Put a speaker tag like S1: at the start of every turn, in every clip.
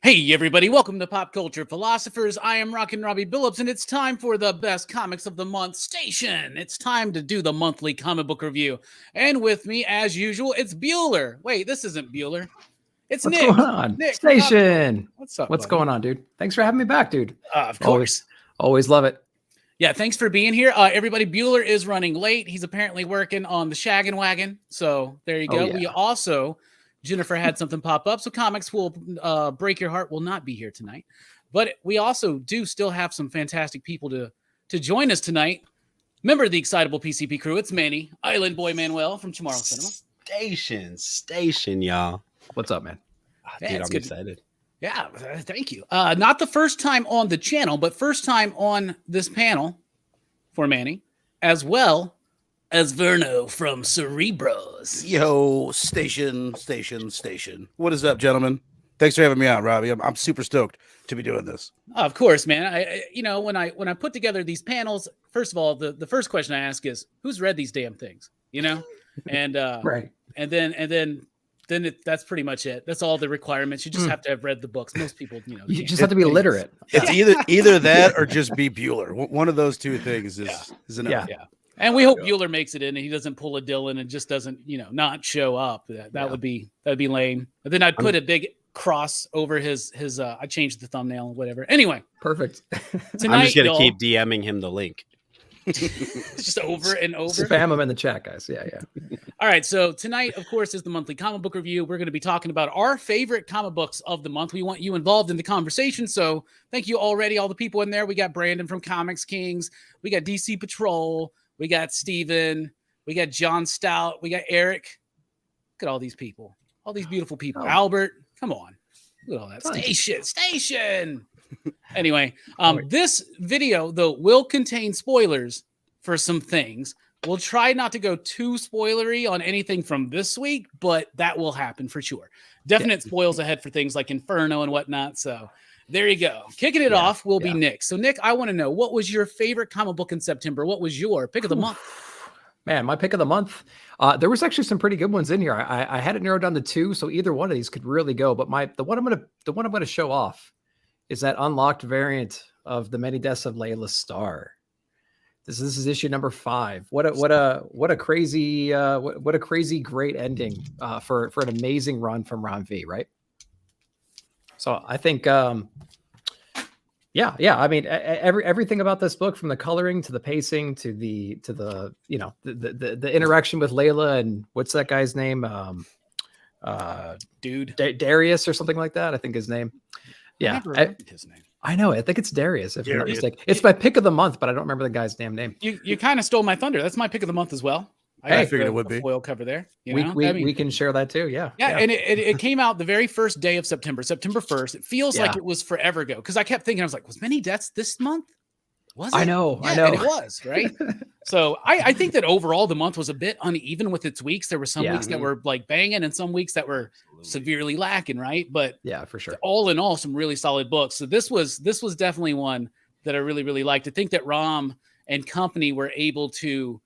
S1: Hey everybody, welcome to Pop Culture Philosophers. I am Rockin Robbie Billups, and it's time for the best comics of the month station. It's time to do the monthly comic book review. And with me, as usual, it's Bueller. Wait, this isn't Bueller. It's
S2: What's
S1: Nick.
S2: going on?
S1: Nick
S2: Station.
S1: What's up,
S2: What's
S1: buddy?
S2: going on, dude? Thanks for having me back, dude.
S1: Of course.
S2: Always love it.
S1: Yeah, thanks for being here. Everybody, Bueller is running late. He's apparently working on the Shaggin' Wagon. So there you go.
S2: Yeah.
S1: We also... Jennifer had something pop up, so Comics Will Break Your Heart will not be here tonight. But we also do still have some fantastic people to join us tonight. Member of the Excitable PCP crew, it's Manny, Island Boy Manuel from Tomorrow Cinema.
S3: Station, y'all.
S2: What's up, man?
S3: Dude, I'm excited.
S1: Yeah, thank you. Not the first time on the channel, but first time on this panel for Manny, as well as Verno from Cerebros.
S4: Yo, station. What is up, gentlemen? Thanks for having me on, Robbie. I'm super stoked to be doing this.
S1: Of course, man. When I put together these panels, first of all, the first question I ask is, who's read these damn things? And
S2: Right.
S1: And then that's pretty much it. That's all the requirements. You just have to have read the books. Most people,
S2: You just have to be literate.
S4: It's either that or just be Bueller. One of those two things is enough.
S1: Yeah. And we hope Bueller makes it in and he doesn't pull a Dylan and just doesn't, not show up. That'd be lame. But then I'd put a big cross over his I changed the thumbnail, whatever. Anyway.
S2: Perfect.
S1: Tonight,
S3: I'm just going to keep DMing him the link.
S1: just over and over.
S2: Spam him in the chat, guys. Yeah.
S1: All right. So tonight, of course, is the monthly comic book review. We're going to be talking about our favorite comic books of the month. We want you involved in the conversation. So thank you already, all the people in there. We got Brandon from Comics Kings. We got DC Patrol. We got Steven. We got John Stout. We got Eric. Look at all these people. All these beautiful people.
S2: Oh.
S1: Albert. Come on. Look at all that. Station. Anyway, this video, though, will contain spoilers for some things. We'll try not to go too spoilery on anything from this week, but that will happen for sure. Definite spoils ahead for things like Inferno and whatnot. So there you go. Kicking it off will be Nick. So, Nick, I want to know, what was your favorite comic book in September? What was your pick of the month?
S2: Man, my pick of the month. There was actually some pretty good ones in here. I had it narrowed down to two, so either one of these could really go. But the one I'm gonna show off is that unlocked variant of The Many Deaths of Layla Starr. This is issue number 5. What a crazy great ending for an amazing run from Ron V, right? So I think I mean, everything about this book, from the coloring to the pacing to the the interaction with Layla and what's that guy's name? Darius or something like that, I think his name. Yeah,
S1: His name.
S2: I know. I think it's Darius, if I'm not mistaken. It's my pick of the month, but I don't remember the guy's damn name.
S1: You kind of stole my thunder. That's my pick of the month as well.
S4: I figured it would be.
S1: Foil cover there.
S2: We can share that too. Yeah.
S1: And it came out the very first day of September 1st. It feels like it was forever ago, because I kept thinking, I was like, was Many Deaths this month? Was it?
S2: I know.
S1: And it was, right? So I think that overall the month was a bit uneven with its weeks. There were some weeks that were like banging and some weeks that were severely lacking, right? But
S2: yeah, for sure.
S1: All in all, some really solid books. So this was definitely one that I really, really liked. To think that Rom and company were able to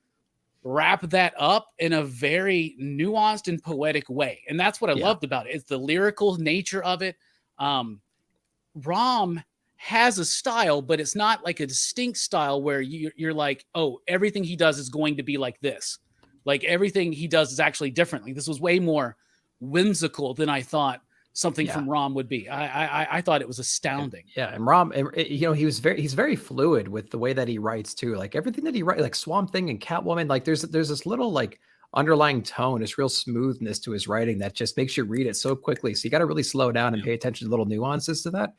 S1: wrap that up in a very nuanced and poetic way. And that's what I loved about it. It's the lyrical nature of it. Rom has a style, but it's not like a distinct style where you're like, oh, everything he does is going to be like this. Like everything he does is actually differently. This was way more whimsical than I thought something from Rom would be. I thought it was astounding.
S2: And Rom, he's very fluid with the way that he writes too. Like everything that he writes, like Swamp Thing and Catwoman, like there's this little like underlying tone, this real smoothness to his writing that just makes you read it so quickly. So you got to really slow down and pay attention to little nuances to that.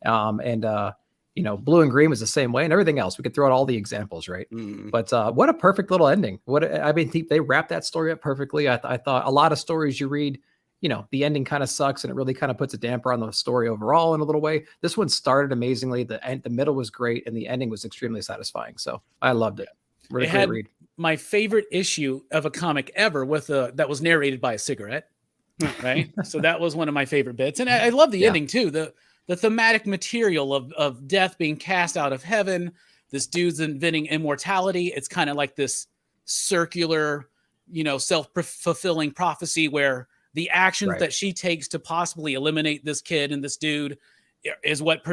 S2: Blue and Green was the same way, and everything else. We could throw out all the examples, right? But what a perfect little ending. They wrapped that story up perfectly. I thought a lot of stories you read, the ending kind of sucks and it really kind of puts a damper on the story overall in a little way. This one started amazingly. The middle was great and the ending was extremely satisfying. So I loved it. Really great read.
S1: My favorite issue of a comic ever that was narrated by a cigarette, right? So that was one of my favorite bits. And I love the ending too. The thematic material of death being cast out of heaven. This dude's inventing immortality. It's kind of like this circular, self-fulfilling prophecy where the actions
S2: Right.
S1: that she takes to possibly eliminate this kid and this dude is what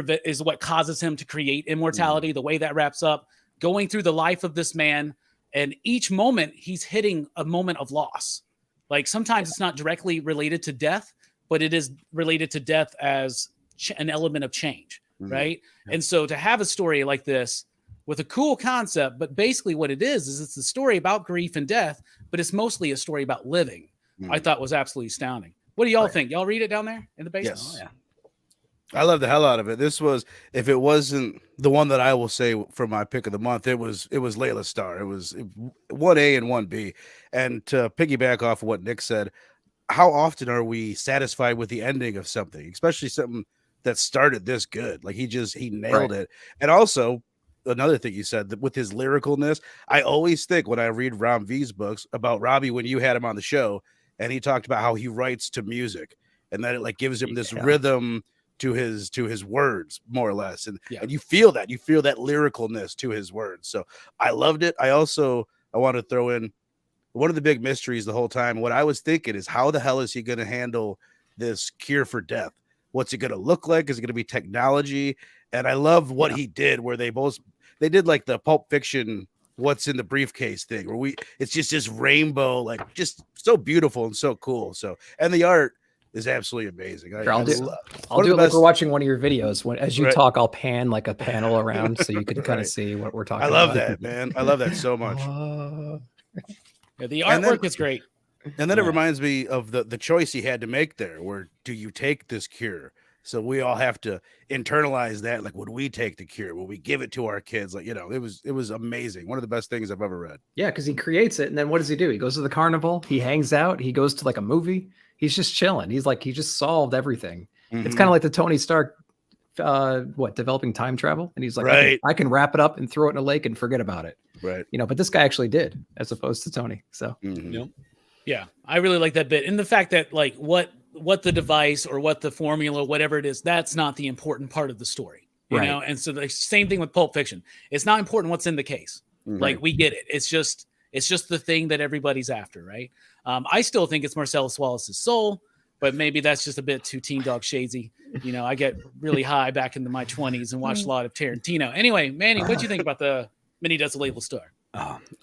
S1: causes him to create immortality. The way that wraps up, going through the life of this man, and each moment he's hitting a moment of loss. Like sometimes it's not directly related to death, but it is related to death as an element of change, right?
S2: Yeah.
S1: And so to have a story like this with a cool concept, but basically what it is it's a story about grief and death, but it's mostly a story about living. I thought was absolutely astounding. What do y'all think? Y'all read it down there in the basement?
S4: Yes.
S1: Oh, yeah.
S4: I love the hell out of it. This was, if it wasn't the one that I will say for my pick of the month, it was Layla Starr. It was 1A and 1B. And to piggyback off of what Nick said, how often are we satisfied with the ending of something, especially something that started this good? Like he nailed it. And also another thing you said, that with his lyricalness, I always think when I read Ram V's books about Robbie, when you had him on the show and he talked about how he writes to music and that it like gives him this rhythm to his words, more or less. And you feel that lyricalness to his words. So I loved it. I want to throw in one of the big mysteries the whole time. What I was thinking is, how the hell is he going to handle this cure for death? What's it going to look like? Is it going to be technology? And I love what he did, where they did like the Pulp Fiction, what's in the briefcase thing, where it's just this rainbow, like just so beautiful and so cool. So, and the art is absolutely amazing.
S2: I'll do it like we're watching one of your videos. As you talk, I'll pan like a panel around so you can kind of see what we're talking about.
S4: I love that, man. I love that so much.
S1: The artwork is great.
S4: And then it reminds me of the choice he had to make there, where do you take this cure? So we all have to internalize that. Like, would we take the cure? Will we give it to our kids? Like, it was amazing. One of the best things I've ever read.
S2: Yeah, because he creates it, and then what does he do? He goes to the carnival. He hangs out. He goes to like a movie. He's just chilling. He's like, he just solved everything. It's kind of like the Tony Stark, developing time travel. And he's like, I can wrap it up and throw it in a lake and forget about it.
S4: Right.
S2: But this guy actually did, as opposed to Tony. So,
S1: yeah, I really like that bit. And the fact that like what the device or what the formula, whatever it is, that's not the important part of the story, you know? And so the same thing with Pulp Fiction. It's not important what's in the case. Like we get it. It's just the thing that everybody's after. Right. I still think it's Marcellus Wallace's soul, but maybe that's just a bit too Teen Dog shadesy. I get really high back into my 20s and watched a lot of Tarantino. Anyway, Manny, what'd you think about the Mini Desolable Star?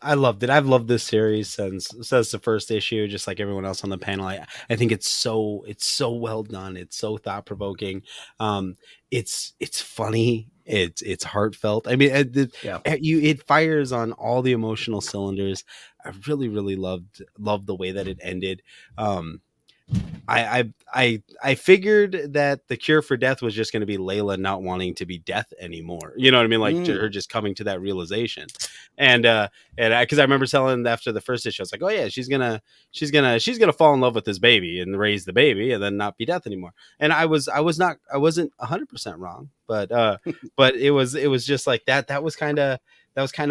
S3: I loved it. I've loved this series since the first issue, just like everyone else on the panel. I think it's so well done. It's so thought provoking. It's funny. It's heartfelt. I mean, it fires on all the emotional cylinders. I really, really loved the way that it ended. I figured that the cure for death was just going to be Layla not wanting to be death anymore. You know what I mean? Like her just coming to that realization. And because I remember telling after the first issue, I was like, oh yeah, she's gonna fall in love with this baby and raise the baby and then not be death anymore. And I wasn't 100% wrong, but it was just like that. That was kind of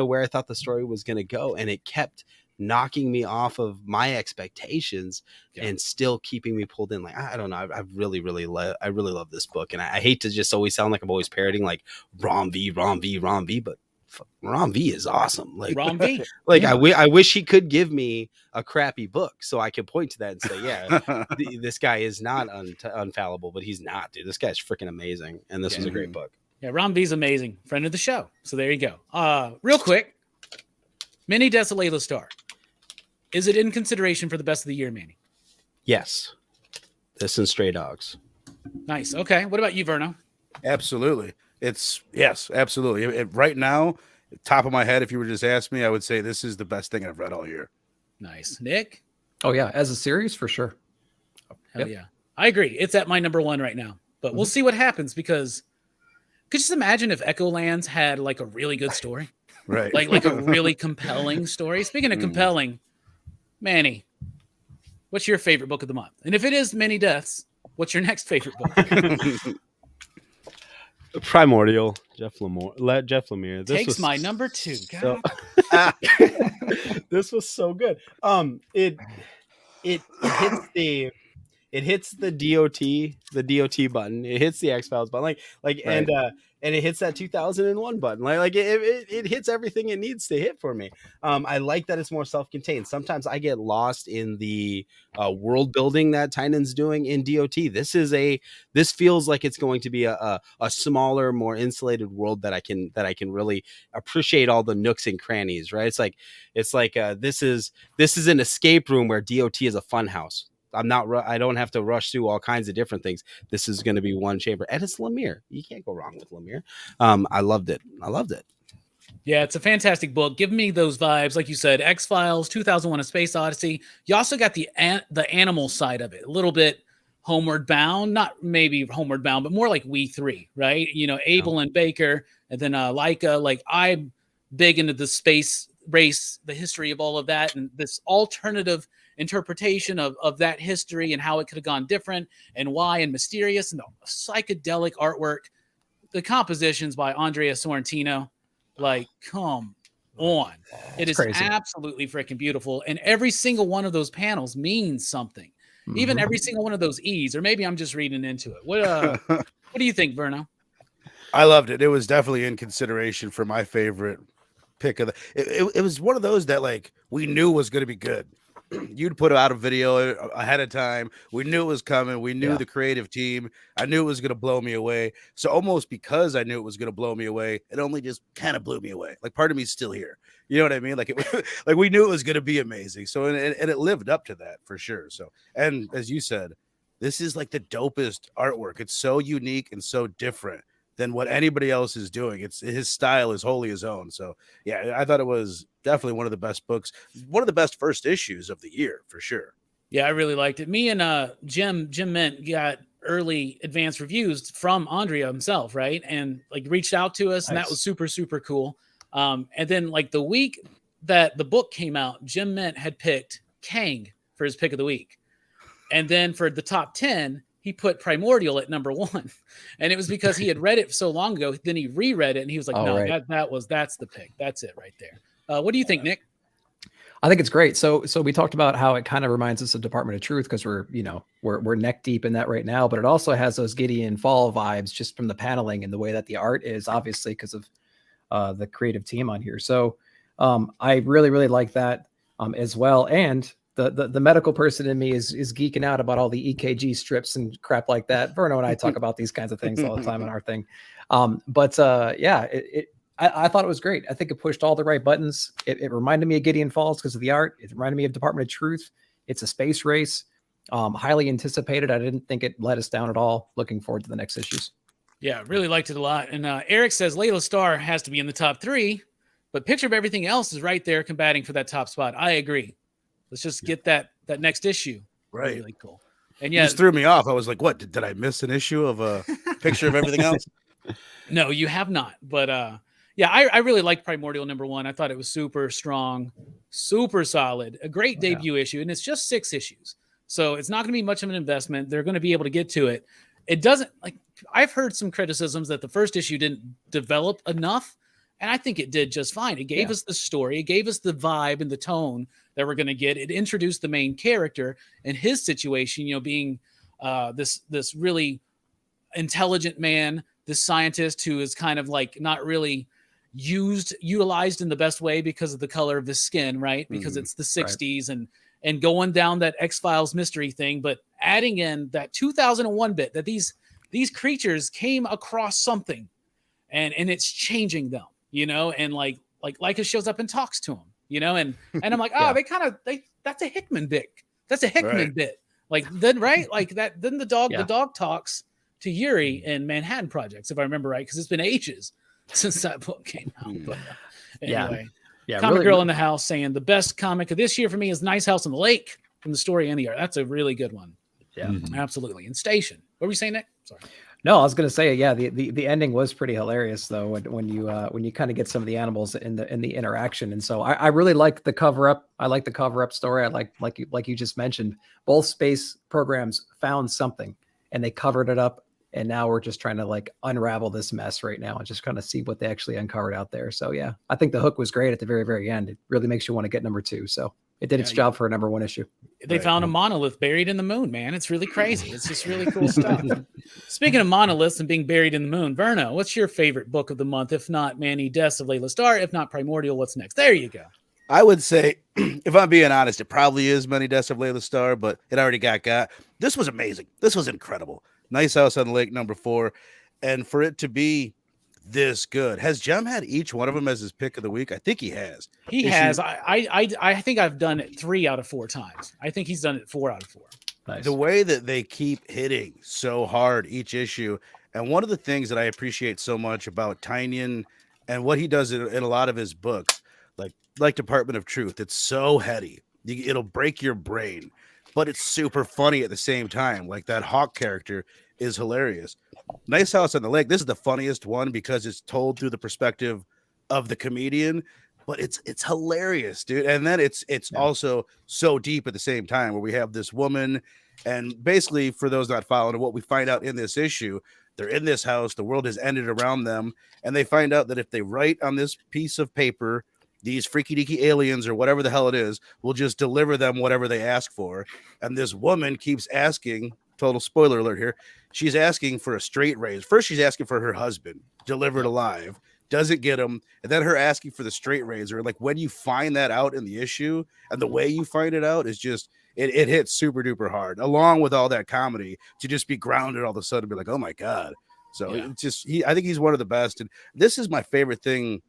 S3: where I thought the story was going to go. And it kept knocking me off of my expectations and still keeping me pulled in. Like, I don't know. I really love this book. And I hate to just always sound like I'm always parroting like Rom V, but Rom V is awesome. Like
S1: Rom V.
S3: Like I wish he could give me a crappy book so I could point to that and say, yeah, this guy is not unfallible, but he's not, dude. This guy's freaking amazing. And this was a great book.
S1: Yeah, Rom V's amazing. Friend of the show. So there you go. Real quick, Mini Desolable Star. Is it in consideration for the best of the year, Manny?
S3: Yes. This and Stray Dogs.
S1: Nice. Okay. What about you, Verno?
S4: Absolutely. Yes, absolutely. Right now, top of my head, if you were just asked me, I would say this is the best thing I've read all year.
S1: Nice. Nick?
S2: Oh, yeah. As a series, for sure.
S1: Hell yeah. I agree. It's at my number one right now. But we'll see what happens, because could you just imagine if Echolands had like a really good story?
S4: Right.
S1: Like a really compelling story. Speaking of compelling, Manny, what's your favorite book of the month? And if it is Many Deaths, what's your next favorite book?
S3: Primordial, Jeff Lemire. This
S1: Takes my number 2.
S3: So, this was so good. It hits it hits the DOT button, it hits the X-Files button, like
S2: Right.
S3: and it hits that 2001 button, like it hits everything it needs to hit for me. I like that it's more self-contained. Sometimes I get lost in the world building that Tynan's doing in DOT. This feels like it's going to be a smaller, more insulated world that I can really appreciate all the nooks and crannies, right? It's like this is an escape room where DOT is a fun house. I don't have to rush through all kinds of different things. This is going to be one chamber, and it's Lemire. You can't go wrong with Lemire. I loved it.
S1: Yeah, it's a fantastic book. Give me those vibes, like you said, X-Files, 2001: A Space Odyssey. You also got the animal side of it, a little bit Homeward Bound, not maybe Homeward Bound, but more like We Three, right? You know, Abel and Baker, and then Laika. Like, I'm big into the space race, the history of all of that, and this alternative interpretation of that history and how it could have gone different and why, and mysterious, and the psychedelic artwork, the compositions by Andrea Sorrentino. Like, come on. It is
S2: crazy.
S1: Absolutely freaking beautiful. And every single one of those panels means something. Even every single one of those E's, or maybe I'm just reading into it. What do you think, Verno?
S4: I loved it. It was definitely in consideration for my favorite pick of it was one of those that, like, we knew was going to be good. You'd put out a video ahead of time. We knew it was coming. We knew the creative team. I knew it was going to blow me away. So almost because I knew it was going to blow me away, it only just kind of blew me away. Like, part of me's still here. You know what I mean? Like, like, we knew it was going to be amazing. So, and it lived up to that for sure. So, and as you said, this is like the dopest artwork. It's so unique and so different than what anybody else is doing. His style is wholly his own. So yeah, I thought it was definitely one of the best books, one of the best first issues of the year for sure.
S1: Yeah, I really liked it. Me and Jim Mint got early advanced reviews from Andrea himself, right? And like reached out to us, and that was super, super cool. And then like the week that the book came out, Jim Mint had picked Kang for his pick of the week. And then for the top 10, he put Primordial at number 1. And it was because he had read it so long ago. Then he reread it and he was like, that's the pick. That's it right there. What do you think, Nick?
S2: I think it's great. So we talked about how it kind of reminds us of Department of Truth, because we're neck deep in that right now, but it also has those Gideon Fall vibes just from the paneling and the way that the art is, obviously because of the creative team on here. So I really, really like that as well. And the medical person in me is geeking out about all the EKG strips and crap like that. Verno and I talk about these kinds of things all the time in our thing. I thought it was great. I think it pushed all the right buttons. It reminded me of Gideon Falls because of the art. It reminded me of Department of Truth. It's a space race, highly anticipated. I didn't think it let us down at all. Looking forward to the next issues.
S1: Yeah, really liked it a lot. And Eric says Layla Starr has to be in the top 3, but Picture of Everything Else is right there combating for that top spot. I agree. Let's just get that next issue.
S4: Right.
S1: Really cool. And
S4: yeah, it just threw me off. I was like, what? Did I miss an issue of a Picture of Everything Else?
S1: No, you have not. But yeah, I really liked Primordial number 1. I thought it was super strong, super solid, a great debut issue. And it's just 6 issues. So it's not going to be much of an investment. They're going to be able to get to it. It doesn't, like, I've heard some criticisms that the first issue didn't develop enough. And I think it did just fine. It gave us the story. It gave us the vibe and the tone that we're going to get. It introduced the main character and his situation, being this really intelligent man, this scientist who is kind of like not really utilized in the best way because of the color of his skin, right? Because it's the 60s and going down that X-Files mystery thing, but adding in that 2001 bit that these creatures came across something and it's changing them, and like Leica shows up and talks to him, and I'm like, that's a Hickman bit. That's a Hickman bit. Like then, right? Like that, then the dog talks to Yuri in Manhattan Projects, if I remember right, because it's been ages since that book came out. But anyway, Comic Girl in the House saying the best comic of this year for me is Nice House on the Lake from the story and the art. That's a really good one.
S2: Yeah,
S1: absolutely. And Station. What were you saying, Nick? Sorry.
S2: No, I was going to say, the ending was pretty hilarious though. When you kind of get some of the animals in the interaction. And so I really like the cover up. I like the cover up story. I like you just mentioned, both space programs found something and they covered it up. And now we're just trying to like unravel this mess right now and just kind of see what they actually uncovered out there. So yeah, I think the hook was great at the very, very end. It really makes you want to get number 2. So It did its job for a #1 issue.
S1: They found a monolith buried in the moon, man. It's really crazy. It's just really cool stuff. Speaking of monoliths and being buried in the moon, Verno, what's your favorite book of the month? If not Manny Deaths of Layla Starr, if not Primordial, what's next? There you go.
S4: I would say, if I'm being honest, it probably is Many Deaths of Layla Starr, but it already got. This was amazing. This was incredible. Nice House on the Lake, #4. And for it to be this good, has Jem had each one of them as his pick of the week? I think he has.
S1: He has. I think I've done it 3 out of 4 times. I think he's done it 4 out of 4.
S2: Nice.
S4: The way that they keep hitting so hard each issue. And one of the things that I appreciate so much about Tynion and what he does in a lot of his books, like Department of Truth, it's so heady. It'll break your brain, but it's super funny at the same time. Like that Hawk character is hilarious. Nice House on the Lake. This is the funniest one because it's told through the perspective of the comedian, but it's hilarious, dude. And then it's also so deep at the same time, where we have this woman, and basically, for those not following, what we find out in this issue, they're in this house, the world has ended around them, and they find out that if they write on this piece of paper, these freaky deaky aliens or whatever the hell it is will just deliver them whatever they ask for. And this woman keeps asking, total spoiler alert here, she's asking for a straight raise. First, she's asking for her husband delivered alive, doesn't get him. And then her asking for the straight razor. Like when you find that out in the issue and the way you find it out is just, it hits super duper hard, along with all that comedy, to just be grounded all of a sudden and be like, oh my God. So it's just, I think he's one of the best. And this is my favorite thing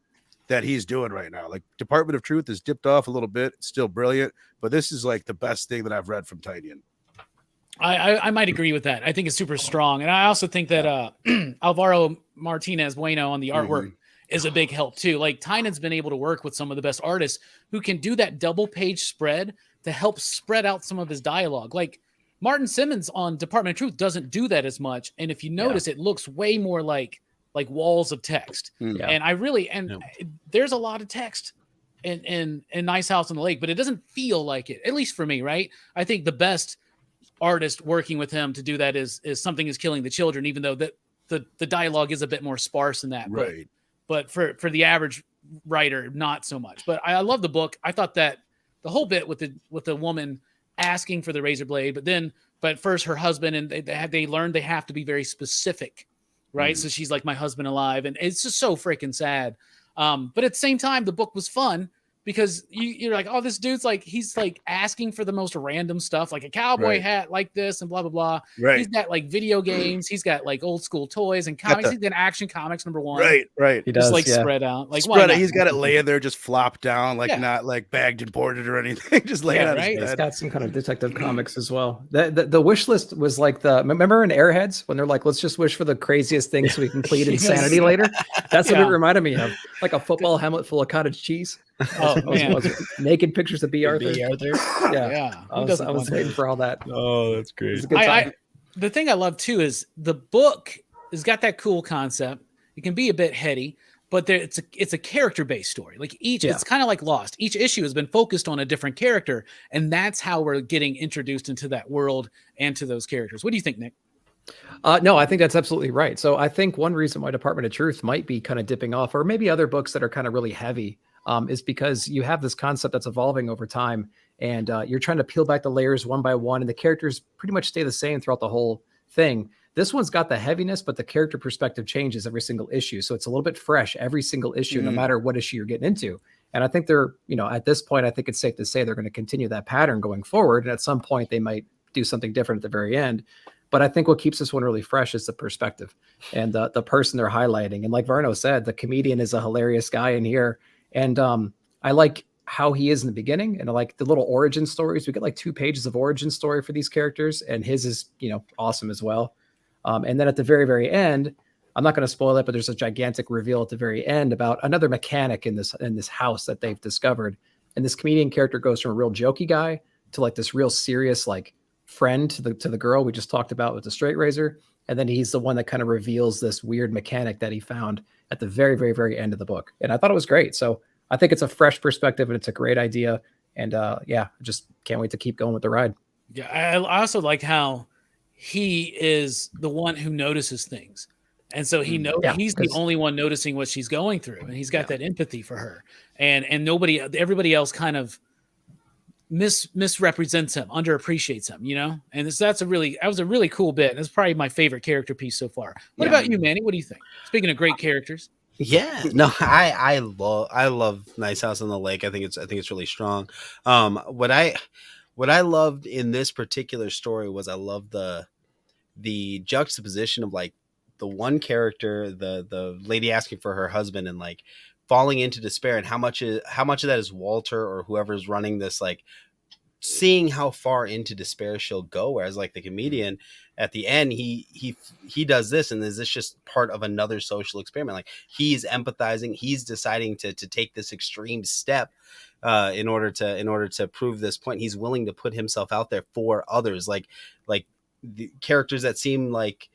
S4: that he's doing right now. Like Department of Truth has dipped off a little bit. It's still brilliant, but this is like the best thing that I've read from Tynion.
S1: I might agree with that. I think it's super strong. And I also think that Alvaro Martinez Bueno on the artwork is a big help too. Like Tynion's been able to work with some of the best artists who can do that double page spread to help spread out some of his dialogue. Like Martin Simmons on Department of Truth doesn't do that as much. And if you notice, it looks way more like walls of text. And I really, there's a lot of text in Nice House on the Lake, but it doesn't feel like it, at least for me. Right. I think the best artist working with him to do that is Something Is Killing the Children, even though the dialogue is a bit more sparse in that.
S4: Right.
S1: But for the average writer, not so much. But I love the book. I thought that the whole bit with the woman asking for the razor blade, but first her husband, and they learned they have to be very specific. Right. So she's like, my husband alive. And it's just so freaking sad. But at the same time, the book was fun because you're like, oh, this dude's like, he's like asking for the most random stuff, like a cowboy hat like this and blah, blah, blah.
S4: Right.
S1: He's got like video games. He's got like old school toys and comics. He's got Action Comics #1.
S4: Right.
S2: He does,
S1: just spread out. Like
S4: he's got it laying there, just flop down, like not like bagged and boarded or anything. Just laying out his bed.
S2: He's got some kind of Detective Comics as well. The wish list was like remember in Airheads when they're like, let's just wish for the craziest things so we can plead insanity later. That's what it reminded me of. Like a football helmet full of cottage cheese.
S1: Oh man.
S2: Naked pictures of B. Arthur.
S1: Yeah.
S2: I was waiting for all that.
S3: Oh, that's great.
S1: The thing I love too is the book has got that cool concept. It can be a bit heady, but it's a character-based story. Like it's kind of like Lost. Each issue has been focused on a different character, and that's how we're getting introduced into that world and to those characters. What do you think, Nick?
S2: No, I think that's absolutely right. So I think one reason why Department of Truth might be kind of dipping off, or maybe other books that are kind of really heavy, is because you have this concept that's evolving over time, and you're trying to peel back the layers one by one, and the characters pretty much stay the same throughout the whole thing. This one's got the heaviness, but the character perspective changes every single issue. So it's a little bit fresh every single issue, no matter what issue you're getting into. And I think they're, at this point, I think it's safe to say they're going to continue that pattern going forward. And at some point they might do something different at the very end. But I think what keeps this one really fresh is the perspective and the person they're highlighting. And like Verno said, the comedian is a hilarious guy in here. And I like how he is in the beginning, and I like the little origin stories. We get like 2 pages of origin story for these characters, and his is, awesome as well. And then at the very, very end, I'm not going to spoil it, but there's a gigantic reveal at the very end about another mechanic in this house that they've discovered. And this comedian character goes from a real jokey guy to like this real serious, like friend to the girl we just talked about with the straight razor. And then he's the one that kind of reveals this weird mechanic that he found at the very, very, very end of the book. And I thought it was great. So I think it's a fresh perspective and it's a great idea. And just can't wait to keep going with the ride.
S1: Yeah. I also like how he is the one who notices things. And so he's the only one noticing what she's going through. And he's got that empathy for her. And everybody else kind of misrepresents him, underappreciates him, and that was a really cool bit. That's probably my favorite character piece so far. What about you, Manny? What do you think? Speaking of great characters.
S3: Yeah, no, I love Nice House on the Lake. I think it's really strong. What I loved in this particular story was I love the juxtaposition of like the one character, the lady asking for her husband and like falling into despair, and how much of that is Walter or whoever's running this, like seeing how far into despair she'll go. Whereas like the comedian at the end, he does this, and is this just part of another social experiment? Like he's empathizing, he's deciding to take this extreme step in order to prove this point. He's willing to put himself out there for others, like the characters that seem like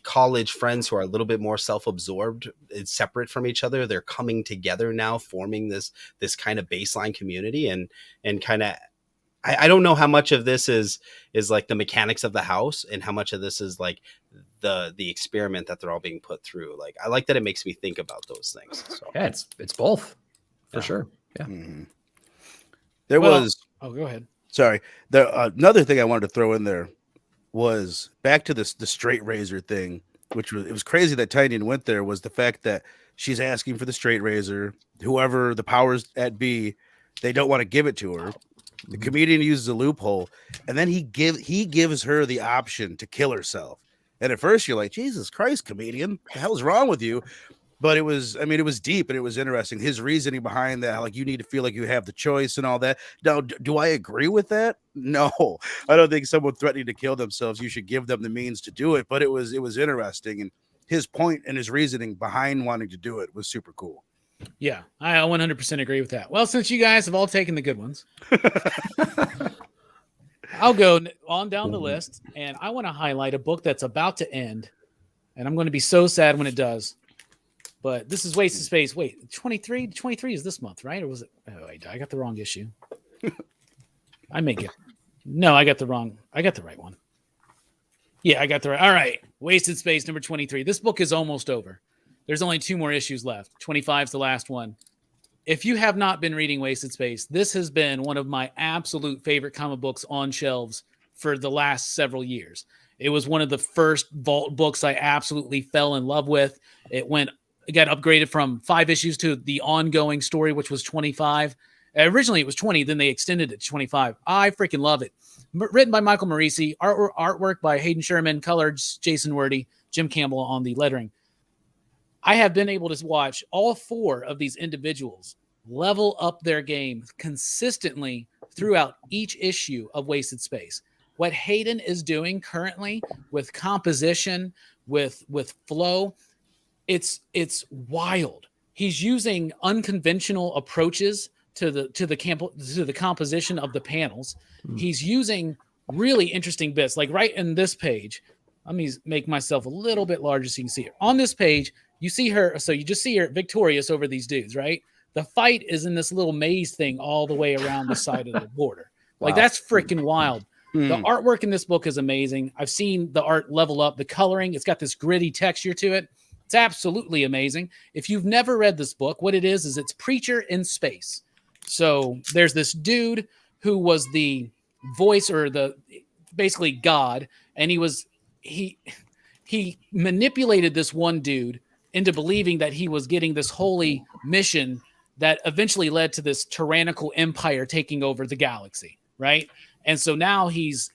S3: college friends who are a little bit more self-absorbed and separate from each other. They're coming together now, forming this kind of baseline community, and kind of, I don't know how much of this is like the mechanics of the house and how much of this is like the experiment that they're all being put through. Like, I like that it makes me think about those things. So.
S2: Yeah, it's both for sure. Yeah.
S4: Mm-hmm.
S1: Oh, go ahead.
S4: Sorry. Another thing I wanted to throw in there was back to the straight razor thing, which it was crazy that Tynion went there, was the fact that she's asking for the straight razor. Whoever the powers at be, they don't want to give it to her. The comedian uses a loophole, and then he gives her the option to kill herself. And at first you're like, Jesus Christ, comedian, what the hell's wrong with you? But it was deep, and it was interesting. His reasoning behind that, like, you need to feel like you have the choice and all that. Now, do I agree with that? No, I don't think someone threatening to kill themselves, you should give them the means to do it. But it was interesting, and his point and his reasoning behind wanting to do it was super cool.
S1: Yeah, I 100% agree with that. Well, since you guys have all taken the good ones, I'll go on down the list, and I want to highlight a book that's about to end, and I'm going to be so sad when it does. But this is Wasted Space. Wait, 23 is this month, right? Or was it? Oh, I got the wrong issue. I got the right one. Yeah, I got the right. All right. Wasted Space number 23. This book is almost over. There's only 2 more issues left. 25 is the last one. If you have not been reading Wasted Space, this has been one of my absolute favorite comic books on shelves for the last several years. It was one of the first Vault books I absolutely fell in love with. It got upgraded from 5 issues to the ongoing story, which was 25. Originally, it was 20. Then they extended it to 25. I freaking love it. Written by Michael Morisi. Artwork by Hayden Sherman. Colors Jason Wordy. Jim Campbell on the lettering. I have been able to watch all 4 of these individuals level up their game consistently throughout each issue of Wasted Space. What Hayden is doing currently with composition, with flow, it's wild. He's using unconventional approaches to the composition of the panels. He's using really interesting bits, like right in this page. Let me make myself a little bit larger so you can see it. On this page, you see her, so you just see her victorious over these dudes, right? The fight is in this little maze thing all the way around the side of the border. Like, that's freaking wild. The artwork in this book is amazing. I've seen the art level up, the coloring. It's got this gritty texture to it. It's absolutely amazing. If you've never read this book, what it is it's Preacher in Space. So there's this dude who was the voice, or basically God, and he manipulated this one dude into believing that he was getting this holy mission that eventually led to this tyrannical empire taking over the galaxy, right? And so now he's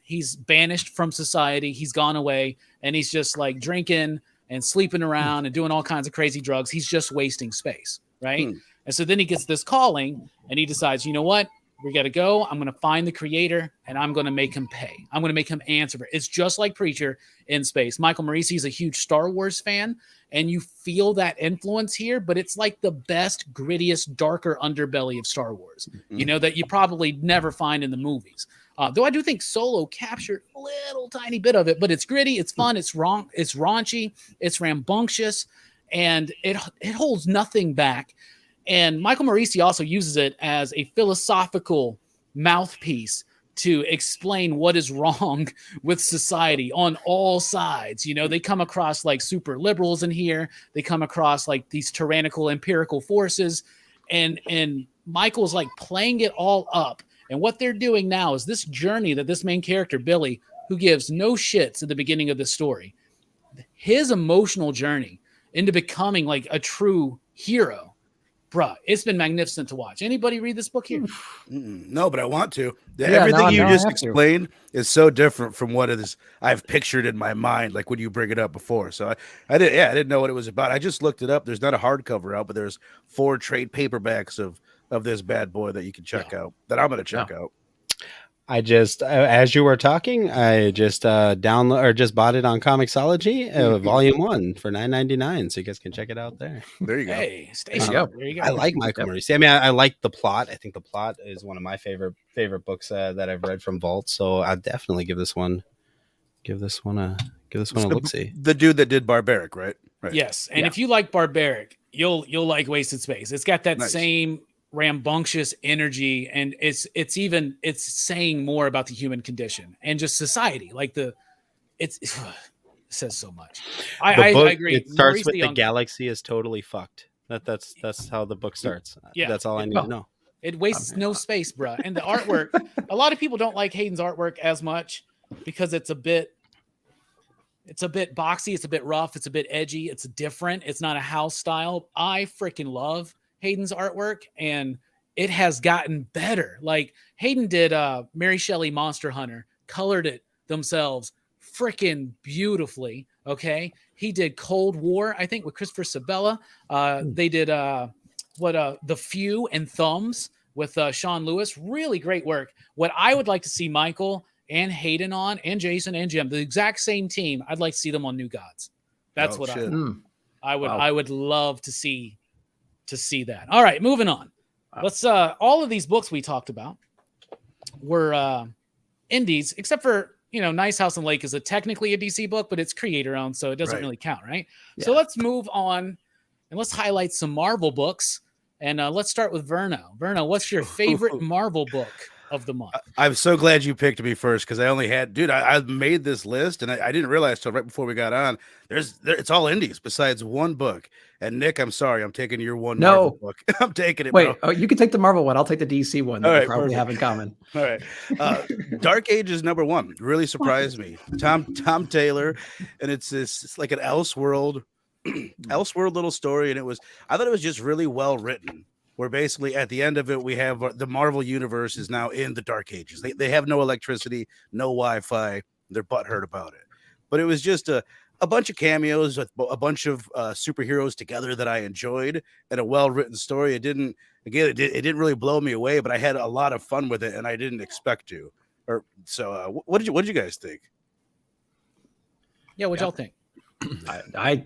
S1: banished from society. He's gone away, and he's just like drinking and sleeping around and doing all kinds of crazy drugs. He's just wasting space, right? And so then he gets this calling, and he decides, you know what? We got to go. I'm going to find the creator, and I'm going to make him pay. I'm going to make him answer for it. It's just like Preacher in Space. Michael Morisi is a huge Star Wars fan, and you feel that influence here, but it's like the best, grittiest, darker underbelly of Star Wars, that you probably never find in the movies. Though I do think Solo captured a little tiny bit of it, but it's gritty, it's fun, it's raunchy, it's rambunctious, and it holds nothing back. And Michael Morisi also uses it as a philosophical mouthpiece to explain what is wrong with society on all sides. They come across like super liberals in here. They come across like these tyrannical empirical forces, and Michael's like playing it all up And what they're doing now is this journey that this main character, Billy, who gives no shits at the beginning of the story, his emotional journey into becoming like a true hero. Bruh, it's been magnificent to watch. Anybody read this book here?
S4: No, but I want to.
S2: Yeah,
S4: Everything you
S2: I
S4: just
S2: have to.
S4: explained is so different from what it is I've pictured in my mind, like when you bring it up before. So I didn't know what it was about. I just looked it up. There's not a hardcover out, but there's 4 trade paperbacks of this bad boy that you can check out, that I'm going to check out.
S3: I just, as you were talking, I just download or just bought it on Comixology, Volume 1 for $9.99, so you guys can check it out there.
S4: There you go.
S1: Hey, station. There you go.
S3: I like Michael Maurice. I mean, I like the plot. I think the plot is one of my favorite books that I've read from Vault. So I'll definitely give this one a look-see.
S4: The dude that did Barbaric, right?
S1: Yes, and if you like Barbaric, you'll like Wasted Space. It's got that
S4: Nice.
S1: same rambunctious energy, and it's saying more about the human condition and just society. Like it says so much. I agree.
S3: It starts
S1: Maurice
S3: with
S1: the
S3: the
S1: Young-
S3: galaxy is totally fucked. That's how the book starts.
S1: Yeah.
S3: That's all I need to know.
S1: It wastes no space, bruh. And the artwork, a lot of people don't like Hayden's artwork as much because it's a bit boxy, it's a bit rough, it's a bit edgy, it's different. It's not a house style. I freaking love Hayden's artwork, and it has gotten better. Like Hayden did Mary Shelley Monster Hunter, colored it themselves freaking beautifully. Okay. He did Cold War, I think, with Christopher Sabella. They did The Few and Thumbs with Sean Lewis. Really great work. What I would like to see Michael and Hayden on, and Jason and Jim, the exact same team, I'd like to see them on New Gods. That's what I would love to see that. All right, moving on. Let's all of these books we talked about were indies, except for Nice House and Lake is technically a DC book, but it's creator owned, so it doesn't really count, right? Yeah. So let's move on and let's highlight some Marvel books, and let's start with Verno. Verno, what's your favorite Marvel book of the month?
S4: I'm so glad you picked me first, because I only had, I made this list and I didn't realize till right before we got on. It's all indies besides one book. And Nick, I'm sorry, I'm taking your one Marvel book. I'm taking it.
S2: Wait,
S4: bro.
S2: You can take the Marvel one. I'll take the DC one that we probably
S4: perfect.
S2: have in common.
S4: All right. Dark Ages #1 really surprised me. Tom Taylor, and it's like an Elseworld little story, and I thought it was just really well written. Where basically at the end of it, we have the Marvel universe is now in the Dark Ages. They have no electricity, no Wi-Fi. They're butthurt about it. But it was just a bunch of cameos with a bunch of superheroes together that I enjoyed, and a well-written story. It didn't really blow me away, but I had a lot of fun with it, and I didn't expect to. What did you guys think?
S1: Yeah, y'all think?
S2: I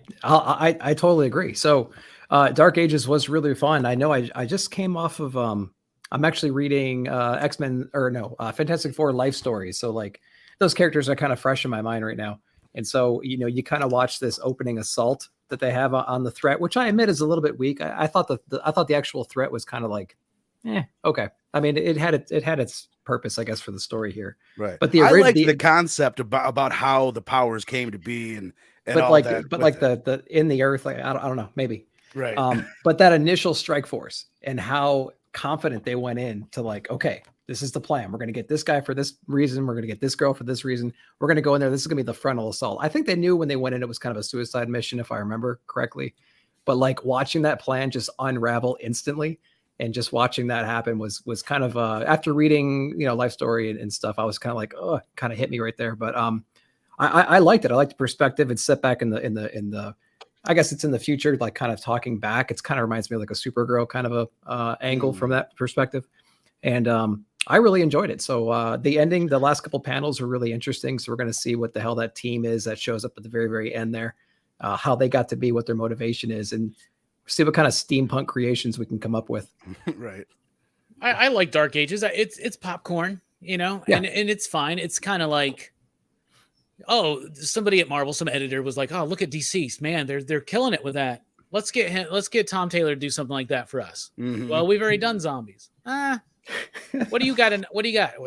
S2: totally agree. So Dark Ages was really fun. I know I just came off of I'm actually reading Fantastic Four life stories. So like those characters are kind of fresh in my mind right now. And so, you kind of watch this opening assault that they have on the threat, which I admit is a little bit weak. I thought the actual threat was kind of like, okay. I mean, it had its purpose, I guess, for the story here.
S4: Right.
S2: But
S4: I like the concept about how the powers came to be and all that.
S2: But like the in the earth, like I don't know, maybe.
S4: Right.
S2: But that initial strike force and how confident they went in to like, okay, this is the plan. We're going to get this guy for this reason. We're going to get this girl for this reason. We're going to go in there. This is going to be the frontal assault. I think they knew when they went in, it was kind of a suicide mission, if I remember correctly. But like watching that plan just unravel instantly and just watching that happen was kind of after reading, life story and stuff, I was kind of like, oh, kind of hit me right there. But I liked it. I liked the perspective. It's set back in the I guess it's in the future, like kind of talking back. It's kind of reminds me of like a Supergirl kind of a angle from that perspective. And I really enjoyed it. So the ending, the last couple panels were really interesting. So we're going to see what the hell that team is that shows up at the very, very end there, how they got to be, what their motivation is, and see what kind of steampunk creations we can come up with.
S4: Right.
S1: I like Dark Ages. It's popcorn, and it's fine. It's kind of like, somebody at Marvel, some editor was like, oh, look at Deceased, man, they're killing it with that. Let's get Tom Taylor to do something like that for us. Mm-hmm. Well, we've already done zombies. What do you got?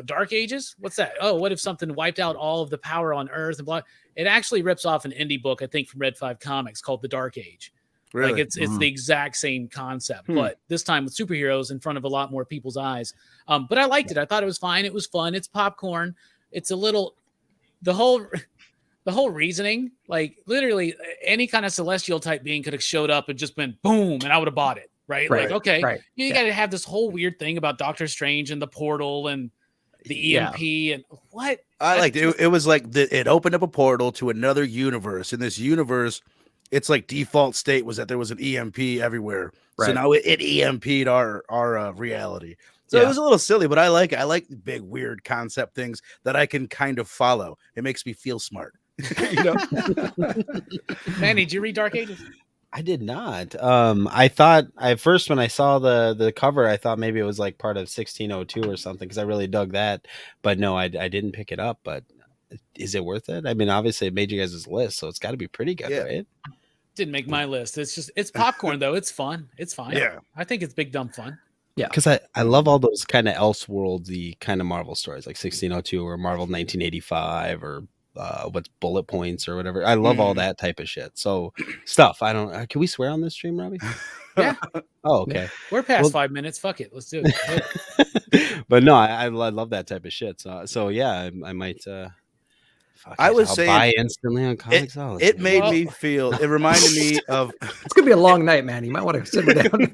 S1: Dark Ages? What's that? Oh, what if something wiped out all of the power on Earth and blah? It actually rips off an indie book, I think, from Red 5 Comics called The Dark Age.
S4: Really?
S1: Like it's the exact same concept, but this time with superheroes in front of a lot more people's eyes. But I liked it. I thought it was fine. It was fun. It's popcorn. It's a little the whole reasoning, like literally any kind of celestial type being could have showed up and just been boom, and I would have bought it. Right? Like, okay, you got to have this whole weird thing about Doctor Strange and the portal and the EMP and what?
S4: I liked it. It was like it opened up a portal to another universe. In this universe, it's like default state was that there was an EMP everywhere. Right. So now it EMP'd our reality. So it was a little silly, but I like big weird concept things that I can kind of follow. It makes me feel smart. You know?
S1: Manny, did you read Dark Ages?
S3: I did not. I thought first when I saw the cover, I thought maybe it was like part of 1602 or something because I really dug that. But no, I didn't pick it up. But is it worth it? I mean, obviously it made you guys' list, so it's got to be pretty good, right?
S1: Didn't make my list. It's popcorn though. It's fun. It's fine.
S4: Yeah,
S1: I think it's big dumb fun.
S2: Yeah,
S3: because I love all those kind of Elseworldsy kind of Marvel stories, like 1602 or Marvel 1985 or what's Bullet Points or whatever. I love all that type of shit. So stuff. I don't. Can we swear on this stream, Robbie?
S1: Yeah.
S3: Oh, okay.
S1: We're past 5 minutes. Fuck it. Let's do it.
S3: But no, I love that type of shit. So yeah, I might.
S4: I was saying
S3: buy instantly on Comics.
S4: It made me feel. It reminded me of.
S2: It's gonna be a long night, man. You might want to sit down.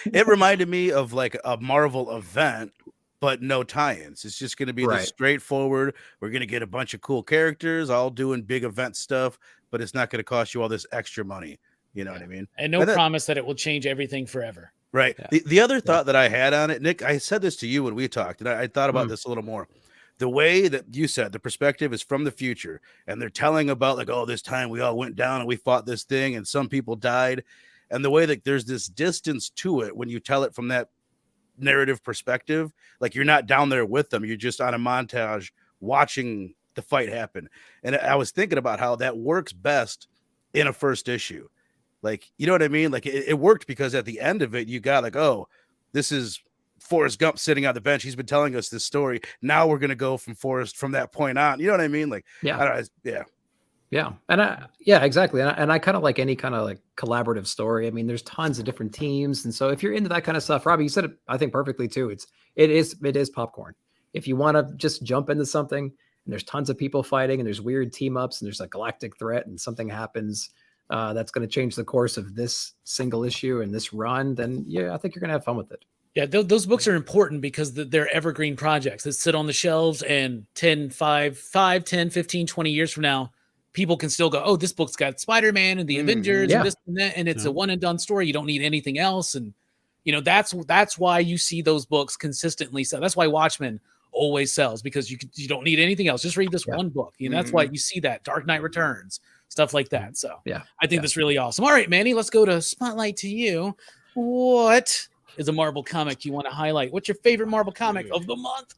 S4: It reminded me of like a Marvel event, but no tie-ins. It's just going to be this straightforward. We're going to get a bunch of cool characters, all doing big event stuff, but it's not going to cost you all this extra money. You know what I mean?
S1: And no promise that it will change everything forever.
S4: Right. Yeah. The other thought that I had on it, Nick, I said this to you when we talked, and I thought about this a little more. The way that you said the perspective is from the future, and they're telling about like, oh, this time we all went down and we fought this thing and some people died. And the way that there's this distance to it when you tell it from that narrative perspective, like you're not down there with them. You're just on a montage watching the fight happen. And I was thinking about how that works best in a first issue. Like, you know what I mean? Like it worked because at the end of it, you got like, oh, this is Forrest Gump sitting on the bench. He's been telling us this story. Now we're going to go from Forrest from that point on. You know what I mean? Like,
S2: yeah. And exactly. And I kind of like any kind of like collaborative story. I mean, there's tons of different teams. And so if you're into that kind of stuff, Robbie, you said it, I think perfectly too. It is popcorn. If you want to just jump into something and there's tons of people fighting and there's weird team ups and there's a galactic threat and something happens, that's going to change the course of this single issue and this run, then yeah, I think you're going to have fun with it.
S1: Yeah, those books are important because they're evergreen projects that sit on the shelves, and 10, 15, 20 years from now, people can still go, oh, this book's got Spider-Man and the Avengers and this and that, and it's a one and done story. You don't need anything else. And, you know, that's why you see those books consistently sell. That's why Watchmen always sells, because you don't need anything else. Just read this one book. You know, that's why you see that. Dark Knight Returns, stuff like that. So I think that's really awesome. All right, Manny, let's go to Spotlight to you. What is a Marvel comic you want to highlight? What's your favorite Marvel comic of the month?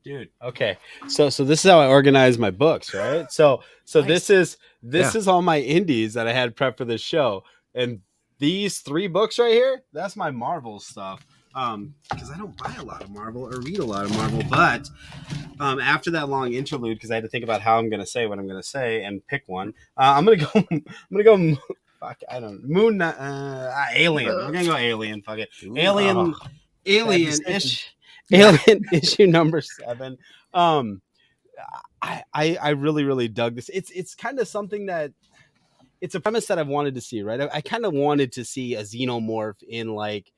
S3: Dude. Okay. So this is how I organize my books, right? So nice. this is all my indies that I had prepped for this show. And these 3 books right here, that's my Marvel stuff. Because I don't buy a lot of Marvel or read a lot of Marvel, but after that long interlude, because I had to think about how I'm gonna say what I'm gonna say and pick one, I'm gonna go fuck, I don't know. Alien. I'm gonna go Alien. Fuck it. Alien issue number 7. I really dug this. It's kind of something that it's a premise that I've wanted to see, right? I kind of wanted to see a xenomorph in like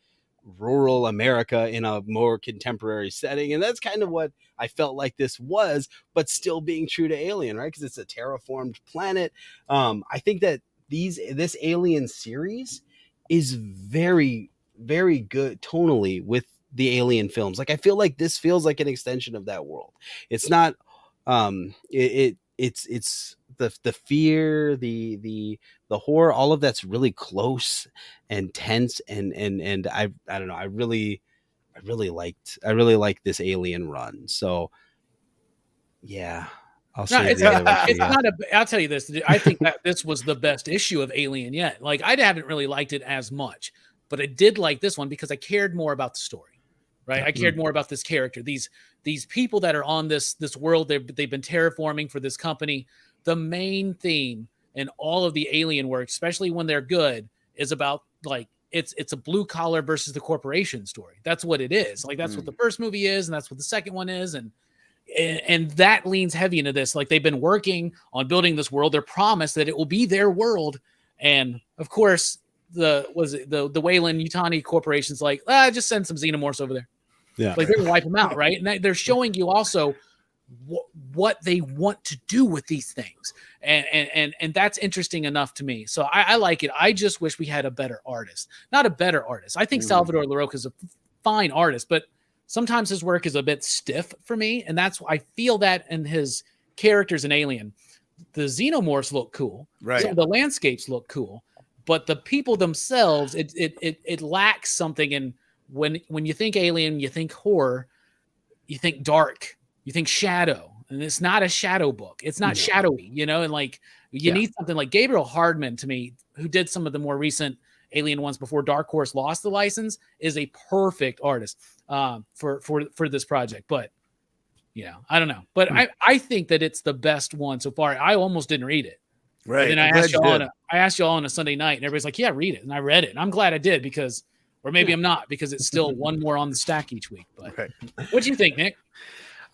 S3: rural America in a more contemporary setting, and that's kind of what I felt like this was, but still being true to Alien, right? Because it's a terraformed planet. I think that this Alien series is very, very good tonally with the Alien films. Like I feel like this feels like an extension of that world. It's not it's the fear, the horror, all of that's really close and tense, and I don't know, I really liked this Alien run. So yeah, I'll
S1: tell you this. I think that this was the best issue of Alien yet. Like I haven't really liked it as much, but I did like this one because I cared more about the story, right? I cared more about this character, these people that are on this world. They've been terraforming for this company. The main theme in all of the Alien work, especially when they're good, is about like it's a blue collar versus the corporation story. That's what it is. Like that's what the first movie is, and that's what the second one is, and that leans heavy into this. Like they've been working on building this world. They're promised that it will be their world, and of course the Wayland Yutani Corporation's like, just send some xenomorphs over there.
S3: Yeah,
S1: like they're gonna wipe them out, right? And they're showing you also what they want to do with these things, and that's interesting enough to me. So I like it. I just wish we had a better artist, not a better artist. I think Salvador Larroca is a fine artist, but sometimes his work is a bit stiff for me, and that's I feel that in his characters in Alien. The xenomorphs look cool,
S4: right?
S1: So the landscapes look cool, but the people themselves, it lacks something. And when you think Alien, you think horror, you think dark. You think shadow, and it's not a shadow book. It's not shadowy, and like you need something like Gabriel Hardman, to me, who did some of the more recent Alien ones before Dark Horse lost the license, is a perfect artist for this project. But I don't know. But I think that it's the best one so far. I almost didn't read it.
S4: Right.
S1: And then I asked y'all on a Sunday night, and everybody's like, "Yeah, read it." And I read it, and I'm glad I did because, or maybe I'm not, because it's still one more on the stack each week. But what do you think, Nick?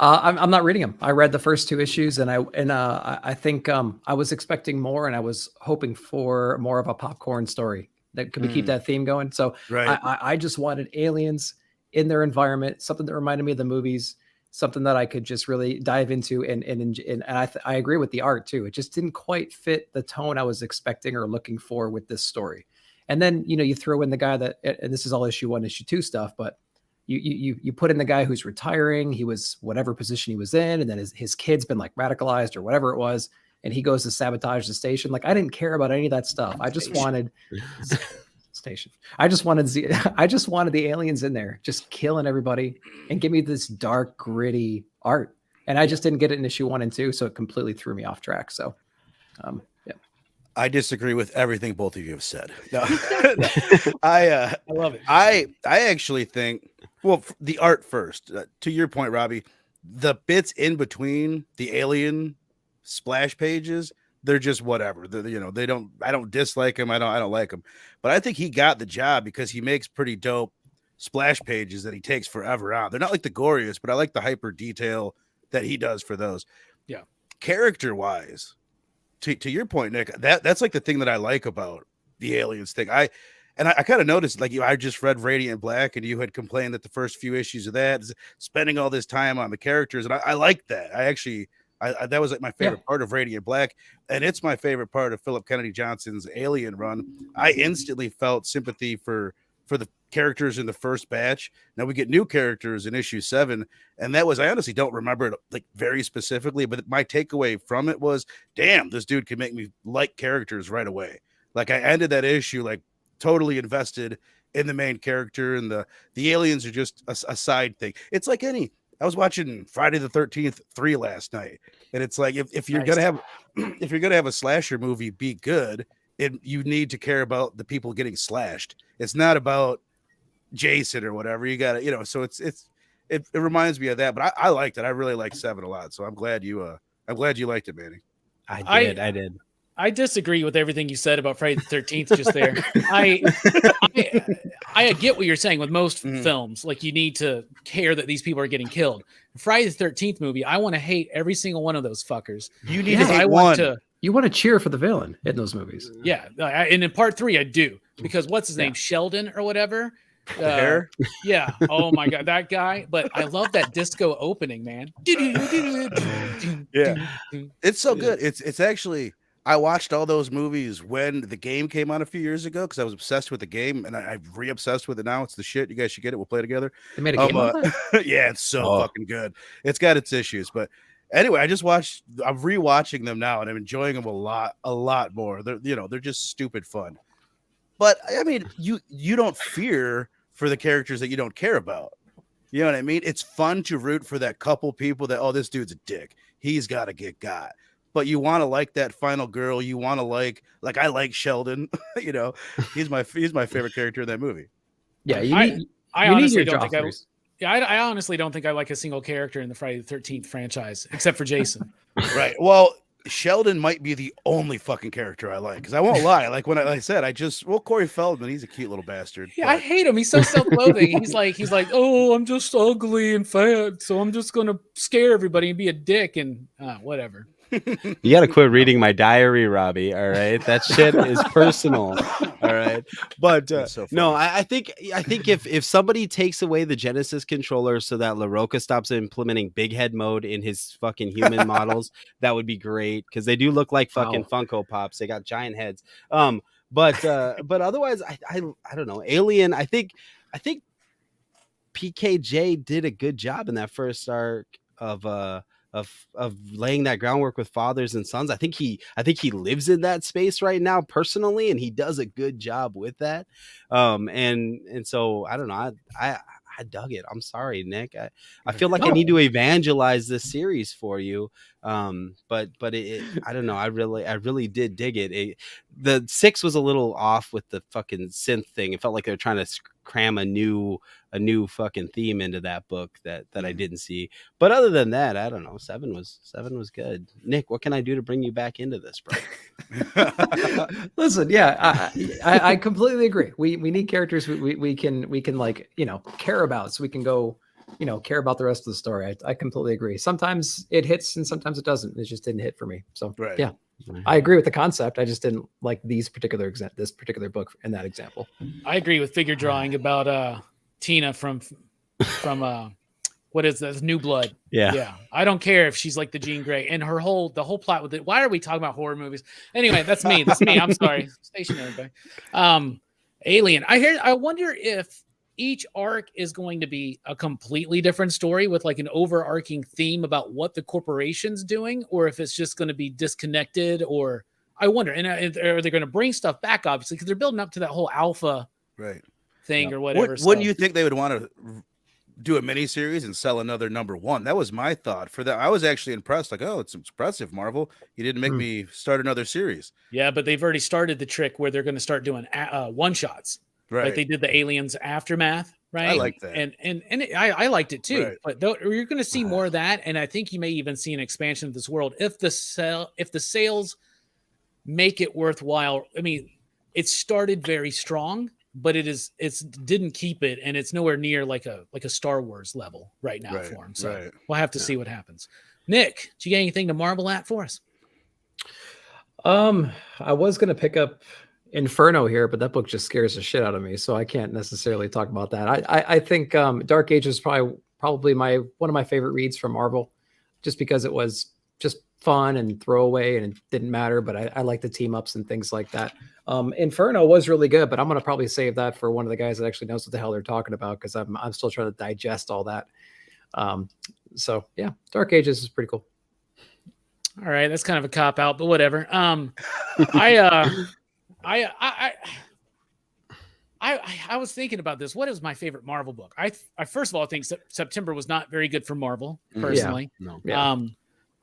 S2: I'm not reading them. I read the first 2 issues, and I think I was expecting more, and I was hoping for more of a popcorn story that could keep that theme going. So I just wanted aliens in their environment, something that reminded me of the movies, something that I could just really dive into, and I agree with the art too. It just didn't quite fit the tone I was expecting or looking for with this story. And then you throw in the guy that, and this is all issue 1, issue 2 stuff, but you put in the guy who's retiring. He was whatever position he was in, and then his kid's been like radicalized or whatever it was, and he goes to sabotage the station. Like I didn't care about any of that stuff. I just wanted station. I just wanted the aliens in there, just killing everybody, and give me this dark, gritty art. And I just didn't get it in issue 1 and 2, so it completely threw me off track. So,
S4: I disagree with everything both of you have said. No. I
S1: love it.
S4: I actually think, well, the art first. To your point, Robbie, the bits in between the alien splash pages, they're just whatever. They don't. I don't dislike them. I don't like them. But I think he got the job because he makes pretty dope splash pages that he takes forever on. They're not like the goriest, but I like the hyper detail that he does for those.
S1: Yeah,
S4: character wise. To your point, Nick, that's like the thing that I like about the aliens thing. I kind of noticed, like I just read Radiant Black, and you had complained that the first few issues of that is spending all this time on the characters, and I like that. I that was like my favorite part of Radiant Black, and it's my favorite part of Philip Kennedy Johnson's Alien run. I instantly felt sympathy for the characters in the first batch. Now we get new characters in issue 7, and that was, I honestly don't remember it like very specifically, but my takeaway from it was, damn, this dude can make me like characters right away. Like I ended that issue like totally invested in the main character, and the aliens are just a side thing. It's like I was watching Friday the 13th 3 last night, and it's like if you're gonna have a slasher movie be good, you need to care about the people getting slashed. It's not about Jason or whatever. You got to, so it reminds me of that. But I liked it. I really liked 7 a lot. So I'm glad you liked it, Manny.
S3: I did.
S1: I disagree with everything you said about Friday the 13th just there. I get what you're saying with most films. Like you need to care that these people are getting killed. Friday the 13th movie, I want to hate every single one of those fuckers.
S4: You need to hate one.
S2: You want to cheer for the villain in those movies.
S1: Yeah. And in part 3, I do. Because what's his name? Sheldon or whatever. Yeah. Oh my God, that guy. But I love that disco opening, man.
S4: Yeah. It's so good. It's actually, I watched all those movies when the game came out a few years ago because I was obsessed with the game, and I'm re-obsessed with it now. It's the shit. You guys should get it. We'll play together.
S2: They made a game of that?
S4: Yeah, it's so fucking good. It's got its issues, but anyway, I'm rewatching them now, and I'm enjoying them a lot more. They're just stupid fun. But I mean, you don't fear for the characters that you don't care about. You know what I mean? It's fun to root for that couple people that, this dude's a dick. He's got to get got. But you want to like that final girl. You want to like I like Sheldon. He's my favorite character in that movie.
S2: Yeah,
S1: I honestly don't think I honestly don't think I like a single character in the Friday the 13th franchise except for Jason.
S4: Right. Well, Sheldon might be the only fucking character I like, because I won't lie. Like when I said, Corey Feldman, he's a cute little bastard.
S1: Yeah, I hate him. He's so self-loathing. He's like, oh, I'm just ugly and fat, so I'm just gonna scare everybody and be a dick and whatever.
S3: You got to quit reading my diary, Robbie. All right, that shit is personal. All right, but
S4: so
S3: no, I think if somebody takes away the Genesis controller so that LaRocca stops implementing big head mode in his fucking human models, that would be great, because they do look like fucking Funko Pops. They got giant heads. But otherwise, I don't know. Alien. I think PKJ did a good job in that first arc of laying that groundwork with fathers and sons. I think he lives in that space right now personally, and he does a good job with that. And so I don't know. I dug it. I'm sorry, Nick. I feel like I need to evangelize this series for you. But I don't know. I really did dig it. The 6 was a little off with the fucking synth thing. It felt like they were trying to cram a new fucking theme into that book that I didn't see. But other than that, I don't know. 7 was good. Nick, what can I do to bring you back into this, bro?
S2: Listen, yeah, I completely agree. We need characters we can like, care about, so we can go, care about the rest of the story. I completely agree. Sometimes it hits and sometimes it doesn't. It just didn't hit for me. So yeah, I agree with the concept. I just didn't like this particular book in that example.
S1: I agree with figure drawing about Tina from what is this, New Blood? Yeah. I don't care if she's like the Jean Grey, and the whole plot with it. Why are we talking about horror movies? Anyway, that's me. I'm sorry. Stationary, everybody. Alien. I wonder if each arc is going to be a completely different story with like an overarching theme about what the corporation's doing, or if it's just going to be disconnected, or I wonder. And are they going to bring stuff back, obviously, because they're building up to that whole alpha thing or whatever.
S4: Wouldn't you think they would want to do a miniseries and sell another #1? That was my thought for that. I was actually impressed. Like, oh, it's impressive, Marvel. You didn't make me start another series.
S1: Yeah, but they've already started the trick where they're going to start doing one-shots. Right. Like they did the Aliens Aftermath, right? I
S4: like that.
S1: I liked it too. Right. But you're going to see more of that, and I think you may even see an expansion of this world if the sales make it worthwhile. I mean, it started very strong, but it's didn't keep it, and it's nowhere near like a Star Wars level right now for them. So we'll have to see what happens. Nick, did you get anything to marvel at for us?
S2: I was going to pick up Inferno here, but that book just scares the shit out of me, so I can't necessarily talk about that. I think Dark Age is probably one of my favorite reads from Marvel, just because it was just fun and throwaway and it didn't matter, but I like the team ups and things like that. Inferno was really good, but I'm going to probably save that for one of the guys that actually knows what the hell they're talking about, because I'm still trying to digest all that. So yeah, Dark Ages is pretty cool.
S1: All right, that's kind of a cop out, but whatever. I was thinking about this. What is my favorite Marvel book? I first of all think September was not very good for Marvel personally.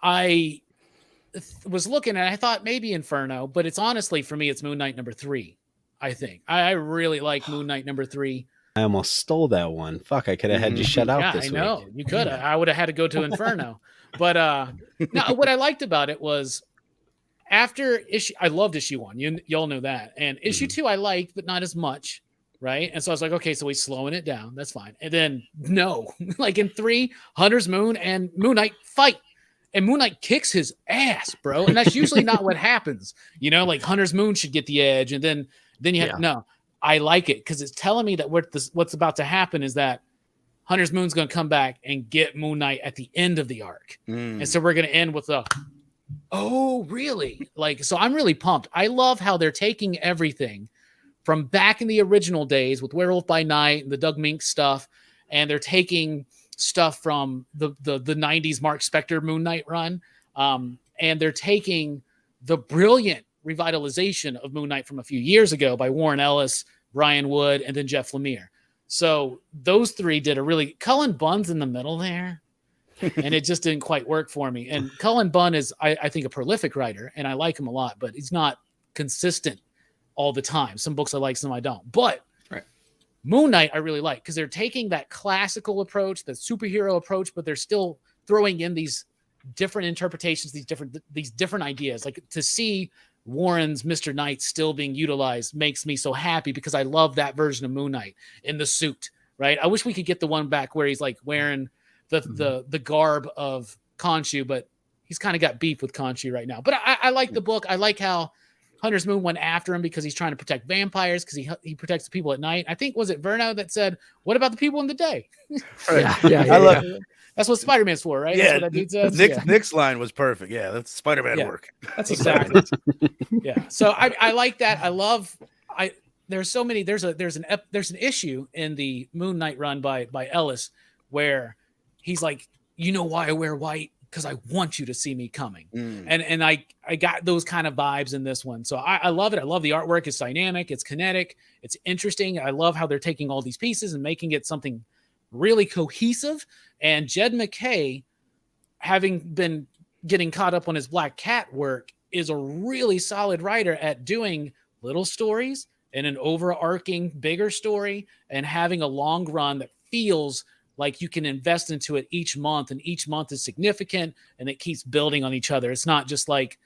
S1: I was looking and I thought maybe Inferno, but it's honestly for me it's Moon Knight #3. I think I really like Moon Knight #3.
S3: I almost stole that one. Fuck, I could have had you shut out this week.
S1: I know you could have. I would have had to go to Inferno, but no. What I liked about it was, after I loved issue 1. Y'all know that. And issue 2 I liked, but not as much. Right. And so I was like, okay, so he's slowing it down. That's fine. And then like in 3, Hunter's Moon and Moon Knight fight. And Moon Knight kicks his ass, bro. And that's usually not what happens. Like Hunter's Moon should get the edge. And then you have no. I like it because it's telling me that what's about to happen is that Hunter's Moon's going to come back and get Moon Knight at the end of the arc. And so we're going to end with oh, really? So I'm really pumped. I love how they're taking everything from back in the original days with Werewolf by Night and the Doug Mink stuff, and they're taking stuff from the 90s Mark Spector Moon Knight run, and they're taking the brilliant revitalization of Moon Knight from a few years ago by Warren Ellis, Brian Wood, and then Jeff Lemire. So those 3 did a really... Cullen Bunn's in the middle there. And it just didn't quite work for me. And Cullen Bunn is, I think, a prolific writer, and I like him a lot, but he's not consistent all the time. Some books I like, some I don't. But Moon Knight I really like, because they're taking that classical approach, the superhero approach, but they're still throwing in these different interpretations, these different ideas. Like to see Warren's Mr. Knight still being utilized makes me so happy because I love that version of Moon Knight in the suit, right? I wish we could get the one back where he's like wearing the garb of Khonshu, but he's kind of got beef with Khonshu right now. But I like the book. I like how Hunter's Moon went after him because he's trying to protect vampires because he protects the people at night. I think, was it Verno that said, what about the people in the day?
S4: Yeah.
S1: That's what Spider-Man's for, right?
S4: Yeah,
S1: that's what that dude says.
S4: Nick's line was perfect. Yeah, that's Spider-Man work.
S1: That's exactly. Yeah. So I like that. I love. There's so many. There's an issue in the Moon Knight run by Ellis where he's like, you know why I wear white? Because I want you to see me coming. And I got those kind of vibes in this one. So I love it. I love the artwork. It's dynamic. It's kinetic. It's interesting. I love how they're taking all these pieces and making it something really cohesive. And Jed MacKay, having been getting caught up on his Black Cat work, is a really solid writer at doing little stories and an overarching bigger story and having a long run that feels like you can invest into it each month, and each month is significant and it keeps building on each other. It's not just like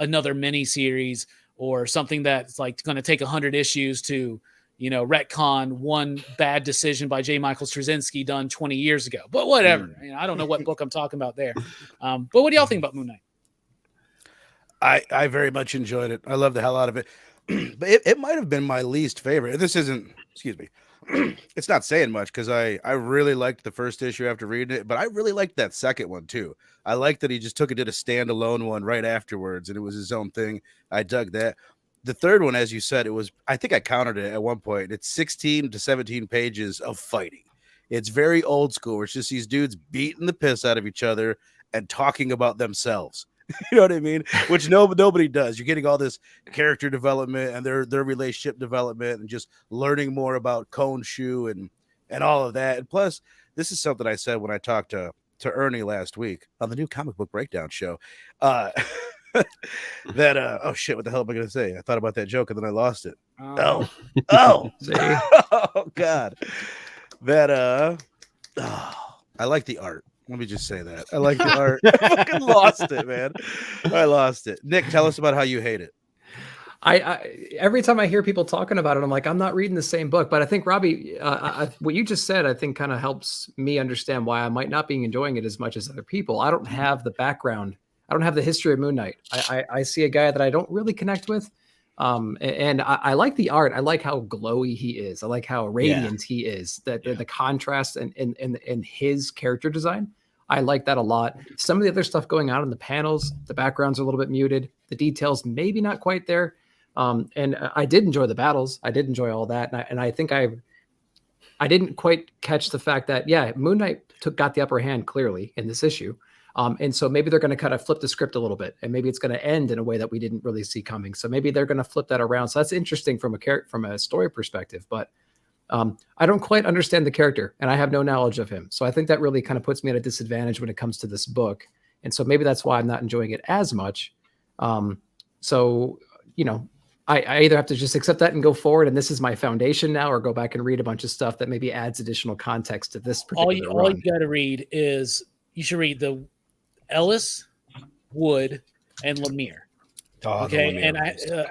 S1: another mini series or something that's like going to take 100 issues to, retcon one bad decision by J. Michael Straczynski done 20 years ago. But whatever. I don't know what book I'm talking about there. But what do y'all think about Moon Knight?
S4: I very much enjoyed it. I love the hell out of it. But it might have been my least favorite. This isn't, excuse me. It's not saying much because I really liked the first issue after reading it, but I really liked that second one too. I liked that he just took it, did a standalone one right afterwards, and it was his own thing. I dug that. The third one, as you said, I think I counted it at one point. It's 16 to 17 pages of fighting. It's very old school. Where it's just these dudes beating the piss out of each other and talking about themselves. You know what I mean? Which nobody does. You're getting all this character development and their relationship development and just learning more about Khonshu and all of that. And plus, this is something I said when I talked to Ernie last week on the new comic book breakdown show. That oh shit, what the hell am I gonna say? I thought about that joke and then I lost it. Oh god. That I like the art. Let me just say that. I like the art. I fucking lost it, man. I lost it. Nick, tell us about how you hate it.
S2: I every time I hear people talking about it, I'm like, I'm not reading the same book. But I think, Robbie, what you just said, I think kind of helps me understand why I might not be enjoying it as much as other people. I don't have the background. I don't have the history of Moon Knight. I see a guy that I don't really connect with. And I like the art. I like how glowy he is. I like how radiant he is. The contrast and his character design. I like that a lot. Some of the other stuff going on in the panels, the backgrounds are a little bit muted. The details maybe not quite there. And I did enjoy the battles. I did enjoy all that. And I think I didn't quite catch the fact that, Moon Knight got the upper hand clearly in this issue. And so maybe they're going to kind of flip the script a little bit, and maybe it's going to end in a way that we didn't really see coming. So maybe they're going to flip that around. So that's interesting from a story perspective, but I don't quite understand the character and I have no knowledge of him. So I think that really kind of puts me at a disadvantage when it comes to this book. And so maybe that's why I'm not enjoying it as much. So, I either have to just accept that and go forward, and this is my foundation now, or go back and read a bunch of stuff that maybe adds additional context to this particular run.
S1: All you got to read is, you should read the Ellis, Wood, and Lemire. Okay, and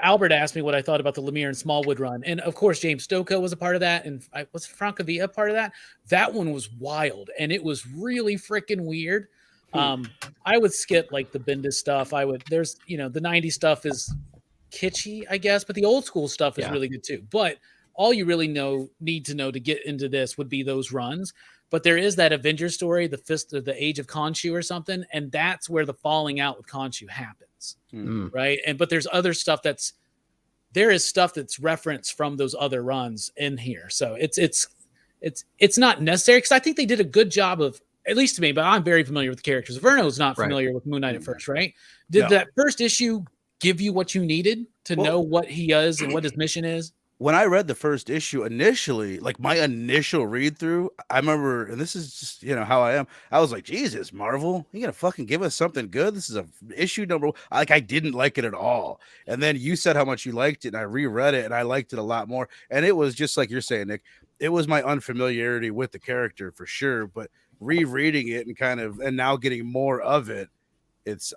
S1: Albert asked me what I thought about the Lemire and Smallwood run, and of course James Stokoe was a part of that, and was Francavilla part of that. That one was wild, and it was really freaking weird. I would skip like the Bendis stuff. There's the 90s stuff is kitschy, I guess, but the old school stuff is really good too. But all you really need to know to get into this would be those runs. But there is that Avengers story, the Fist of the Age of Khonshu or something, and that's where the falling out with Khonshu happens, right? But there's other stuff there is stuff that's referenced from those other runs in here. So it's not necessary, because I think they did a good job of, at least to me, but I'm very familiar with the characters. Verno's not familiar with Moon Knight at first, right? Did that first issue give you what you needed to know what he is and what his mission is?
S4: When I read the first issue initially, like my initial read through, I remember, and this is just, how I am. I was like, Jesus, Marvel, you gonna fucking give us something good? This is a issue number one. Like, I didn't like it at all. And then you said how much you liked it, and I reread it and I liked it a lot more. And it was just like you're saying, Nick, it was my unfamiliarity with the character for sure. But rereading it and now getting more of it,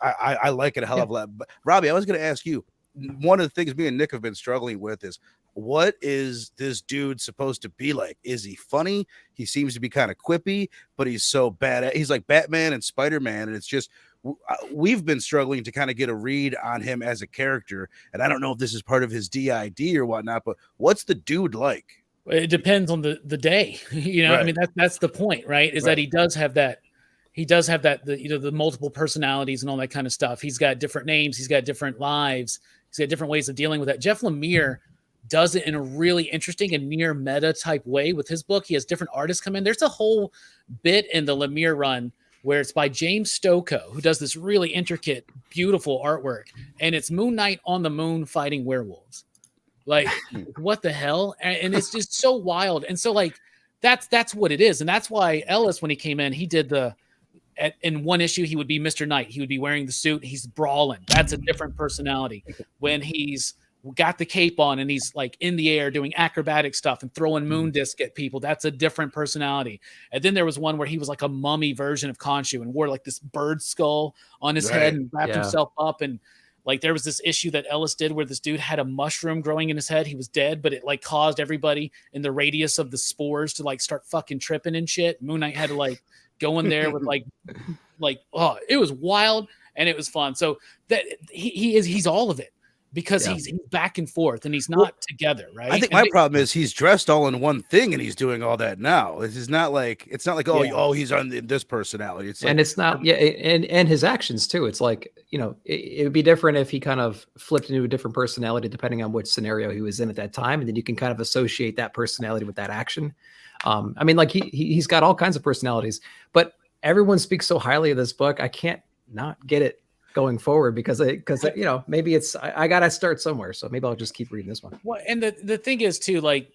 S4: I like it a hell of a lot. But Robbie, I was going to ask you, one of the things me and Nick have been struggling with is, what is this dude supposed to be like? Is he funny? He seems to be kind of quippy, but he's so bad. He's like Batman and Spider-Man, and it's just, we've been struggling to kind of get a read on him as a character. And I don't know if this is part of his DID or whatnot, but what's the dude like?
S1: It depends on the day. You know,
S4: Right.
S1: I mean, that's the point, right? Is that he does have that, the multiple personalities and all that kind of stuff. He's got different names. He's got different lives. He's got different ways of dealing with that. Jeff Lemire does it in a really interesting and near meta type way with his book. He has different artists come in. There's a whole bit in the Lemire run where it's by James Stokoe, who does this really intricate, beautiful artwork. And it's Moon Knight on the moon fighting werewolves. Like, what the hell? And it's just so wild. And so, like, that's what it is. And that's why Ellis, when he came in, he did in one issue, he would be Mr. Knight. He would be wearing the suit. He's brawling. That's a different personality. When he's got the cape on and he's like in the air doing acrobatic stuff and throwing moon disc at people, that's a different personality. And then there was one where he was like a mummy version of Khonshu and wore like this bird skull on his head and wrapped himself up. And like there was this issue that Ellis did where this dude had a mushroom growing in his head. He was dead, but it like caused everybody in the radius of the spores to like start fucking tripping and shit. Moon Knight had to like go in there with like oh, it was wild and it was fun. So that he's all of it. Because he's back and forth and he's not together, right?
S4: I think my problem is he's dressed all in one thing and he's doing all that now. It's not like oh he's on this personality. It's like,
S2: and it's not and his actions too. It's like, you know, it would be different if he kind of flipped into a different personality depending on which scenario he was in at that time, and then you can kind of associate that personality with that action. I mean, like he's got all kinds of personalities, but everyone speaks so highly of this book. I can't not get it going forward because you know, maybe it's I gotta start somewhere, so maybe I'll just keep reading this one.
S1: Well, and the thing is too, like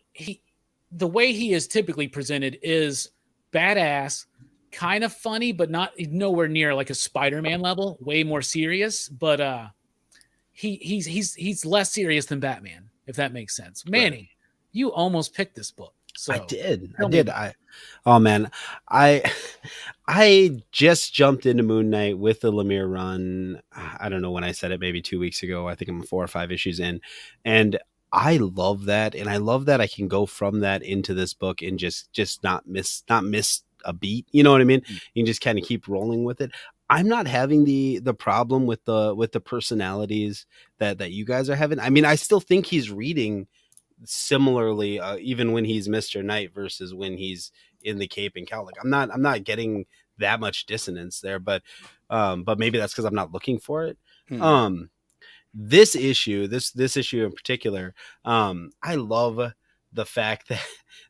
S1: the way he is typically presented is badass, kind of funny, but nowhere near like a Spider-Man level, way more serious. But he's less serious than Batman, if that makes sense. Manny, you almost picked this book. So
S3: I did. Oh man, I just jumped into Moon Knight with the Lemire run. I don't know when I said it, maybe 2 weeks ago. I think I'm 4 or 5 issues in, and I love that. And I love that I can go from that into this book and just not miss a beat. You know what I mean? You can just kind of keep rolling with it. I'm not having the problem with the personalities that you guys are having. I mean, I still think he's reading similarly, even when he's Mr. Knight versus when he's in the cape and cowl. Like I'm not getting that much dissonance there, but maybe that's because I'm not looking for it. This issue in particular, I love the fact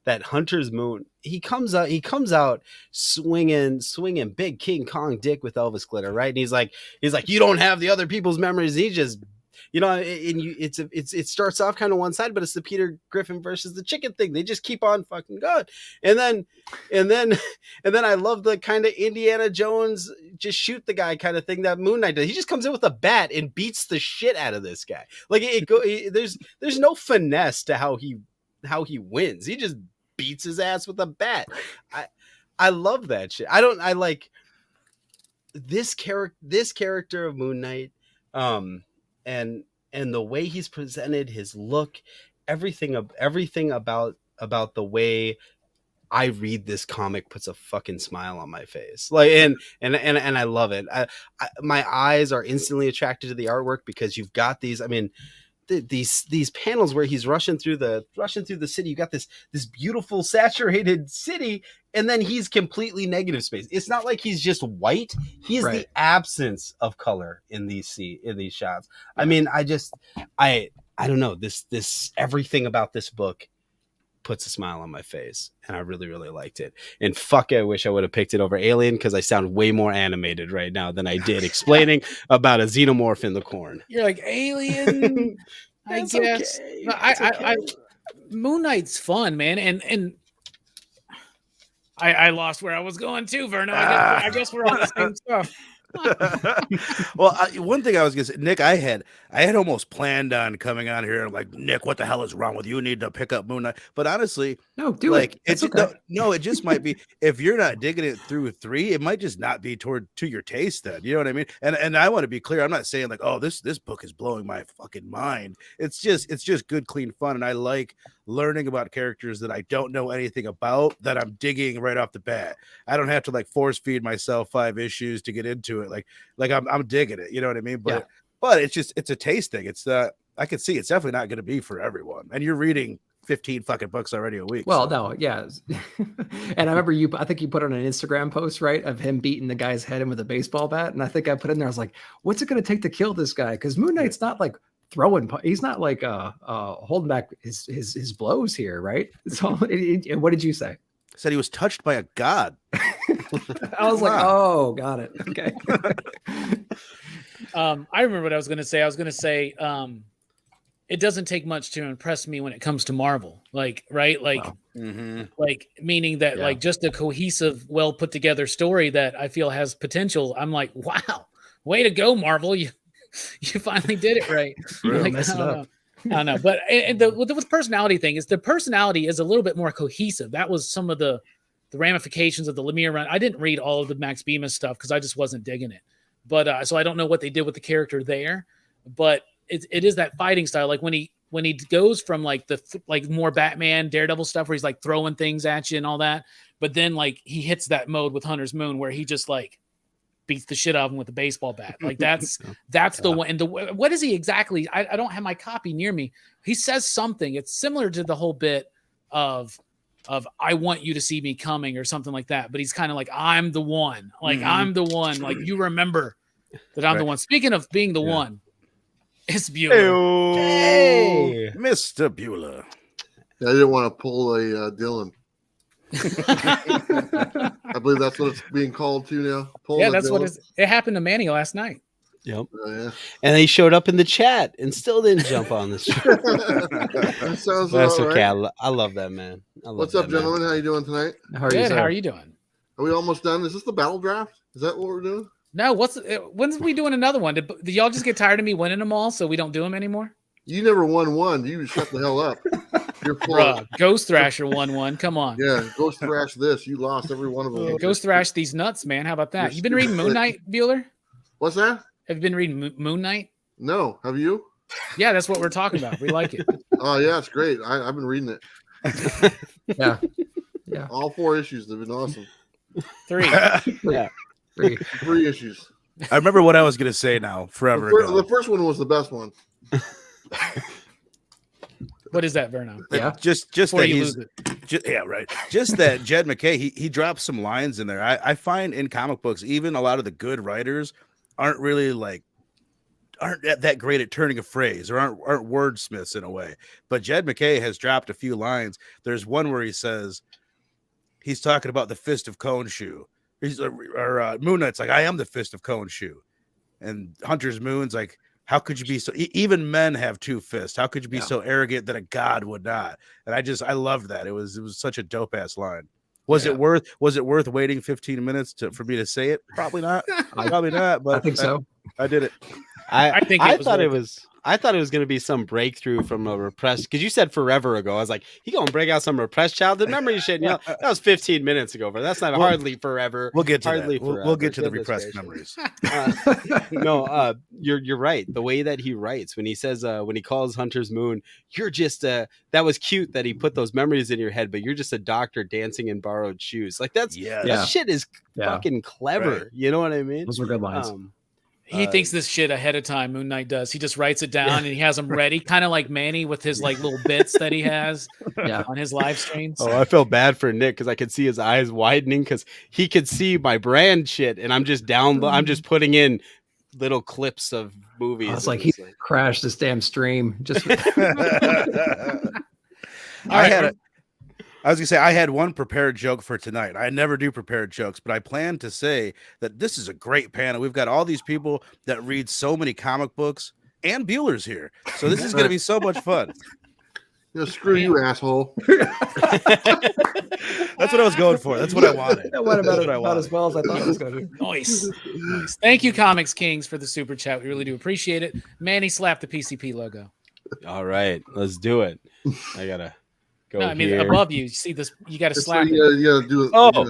S3: that Hunter's Moon, he comes out swinging big King Kong dick with Elvis glitter, right? And he's like, you don't have the other people's memories. He just, you know, it starts off kind of one side, but it's the Peter Griffin versus the chicken thing. They just keep on fucking going. And then I love the kind of Indiana Jones, just shoot the guy kind of thing that Moon Knight does. He just comes in with a bat and beats the shit out of this guy. Like there's no finesse to how he wins. He just beats his ass with a bat. I love that shit. I like this character of Moon Knight. And the way he's presented, his look, everything about the way I read this comic puts a fucking smile on my face. Like, and I love it. My eyes are instantly attracted to the artwork because you've got these, I mean, these panels where he's rushing through the city. You got this beautiful saturated city, and then he's completely negative space. It's not like he's just white. He's the absence of color in these shots. I mean, I don't know. This everything about this book puts a smile on my face, and I really, really liked it. And fuck, I wish I would have picked it over Alien, because I sound way more animated right now than I did explaining about a xenomorph in the corn.
S1: You're like, Alien, I guess.
S3: Okay.
S1: I Moon Knight's fun, man, and I lost where I was going too, Verno. I guess we're on the same stuff.
S4: Well, one thing I was gonna say, Nick, I had almost planned on coming on here and like, Nick, what the hell is wrong with you? You need to pick up Moon Knight. But honestly,
S2: No, do
S4: like
S2: it.
S4: it's
S2: Okay.
S4: no, it just might be if you're not digging it through 3, it might just not be to your taste. Then you know what I mean. And I want to be clear. I'm not saying like, oh, this book is blowing my fucking mind. It's just good, clean fun, and I like learning about characters that I don't know anything about that I'm digging right off the bat. I don't have to like force feed myself 5 issues to get into it. Like I'm digging it. You know what I mean? But it's a taste thing. It's I can see it's definitely not going to be for everyone. And you're reading 15 fucking books already a week.
S2: Well, no, yeah. And I remember I think you put on an Instagram post, right, of him beating the guy's head in with a baseball bat. And I think I put in there, I was like, what's it going to take to kill this guy? Because Moon Knight's not like he's not like holding back his blows here, right? So what did you say?
S4: Said he was touched by a god.
S2: I was like, oh, got it. Okay.
S1: I remember what I was going to say. I was going to say, it doesn't take much to impress me when it comes to Marvel. Like, right? Like, like meaning that like just a cohesive, well put together story that I feel has potential. I'm like, wow, way to go, Marvel! You finally did it right. Like, I don't know. But the personality thing is the personality is a little bit more cohesive. That was some of the ramifications of the Lemire run. I didn't read all of the Max Bemis stuff because I just wasn't digging it. But so I don't know what they did with the character there. But it is that fighting style. Like when he goes from like like more Batman, Daredevil stuff where he's like throwing things at you and all that. But then like he hits that mode with Hunter's Moon where he just like beats the shit out of him with a baseball bat. Like that's the one. And what is he exactly? I don't have my copy near me. He says something. It's similar to the whole bit of I want you to see me coming or something like that. But he's kind of like, I'm the one. Like I'm the one. Like you remember that I'm the one. Speaking of being the one, it's Bueller.
S4: Hey, Mr. Bueller.
S5: I didn't want to pull a Dylan. I believe that's what it's being called to now.
S1: Yeah, that's what it happened to Manny last night.
S3: Yep.
S5: Yeah.
S3: And he showed up in the chat and still didn't jump on the show.
S5: That sounds
S3: That's
S5: about
S3: okay.
S5: right.
S3: I love that, man.
S5: What's up, gentlemen? How you doing tonight?
S1: Good. How are you doing?
S5: Are we almost done? Is this the battle draft? Is that what we're doing?
S1: No. When's we doing another one? Did y'all just get tired of me winning them all, so we don't do them anymore?
S5: You never won one. You shut the hell up. You're full.
S1: Bruh, Ghost Thrasher won one. Come on.
S5: Yeah, Ghost Thrash this. You lost every one of them.
S1: Yeah, Ghost Thrash these nuts, man. How about that? You been reading Moon Knight, Bueller?
S5: What's that?
S1: Have you been reading Moon Knight?
S5: No. Have you?
S1: Yeah, that's what we're talking about. We like it.
S5: Oh, yeah, it's great. I've been reading it.
S2: Yeah.
S5: All 4 issues. They've been awesome.
S1: 3.
S3: Yeah.
S5: 3 issues.
S4: I remember what I was going to say now forever ago.
S5: The first one was the best one.
S1: What is that, Vernon?
S2: Yeah.
S4: Just
S1: Before
S4: that
S1: you
S4: he's
S1: lose it.
S4: Just that Jed McKay, he dropped some lines in there. I find in comic books, even a lot of the good writers aren't really aren't that great at turning a phrase or aren't wordsmiths in a way. But Jed McKay has dropped a few lines. There's one where he says he's talking about the Fist of Khonshu. Moon Knight's like, I am the Fist of Khonshu. And Hunter's Moon's like, how could you be so? Even men have 2 fists. How could you be so arrogant that a god would not? And I loved that. It was such a dope ass line. Was it worth waiting 15 minutes for me to say it? Probably not. Probably not. But
S2: I think so.
S4: I did it.
S1: I thought it
S3: was going to be some breakthrough from a repressed, because you said forever ago. I was like, he going to break out some repressed childhood memory shit. You know, that was 15 minutes ago, but that's not hardly forever.
S4: We'll get to
S3: hardly
S4: that. We'll get to the repressed memories.
S3: You're right. The way that he writes when he says, when he calls Hunter's Moon, you're just that was cute that he put those memories in your head, but you're just a doctor dancing in borrowed shoes. Like that shit is fucking clever. Right. You know what I mean?
S2: Those were good lines.
S1: He thinks this shit ahead of time. Moon Knight does. He just writes it down and he has them ready, kind of like Manny with his like little bits that he has on his live streams.
S3: Oh, I felt bad for Nick because I could see his eyes widening because he could see my brand shit, and I'm just I'm just putting in little clips of movies.
S2: It's like he crashed this damn stream. Just
S4: I was gonna say I had one prepared joke for tonight. I never do prepared jokes, but I plan to say that this is a great panel. We've got all these people that read so many comic books, and Bueller's here, so this is gonna be so much fun.
S5: Screw you, asshole.
S4: That's what I was going for. That's what I wanted.
S2: That went
S4: That's
S2: about,
S4: what I
S2: about
S4: wanted.
S2: as well as I thought it was going to.
S1: Nice. Thank you, Comics Kings, for the super chat. We really do appreciate it. Manny slapped the PCP logo.
S3: All right, let's do it. I gotta go.
S1: No, I mean
S3: here.
S1: above you. You see this? You got to
S5: It's
S1: slap
S5: like,
S1: it.
S5: you gotta do it.
S3: Oh,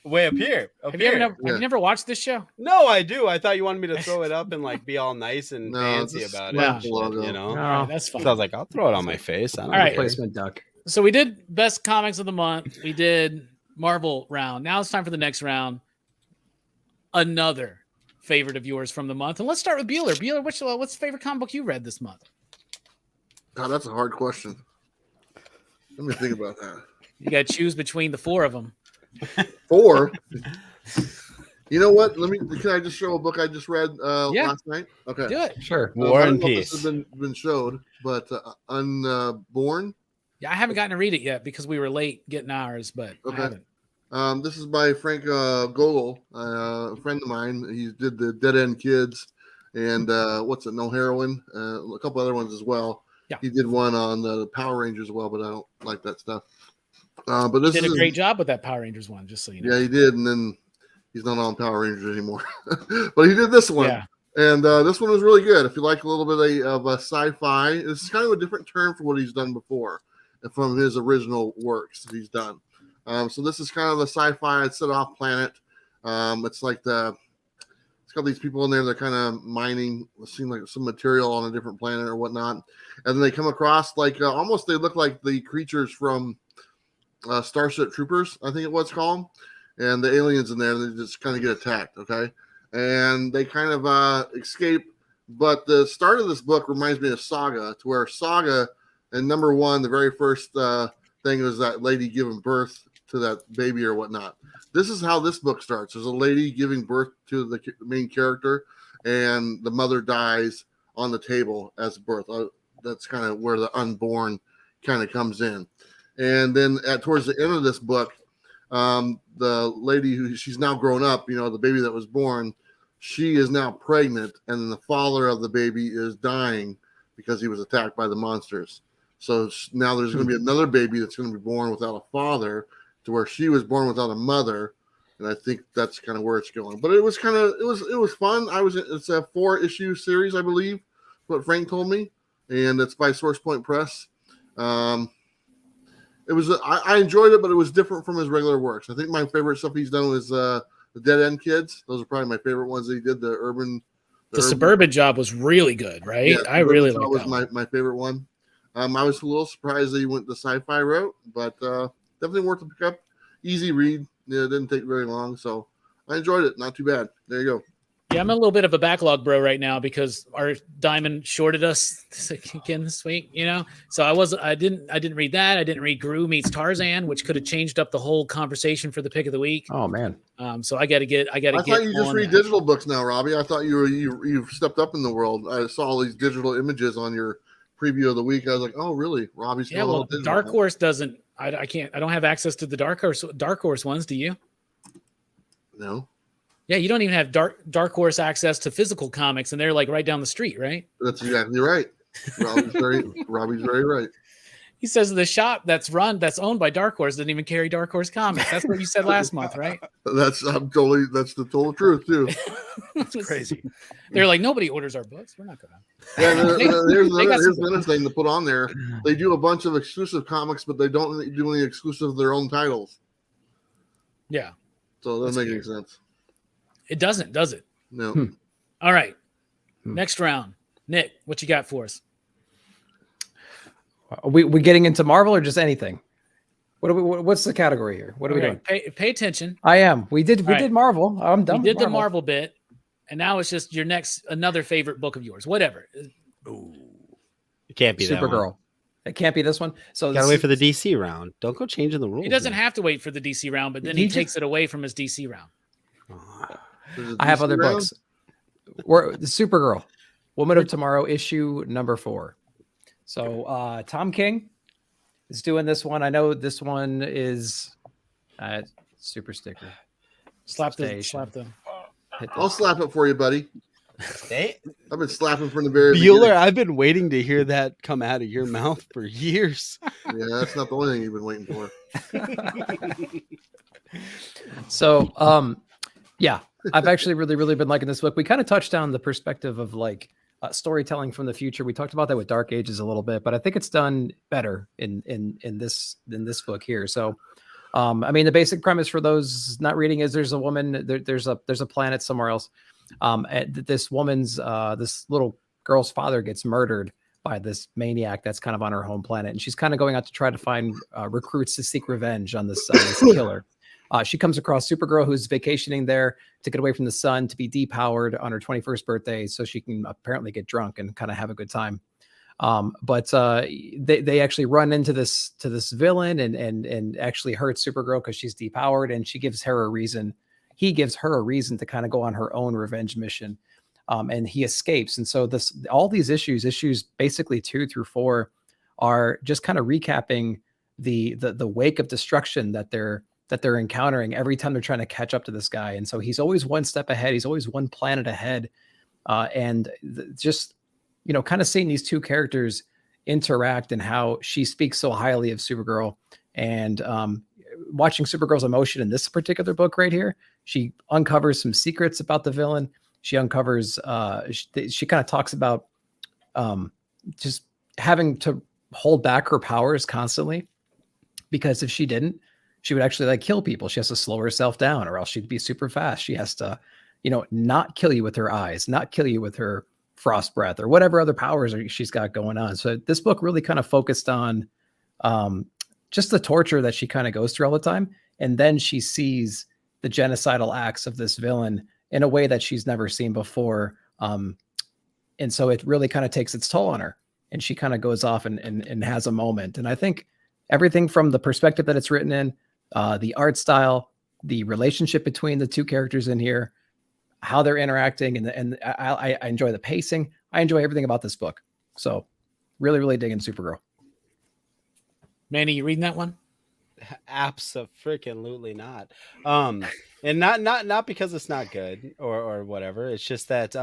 S3: way up here.
S1: Have you never watched this show?
S3: No, I do. I thought you wanted me to throw it up and like be all nice and
S5: No,
S3: fancy
S5: just
S3: about
S1: slap
S3: it.
S1: the
S3: Shit,
S5: logo.
S3: you know.
S1: All right, that's fine.
S3: So I was like, I'll throw it on my face. I don't
S1: All right.
S3: care.
S2: Replacement duck.
S1: So we did best comics of the month. We did Marvel round. Now it's time for the next round. Another favorite of yours from the month. And let's start with Bueller. Bueller, what's the favorite comic book you read this month?
S5: God, that's a hard question. Let me think about that.
S1: You got to choose between the four of them.
S5: 4. You know what? Can I just show a book I just read last night? Okay.
S1: Do it.
S2: Sure.
S3: War
S5: I
S3: and
S5: don't know if
S3: Peace.
S5: this has been showed, but Unborn.
S1: Yeah, I haven't gotten to read it yet because we were late getting ours, but
S5: Okay.
S1: I haven't.
S5: This is by Frank Gogol, a friend of mine. He did the Dead End Kids and No Heroin, a couple other ones as well.
S1: Yeah.
S5: He did one on the Power Rangers as well, but I don't like that stuff. But this
S1: Did
S5: is
S1: a great job with that Power Rangers one, just so you know.
S5: Yeah, he did, and then he's not on Power Rangers anymore. But he did this one,
S1: Yeah.
S5: and this one was really good. If you like a little bit of a sci-fi, it's kind of a different term for what he's done before, and from his original works that he's done. So this is kind of a sci-fi set-off planet. It's like it's got these people in there. They're kind of mining, it seems like some material on a different planet or whatnot, and then they come across like almost they look like the creatures from Starship Troopers, I think it was called, and the aliens in there, they just kind of get attacked, okay? And they kind of escape, but the start of this book reminds me of Saga, to where Saga, in number 1, the very first thing was that lady giving birth to that baby or whatnot. This is how this book starts. There's a lady giving birth to the main character, and the mother dies on the table as birth. That's kind of where the unborn kind of comes in. And then towards the end of this book, the lady she's now grown up, the baby that was born, she is now pregnant, and then the father of the baby is dying because he was attacked by the monsters. So now there's going to be another baby that's going to be born without a father, to where she was born without a mother, and I think that's kind of where it's going. But it was fun. It's a 4-issue series, I believe, what Frank told me, and it's by Source Point Press. I enjoyed it, but it was different from his regular works. I think my favorite stuff he's done was the Dead End Kids. Those are probably my favorite ones that he did. The
S1: Suburban job was really good, right?
S5: Yeah,
S1: I really liked
S5: that.
S1: That
S5: Was my favorite one. I was a little surprised that he went the sci-fi route, but definitely worth to pick up. Easy read. Yeah, it didn't take very long, so I enjoyed it. Not too bad. There you go.
S1: Yeah, I'm a little bit of a backlog bro right now because our diamond shorted us again this week, So I didn't read that. I didn't read Gru Meets Tarzan, which could have changed up the whole conversation for the pick of the week.
S2: Oh man.
S1: So I thought you
S5: just read digital books now, Robbie. I thought you've stepped up in the world. I saw all these digital images on your preview of the week. I was like, oh really? Robbie's
S1: Dark Horse doesn't. I don't have access to the Dark Horse ones. Do you?
S5: No.
S1: Yeah, you don't even have Dark Horse access to physical comics, and they're like right down the street, right?
S5: That's exactly right. Robbie's very right.
S1: He says the shop that's owned by Dark Horse doesn't even carry Dark Horse comics. That's what you said last month, right?
S5: That's the total truth too.
S4: It's crazy.
S1: They're like, nobody orders our books. We're not gonna.
S5: Yeah, here's another thing to put on there. They do a bunch of exclusive comics, but they don't do any exclusive of their own titles.
S1: Yeah.
S5: So that doesn't make any sense.
S1: It doesn't, does it?
S5: No.
S1: All right. Next round. Nick, what you got for us?
S2: Are we getting into Marvel or just anything? What's the category here? What are we doing?
S1: Pay attention.
S2: I am. We did Marvel. I'm done.
S1: We did the Marvel bit, and now it's just another favorite book of yours. Whatever.
S3: Ooh. It can't be
S2: Supergirl. It can't be this one. So
S3: gotta wait for the DC round. Don't go changing the rules.
S1: He doesn't have to wait for the DC round, but then he takes it away from his DC round.
S2: I have other books. The Supergirl, Woman of Tomorrow, issue number 4. So Tom King is doing this one. I know this one is super sticker.
S1: Slap the.
S5: I'll slap it for you, buddy.
S3: Hey,
S5: I've been slapping from the very
S3: Bueller,
S5: beginning.
S3: I've been waiting to hear that come out of your mouth for years.
S5: Yeah, that's not the only thing you've been waiting for.
S2: So, yeah, I've actually really been liking this book. We kind of touched on the perspective of like storytelling from the future. We talked about that with Dark Ages a little bit, but I think it's done better in this book here. So, I mean, the basic premise for those not reading is there's a woman, there's a planet somewhere else. And this woman's this little girl's father gets murdered by this maniac that's kind of on her home planet, and she's kind of going out to try to find recruits to seek revenge on this killer. She comes across Supergirl, who's vacationing there to get away from the sun, to be depowered on her 21st birthday, so she can apparently get drunk and kind of have a good time. But they actually run into this villain and actually hurt Supergirl because she's depowered, and he gives her a reason to kind of go on her own revenge mission. And he escapes. And so all these issues basically 2 through 4 are just kind of recapping the wake of destruction that they're encountering every time they're trying to catch up to this guy. And so he's always one step ahead. He's always one planet ahead. Just, kind of seeing these two characters interact and how she speaks so highly of Supergirl, and watching Supergirl's emotion in this particular book right here. She uncovers some secrets about the villain. She uncovers, she kind of talks about just having to hold back her powers constantly, because if she didn't, she would actually like kill people. She has to slow herself down, or else she'd be super fast. She has to, not kill you with her eyes, not kill you with her frost breath, or whatever other powers she's got going on. So this book really kind of focused on just the torture that she kind of goes through all the time. And then she sees the genocidal acts of this villain in a way that she's never seen before. And so it really kind of takes its toll on her, and she kind of goes off and has a moment. And I think everything from the perspective that it's written in, the art style, the relationship between the two characters in here, how they're interacting, and I enjoy the pacing. I enjoy everything about this book. So really digging Supergirl.
S1: Manny, you reading that one?
S3: Absolutely not. And not because it's not good or whatever. It's just that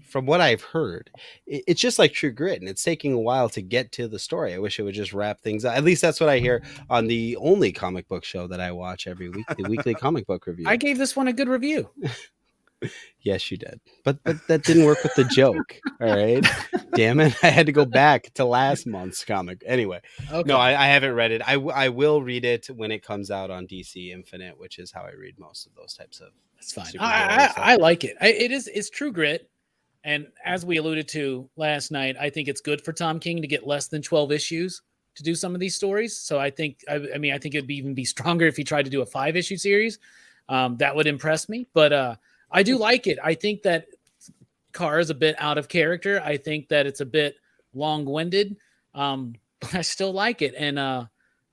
S3: from what I've heard, it's just like True Grit, and it's taking a while to get to the story. I wish it would just wrap things up. At least that's what I hear on the only comic book show that I watch every week, the weekly comic book review.
S1: I gave this one a good review.
S3: Yes, you did. But that didn't work with the joke. All right. Damn it. I had to go back to last month's comic. Anyway, okay. No, I haven't read it. I will read it when it comes out on DC Infinite, which is how I read most of those types of.
S1: That's fine. I like it. It's True Grit. And as we alluded to last night, I think it's good for Tom King to get less than 12 issues to do some of these stories. So I think it'd even be stronger if he tried to do a 5-issue series. That would impress me. But I do like it. I think that Carr is a bit out of character. I think that it's a bit long-winded, but I still like it. And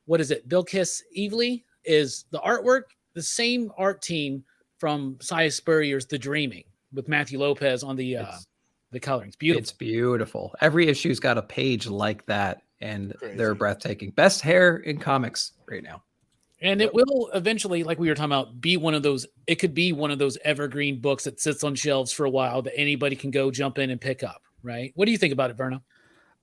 S1: what is it? Bilquis Evely is the artwork, the same art team from Cy Spurrier's The Dreaming, with Matthew Lopez on the coloring. It's beautiful. It's
S2: beautiful. Every issue's got a page like that, and they're breathtaking. Best hair in comics right now.
S1: And it will eventually, like we were talking about, be one of those. It could be one of those evergreen books that sits on shelves for a while that anybody can go jump in and pick up. Right? What do you think about it, Verno?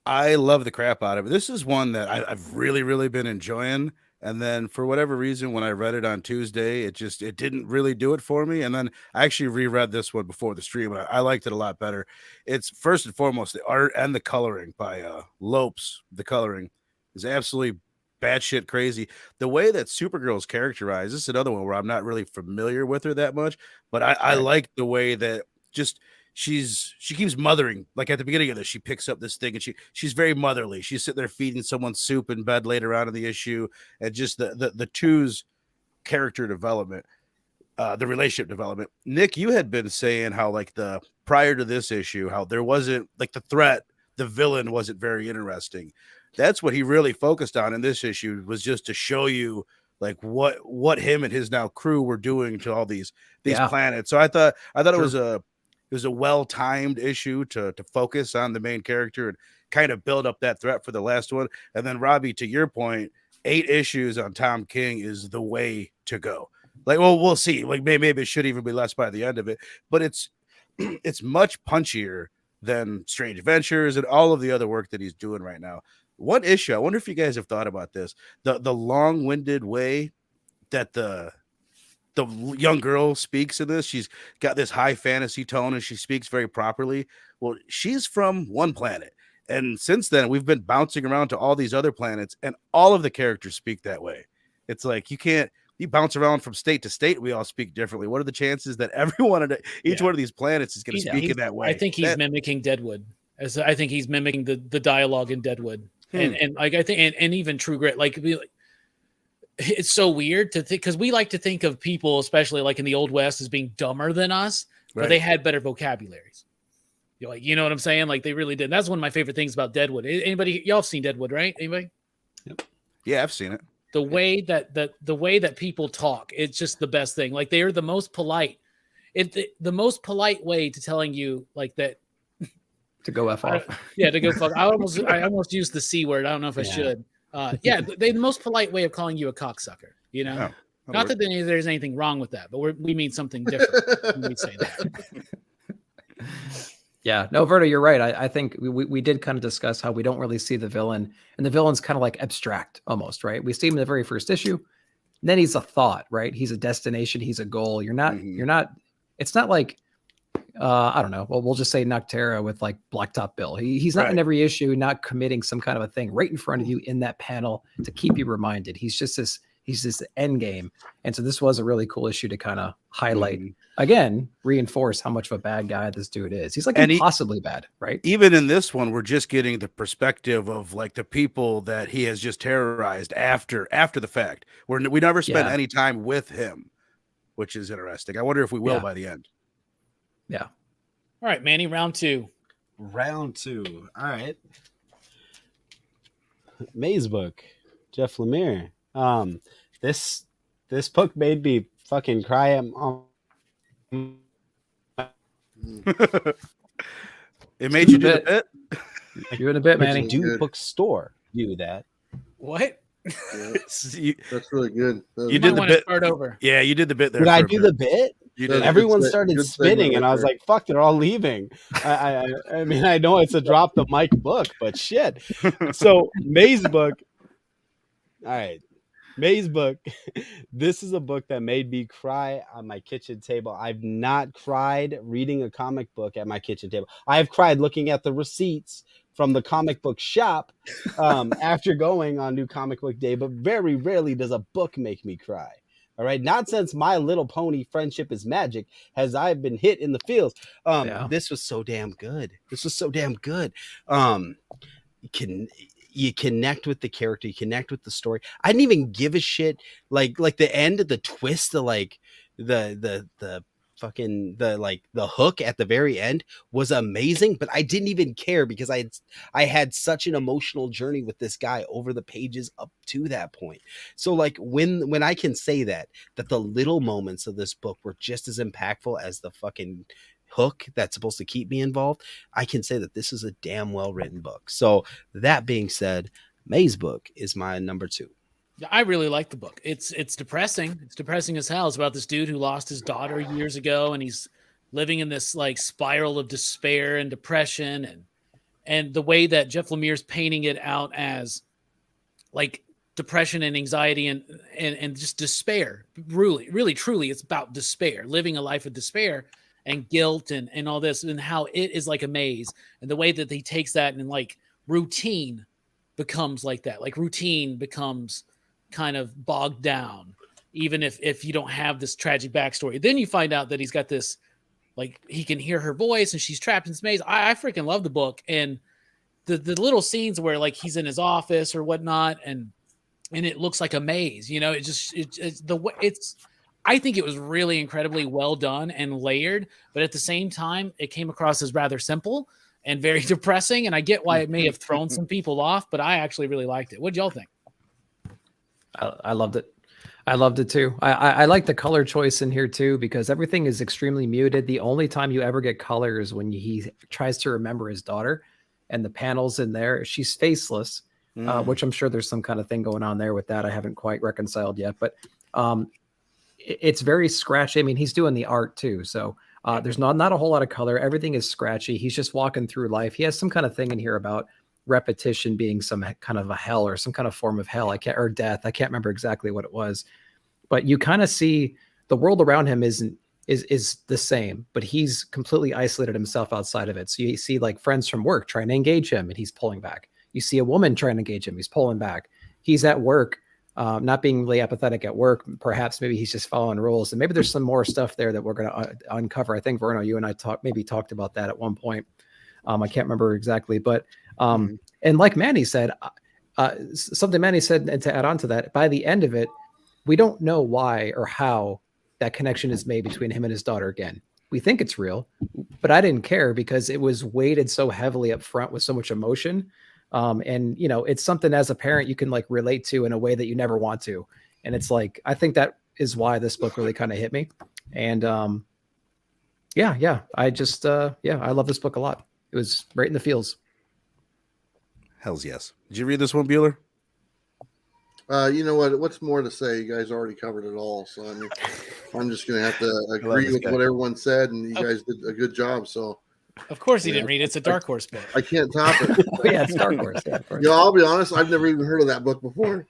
S4: I love the crap out of it. This is one that I've really been enjoying. And then for whatever reason, when I read it on Tuesday, it didn't really do it for me. And then I actually reread this one before the stream. And I liked it a lot better. It's first and foremost the art and the coloring by Lopes. The coloring is absolutely batshit crazy. The way that Supergirl's characterized, this is another one where I'm not really familiar with her that much, but I like the way that just she keeps mothering. Like at the beginning of this, she picks up this thing and she's very motherly. She's sitting there feeding someone soup in bed later on in the issue, and just the two's character development, the relationship development. Nick, you had been saying how like the prior to this issue, how there wasn't like the threat, the villain wasn't very interesting. That's what he really focused on in this issue, was just to show you like what him and his now crew were doing to all these planets. So I thought it was a well-timed issue to focus on the main character and kind of build up that threat for the last one. And then Robbie, to your point, 8 issues on Tom King is the way to go. Like, well, we'll see. Like, maybe it should even be less by the end of it, but it's much punchier than Strange Adventures and all of the other work that he's doing right now. One issue, I wonder if you guys have thought about this: the long-winded way that the young girl speaks in this. She's got this high fantasy tone, and she speaks very properly. Well, she's from one planet, and since then we've been bouncing around to all these other planets, and all of the characters speak that way. It's like you bounce around from state to state, we all speak differently. What are the chances that everyone at each one of these planets is going to speak in that way?
S1: I think he's mimicking Deadwood. I think he's mimicking the dialogue in Deadwood, and like I think, and even True Grit. Like, it's so weird to think, because we like to think of people, especially like in the Old West, as being dumber than us, but they had better vocabularies. You know what I'm saying? Like, they really did. That's one of my favorite things about Deadwood. Anybody, y'all have seen Deadwood, right? Anybody?
S3: Yep.
S4: Yeah, I've seen it.
S1: The way that people talk, it's just the best thing. Like, they are the most polite. The most polite way to telling you like that
S2: to go F off.
S1: To go fuck. I almost used the C word. I don't know if I should. The most polite way of calling you a cocksucker. You know, not that there's anything wrong with that, but we mean something different when we say that.
S2: Yeah, no, Verta, you're right. I think we did kind of discuss how we don't really see the villain, and the villain's kind of like abstract almost, right? We see him in the very first issue, and then he's a thought, right? He's a destination, he's a goal. You're not, it's not like, I don't know. Well, we'll just say Noctera with like Blacktop Bill. He's not in every issue, not committing some kind of a thing right in front of you in that panel to keep you reminded. He's this end game. And so this was a really cool issue to kind of highlight, again, reinforce how much of a bad guy this dude is. He's like impossibly bad, right?
S4: Even in this one, we're just getting the perspective of like the people that he has just terrorized after the fact. We never spent any time with him, which is interesting. I wonder if we will by the end.
S2: Yeah.
S1: All right, Manny, round two.
S3: All right. Maze book, Jeff Lemire. This book made me fucking cry.
S4: It made you do the bit.
S2: You're in a bit, Manny.
S3: Do bookstore do that?
S1: What?
S5: That's really good.
S4: You did the bit.
S1: Start over.
S4: Yeah, you did the bit there.
S3: Did I do the bit?
S4: You did.
S3: Everyone started spinning, and I was like, "Fuck, they're all leaving." I mean, I know it's a drop the mic book, but shit. So Maze book. All right. Maze book. This is a book that made me cry on my kitchen table. I've not cried reading a comic book at my kitchen table. I've cried looking at the receipts from the comic book shop after going on New Comic Book Day, but very rarely does a book make me cry. All right. Not since My Little Pony Friendship is Magic has I been hit in the feels. This was so damn good. You connect with the character, you connect with the story. I didn't even give a shit. Like the end of the twist, the hook at the very end was amazing, but I didn't even care because I had such an emotional journey with this guy over the pages up to that point. So like when I can say that the little moments of this book were just as impactful as the fucking hook that's supposed to keep me involved, I can say that this is a damn well written book. So that being said, Maze book is my number 2.
S1: Yeah, I really like the book. It's depressing. It's depressing as hell. It's about this dude who lost his daughter years ago, and he's living in this like spiral of despair and depression, and the way that Jeff Lemire's painting it out as like depression and anxiety and just despair. Really, really, truly, it's about despair, living a life of despair and guilt and all this, and how it is like a maze, and the way that he takes that and like routine becomes like that. Like routine becomes kind of bogged down, even if you don't have this tragic backstory. Then you find out that he's got this, like he can hear her voice and she's trapped in this maze. I freaking love the book, and the little scenes where like he's in his office or whatnot, and it looks like a maze. You know, I think it was really incredibly well done and layered, but at the same time, it came across as rather simple and very depressing. And I get why it may have thrown some people off, but I actually really liked it. What'd y'all think?
S2: I loved it. I loved it too. I like the color choice in here too, because everything is extremely muted. The only time you ever get color is when he tries to remember his daughter, and the panels in there, she's faceless, which I'm sure there's some kind of thing going on there with that. I haven't quite reconciled yet, but it's very scratchy. I mean, he's doing the art too, so there's not a whole lot of color. Everything is scratchy. He's just walking through life. He has some kind of thing in here about repetition being some kind of a hell or some kind of form of hell. Or death. I can't remember exactly what it was, but you kind of see the world around him is the same, but he's completely isolated himself outside of it. So you see like friends from work trying to engage him and he's pulling back. You see a woman trying to engage him. He's pulling back. He's at work, not being really apathetic at work. Perhaps maybe he's just following rules, and maybe there's some more stuff there that we're going to uncover. I think Verno, you and I talked about that at one point. I can't remember exactly, but and like Manny said, something Manny said, and to add on to that, by the end of it, we don't know why or how that connection is made between him and his daughter again. We think it's real, but I didn't care because it was weighted so heavily up front with so much emotion. And you know, it's something as a parent you can like relate to in a way that you never want to. And it's like, I think that is why this book really kind of hit me. And I just I love this book a lot. It was right in the feels.
S4: Hells yes. Did you read this one, Bueller?
S5: You know what? What's more to say? You guys already covered it all. So I mean, I'm just gonna have to agree with what everyone said, and you guys did a good job. So,
S1: of course, he didn't read it. It's a Dark Horse book.
S5: I can't top it.
S2: Yeah, it's Dark Horse. Yeah,
S5: you know, I'll be honest. I've never even heard of that book before.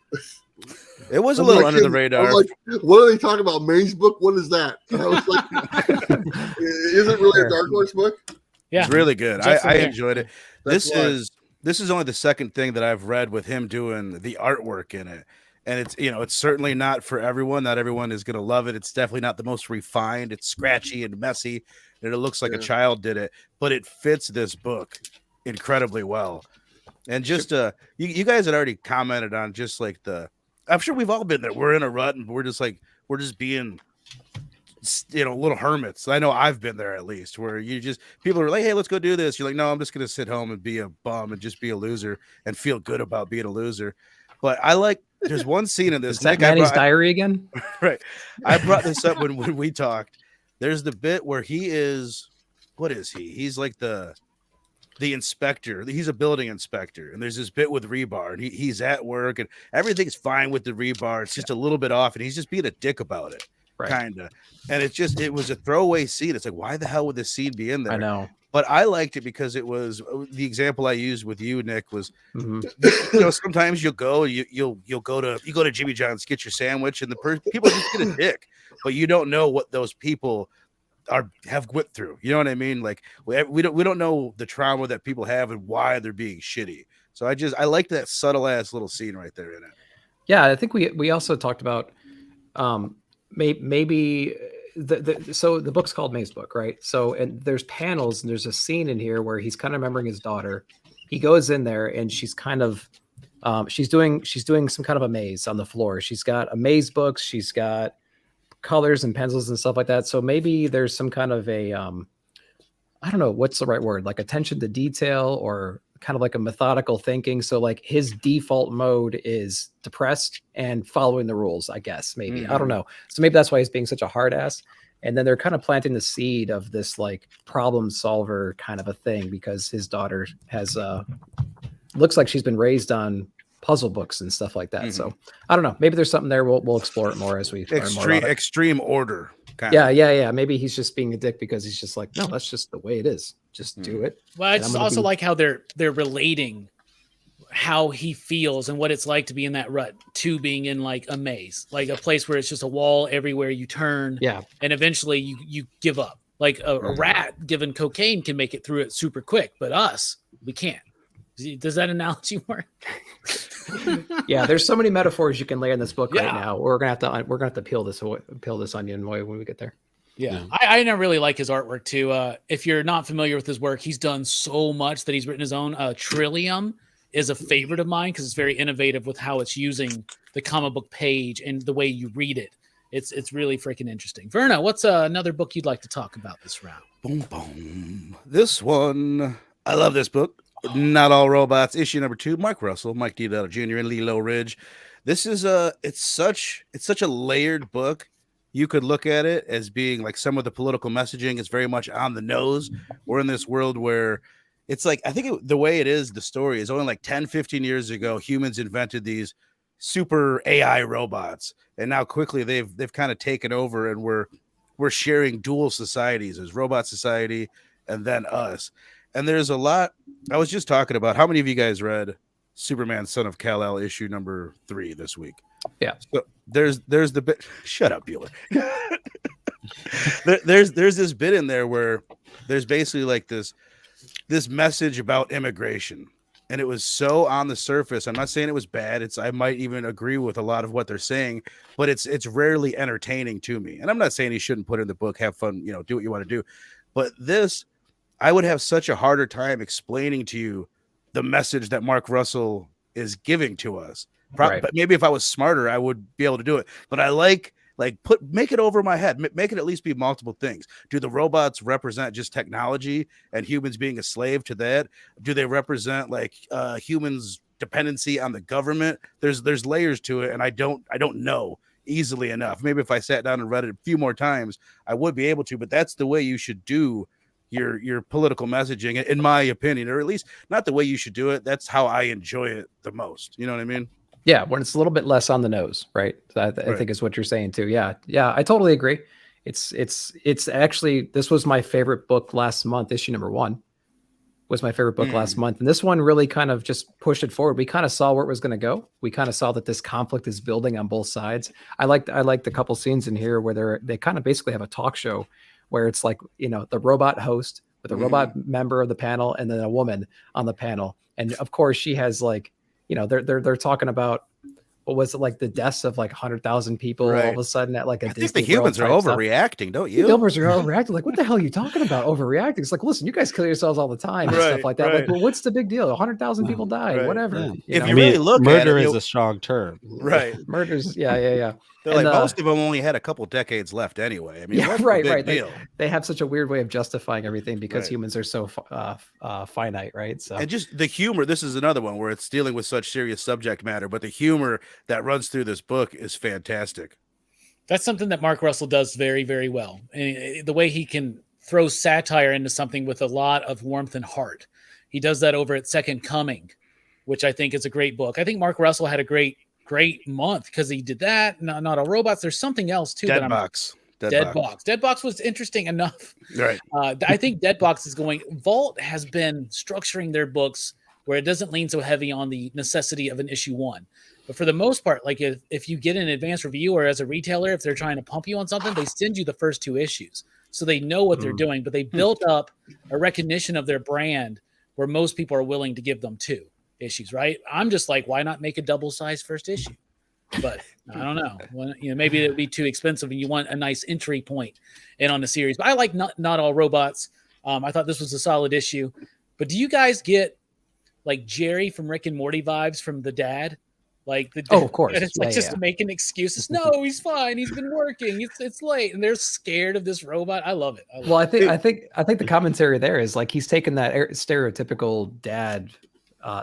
S4: It was a little under the radar.
S5: Like, what are they talking about? May's book? What is that? And I was like, is it really a Dark Horse book?
S4: Yeah, it's really good. I enjoyed it.
S5: This
S4: is only the second thing that I've read with him doing the artwork in it. And it's, you know, it's certainly not for everyone. Not everyone is going to love it. It's definitely not the most refined. It's scratchy and messy, and it looks like a child did it, but it fits this book incredibly well. And just you guys had already commented on just like I'm sure we've all been there. We're in a rut and we're just being, you know, little hermits. I know I've been there at least, where people are like, hey, let's go do this. You're like, no, I'm just going to sit home and be a bum and just be a loser and feel good about being a loser. But there's one scene in this.
S2: Is that Manny's diary again?
S4: Right. I brought this up when we talked. There's the bit where he is, what is he? He's like the inspector. He's a building inspector. And there's this bit with rebar, and he's at work and everything's fine with the rebar. It's just a little bit off, and he's just being a dick about it. Right. Kind of. And it was a throwaway scene. It's like, why the hell would this scene be in there?
S2: I know.
S4: But I liked it because it was the example I used with you, Nick, was you know, sometimes you'll go to Jimmy John's, get your sandwich, and people just get a dick, but you don't know what those people have went through. You know what I mean? Like we don't know the trauma that people have and why they're being shitty. So I like that subtle ass little scene right there in it.
S2: Yeah, I think we also talked about maybe. So the book's called May's book, right? So, and there's panels and there's a scene in here where he's kind of remembering his daughter. He goes in there and she's kind of, she's doing some kind of a maze on the floor. She's got a maze book. She's got colors and pencils and stuff like that. So maybe there's some kind of a, I don't know, what's the right word? Like attention to detail or kind of like a methodical thinking. So like his default mode is depressed and following the rules, I guess, maybe. Mm-hmm. I don't know. So maybe that's why he's being such a hard ass. And then they're kind of planting the seed of this like problem solver kind of a thing because his daughter has looks like she's been raised on puzzle books and stuff like that. Mm-hmm. So I don't know. Maybe there's something there. We'll explore it more as we learn more about it.
S4: Extreme order.
S2: Yeah. Maybe he's just being a dick because he's just like, no, that's just the way it is. Just do it.
S1: Well, I just also like how they're relating how he feels and what it's like to be in that rut to being in like a maze, like a place where it's just a wall everywhere you turn. Yeah. And eventually you give up. Like a rat given cocaine can make it through it super quick, but us, we can't. Does that analogy work?
S2: Yeah, there's so many metaphors you can lay in this book right now. We're gonna have to peel this onion when we get there.
S1: Yeah. I never really like his artwork too. If you're not familiar with his work, he's done so much that he's written his own. Trillium is a favorite of mine because it's very innovative with how it's using the comic book page and the way you read it. It's really freaking interesting. Verna, what's another book you'd like to talk about this round?
S4: Boom, boom. This one, I love this book. Not All Robots, issue number 2. Mark Russell, Mike D. Jr., and Lilo Ridge. This is it's such a layered book. You could look at it as being like some of the political messaging is very much on the nose. We're in this world where it's like, I think the way it is, the story is only like 10, 15 years ago, humans invented these super AI robots, and now quickly they've kind of taken over, and we're sharing dual societies as robot society and then us. And there's a lot. I was just talking about, how many of you guys read Superman Son of Kal-El issue number 3 this week?
S2: Yeah.
S4: So there's the bit. Shut up, Bueller. there's this bit in there where there's basically like this message about immigration, and it was so on the surface. I'm not saying it was bad. I might even agree with a lot of what they're saying, but it's rarely entertaining to me. And I'm not saying he shouldn't put in the book, have fun, do what you want to do. But this, I would have such a harder time explaining to you the message that Mark Russell is giving to us.
S2: Right.
S4: But maybe if I was smarter, I would be able to do it. But I make it over my head. Make it at least be multiple things. Do the robots represent just technology and humans being a slave to that? Do they represent like humans' dependency on the government? There's layers to it, and I don't know easily enough. Maybe if I sat down and read it a few more times, I would be able to. But that's the way you should do your political messaging, in my opinion, or at least not the way you should do it. That's how I enjoy it the most. You know what I mean?
S2: Yeah, when it's a little bit less on the nose, right? I think is what you're saying too. Yeah, I totally agree. It's actually, this was my favorite book last month. Issue number 1 was my favorite book last month, and this one really kind of just pushed it forward. We kind of saw where it was going to go. We kind of saw that this conflict is building on both sides. I liked a couple scenes in here where they kind of basically have a talk show where it's like, the robot host with a robot member of the panel and then a woman on the panel, and of course she has like, they're talking about, what was it, like the deaths of like 100,000 people all of a sudden at like a
S4: I think
S2: Disney
S4: the humans are
S2: World type
S4: overreacting, don't you?
S2: The humans are overreacting. Like, what the hell are you talking about? Overreacting? It's like, listen, you guys kill yourselves all the time and stuff like that. Like, well, what's the big deal? 100,000 people died, whatever.
S3: Yeah.
S4: If you really look at it,
S3: murder is a strong term.
S4: Right.
S2: Murders. Yeah.
S4: They're like, most of them only had a couple decades left anyway. I mean,
S2: yeah,
S4: what's the
S2: right.
S4: big deal?
S2: They have such a weird way of justifying everything because humans are so finite, right? So,
S4: and just the humor. This is another one where it's dealing with such serious subject matter, but the humor that runs through this book is fantastic.
S1: That's something that Mark Russell does very, very well. And the way he can throw satire into something with a lot of warmth and heart. He does that over at Second Coming, which I think is a great book. I think Mark Russell had a great month because he did that. Not all robots. There's something else too.
S4: Deadbox.
S1: Deadbox was interesting enough.
S4: Right.
S1: I think Deadbox is going. Vault has been structuring their books where it doesn't lean so heavy on the necessity of an issue 1. But for the most part, like if you get an advanced review or as a retailer, if they're trying to pump you on something, they send you the first 2 issues. So they know what they're doing, but they built up a recognition of their brand where most people are willing to give them 2 issues, right? I'm just like, why not make a double-sized first issue? But I don't know. Well, maybe it would be too expensive and you want a nice entry point in on the series. But I like not all robots. I thought this was a solid issue. But do you guys get like Jerry from Rick and Morty vibes from the dad? Like
S2: of course.
S1: It's like making excuses. No, he's fine. He's been working. It's late, and they're scared of this robot. I love it.
S2: I think the commentary there is like he's taken that stereotypical dad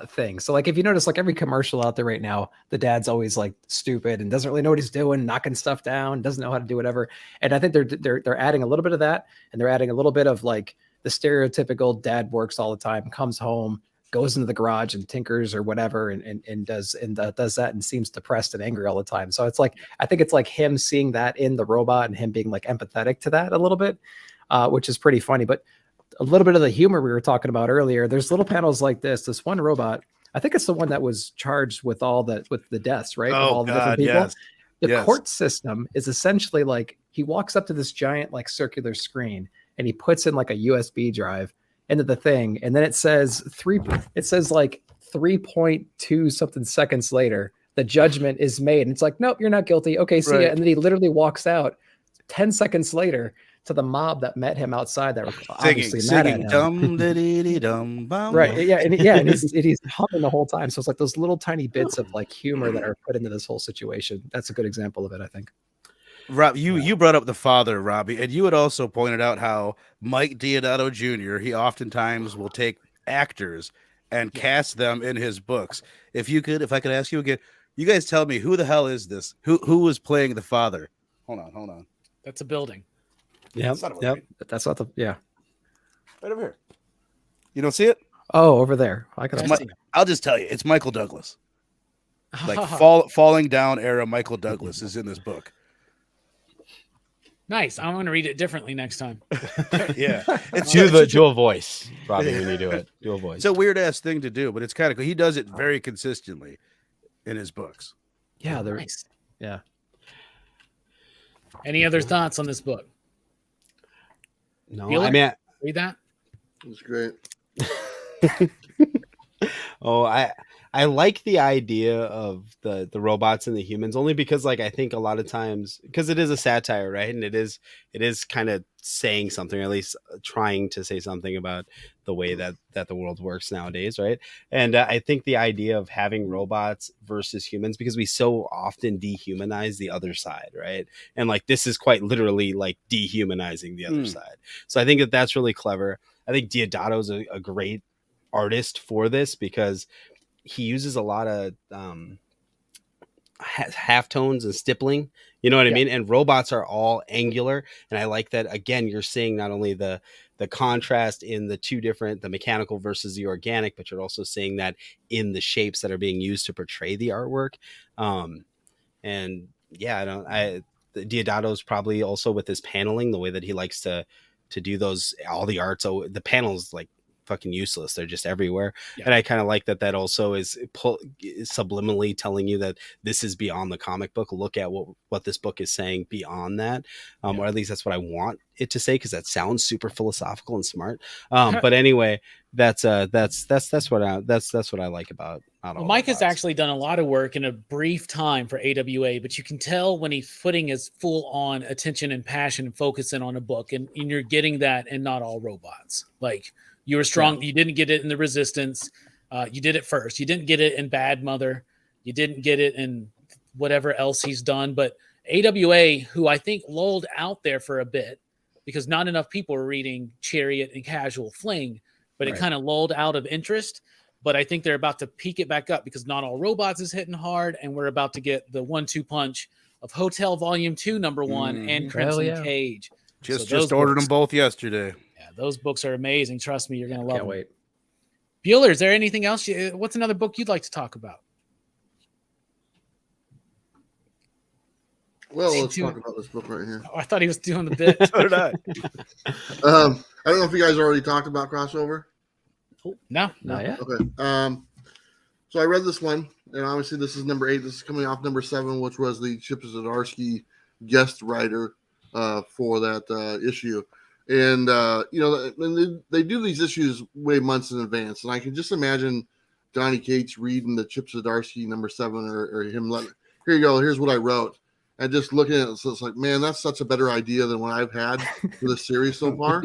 S2: thing. So like if you notice, like every commercial out there right now, the dad's always like stupid and doesn't really know what he's doing, knocking stuff down, doesn't know how to do whatever. And I think they're adding a little bit of that, and they're adding a little bit of like the stereotypical dad works all the time, comes home, goes into the garage and tinkers or whatever, and does that and seems depressed and angry all the time. So it's like, I think it's like him seeing that in the robot and him being like empathetic to that a little bit, which is pretty funny. But a little bit of the humor we were talking about earlier, there's little panels like this one robot, I think it's the one that was charged with with the deaths, right?
S4: Oh,
S2: with all the different people.
S4: Yes.
S2: The court system is essentially like, he walks up to this giant like circular screen and he puts in like a USB drive into the thing, and then it says like 3.2 something seconds later, the judgment is made, and it's like, nope, you're not guilty. Okay, see ya. And then he literally walks out 10 seconds later to the mob that met him outside that were obviously mad at him.
S4: Dum-da-dee-dee-dum, bum.
S2: Right. Yeah. And he's humming the whole time. So it's like those little tiny bits of like humor that are put into this whole situation. That's a good example of it, I think.
S4: Rob, you brought up the father, Robbie, and you had also pointed out how Mike Diodato Jr., he oftentimes will take actors and cast them in his books. If I could ask you again, you guys tell me, who the hell is this? Who was playing the father? Hold on.
S1: That's a building.
S2: Yep. That's not right
S4: over here. You don't see it?
S2: Oh, over there.
S4: I'll just tell you, it's Michael Douglas. Like falling down era Michael Douglas is in this book.
S1: Nice. I'm going to read it differently next time.
S4: Yeah, it's
S3: Do a voice, Robbie, when you do it. Do a voice.
S4: It's a weird ass thing to do, but it's kind of cool. He does it very consistently in his books.
S2: Yeah, they're
S1: Nice.
S2: yeah.
S1: Any other thoughts on this book?
S3: No,
S1: Bueller?
S3: I mean,
S1: Read that.
S5: It's great.
S3: oh, I like the idea of the robots and the humans only because like I think a lot of times because it is a satire, right? And it is kind of saying something, or at least trying to say something about the way that the world works nowadays, right? And I think the idea of having robots versus humans, because we so often dehumanize the other side, right? And like this is quite literally like dehumanizing the other side. So I think that's really clever. I think Deodato's a great artist for this because he uses a lot of half tones and stippling, you know what I mean? And robots are all angular. And I like that, again, you're seeing not only the contrast in the two different, the mechanical versus the organic, but you're also seeing that in the shapes that are being used to portray the artwork. And yeah, Deodato's probably also with his paneling, the way that he likes to do those, all the art. So the panels like fucking useless. They're just everywhere. Yeah. And I kind of like that also is subliminally telling you that this is beyond the comic book. Look at what this book is saying beyond that. Or at least that's what I want it to say, because that sounds super philosophical and smart. But anyway, that's what I like about
S1: Mike has actually done a lot of work in a brief time for AWA, but you can tell when he's putting his full on attention and passion and focusing on a book, and you're getting that in Not All Robots. Like, you were strong. Yeah. You didn't get it in the Resistance. You did it first. You didn't get it in Bad Mother. You didn't get it in whatever else he's done. But AWA, who I think lulled out there for a bit because not enough people were reading Chariot and Casual Fling, but it kind of lulled out of interest. But I think they're about to peak it back up because Not All Robots is hitting hard, and we're about to get the 1-2 punch of Hotel Volume 2, #1, and Crimson Cage.
S4: Just ordered them both yesterday.
S1: Yeah, those books are amazing. Trust me, you're going to love them.
S2: Can't wait.
S1: Bueller, is there anything else? What's another book you'd like to talk about?
S5: Well, let's talk about this book right here.
S1: Oh, I thought he was doing the bit.
S4: So did I.
S5: I don't know if you guys already talked about Crossover.
S1: No.
S2: Not yet.
S5: Okay. So I read this one, and obviously this is number 8. This is coming off number 7, which was the Chip Zdarsky guest writer for that issue. And they do these issues way months in advance, and I can just imagine Donny Cates reading the Chip Zdarsky number 7 or him letting, here you go, here's what I wrote, and just looking at it, so it's like, man, that's such a better idea than what I've had for the series so far.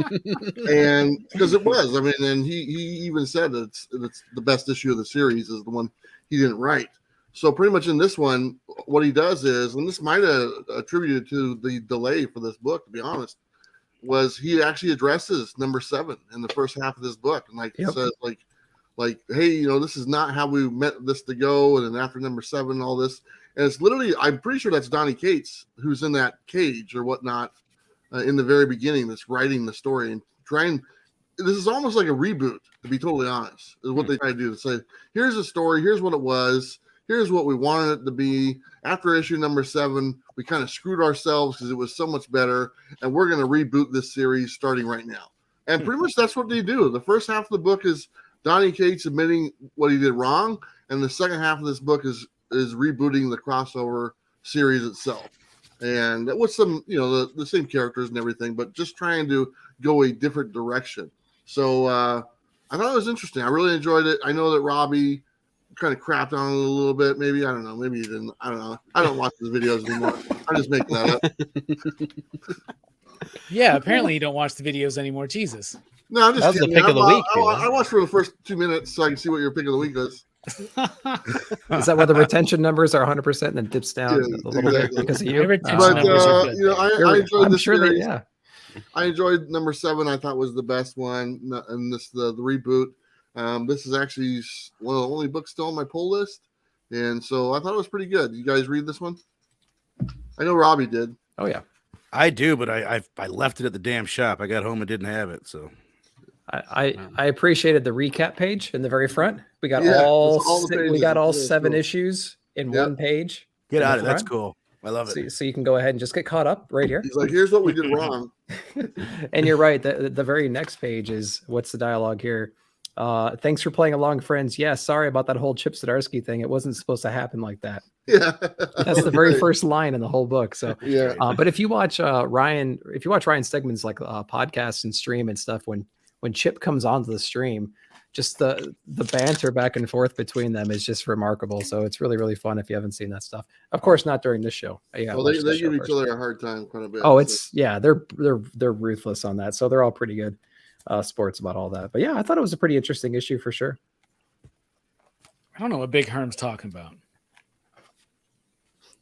S5: And because it was, I mean, and he even said it's the best issue of the series is the one he didn't write. So pretty much in this one, what he does is, and this might have attributed to the delay for this book, to be honest, was he actually addresses number 7 in the first half of this book, and says like, hey, this is not how we meant this to go, and then after number 7, all this, and it's literally, I'm pretty sure that's Donny Cates who's in that cage or whatnot in the very beginning that's writing the story and trying. This is almost like a reboot, to be totally honest, is what they try to do, to say, here's the story, here's what it was, here's what we wanted it to be. After issue number 7, we kind of screwed ourselves because it was so much better, and we're going to reboot this series starting right now. And pretty much that's what they do. The first half of the book is Donny Cates admitting what he did wrong, and the second half of this book is rebooting the Crossover series itself. And with some, the same characters and everything, but just trying to go a different direction. So I thought it was interesting. I really enjoyed it. I know that Robbie kind of crapped on it a little bit. Maybe, I don't know. Maybe he didn't. I don't know. I don't watch his videos anymore. I'm just making that up.
S1: Yeah, apparently you don't watch the videos anymore. Jesus.
S5: No, I'm just
S3: That was
S5: kidding.
S3: the pick of the week.
S5: I watched for the first 2 minutes so I can see what your pick of the week is.
S2: Is that where the retention numbers are 100% and then dips down a little bit because of you?
S1: Retention numbers are good.
S5: I enjoyed this series.
S2: Yeah.
S5: I enjoyed number 7. I thought was the best one, and this the reboot. This is actually one of the only books still on my pull list, and so I thought it was pretty good. You guys read this one? I know Robbie did.
S2: Oh yeah,
S4: I do, but I left it at the damn shop. I got home and didn't have it, so.
S2: I appreciated the recap page in the very front. We got
S5: Yeah,
S2: all
S5: the pages.
S2: we got all
S5: Yeah,
S2: 7
S5: cool.
S2: issues in
S5: Yep.
S2: one page.
S4: Get
S2: in the
S4: out of it. That's
S2: front.
S4: cool. I love it.
S2: So you can go ahead and just get caught up right here.
S5: He's like, here's what we did wrong.
S2: And you're right. The very next page is what's the dialogue here? Thanks for playing along, friends. Yeah, sorry about that whole Chip Zdarsky thing. It wasn't supposed to happen like that.
S5: Yeah.
S2: That's the very first line in the whole book. So
S5: Yeah.
S2: but if you watch Ryan Stegman's like podcast and stream and stuff, when Chip comes onto the stream, just the banter back and forth between them is just remarkable. So it's really, really fun if you haven't seen that stuff. Of course, not during this show. Yeah,
S5: Well, they give each other a hard time quite a bit.
S2: Oh, it's they're ruthless on that. So they're all pretty good sports about all that. But yeah, I thought it was a pretty interesting issue for sure.
S1: I don't know what Big Herm's talking about.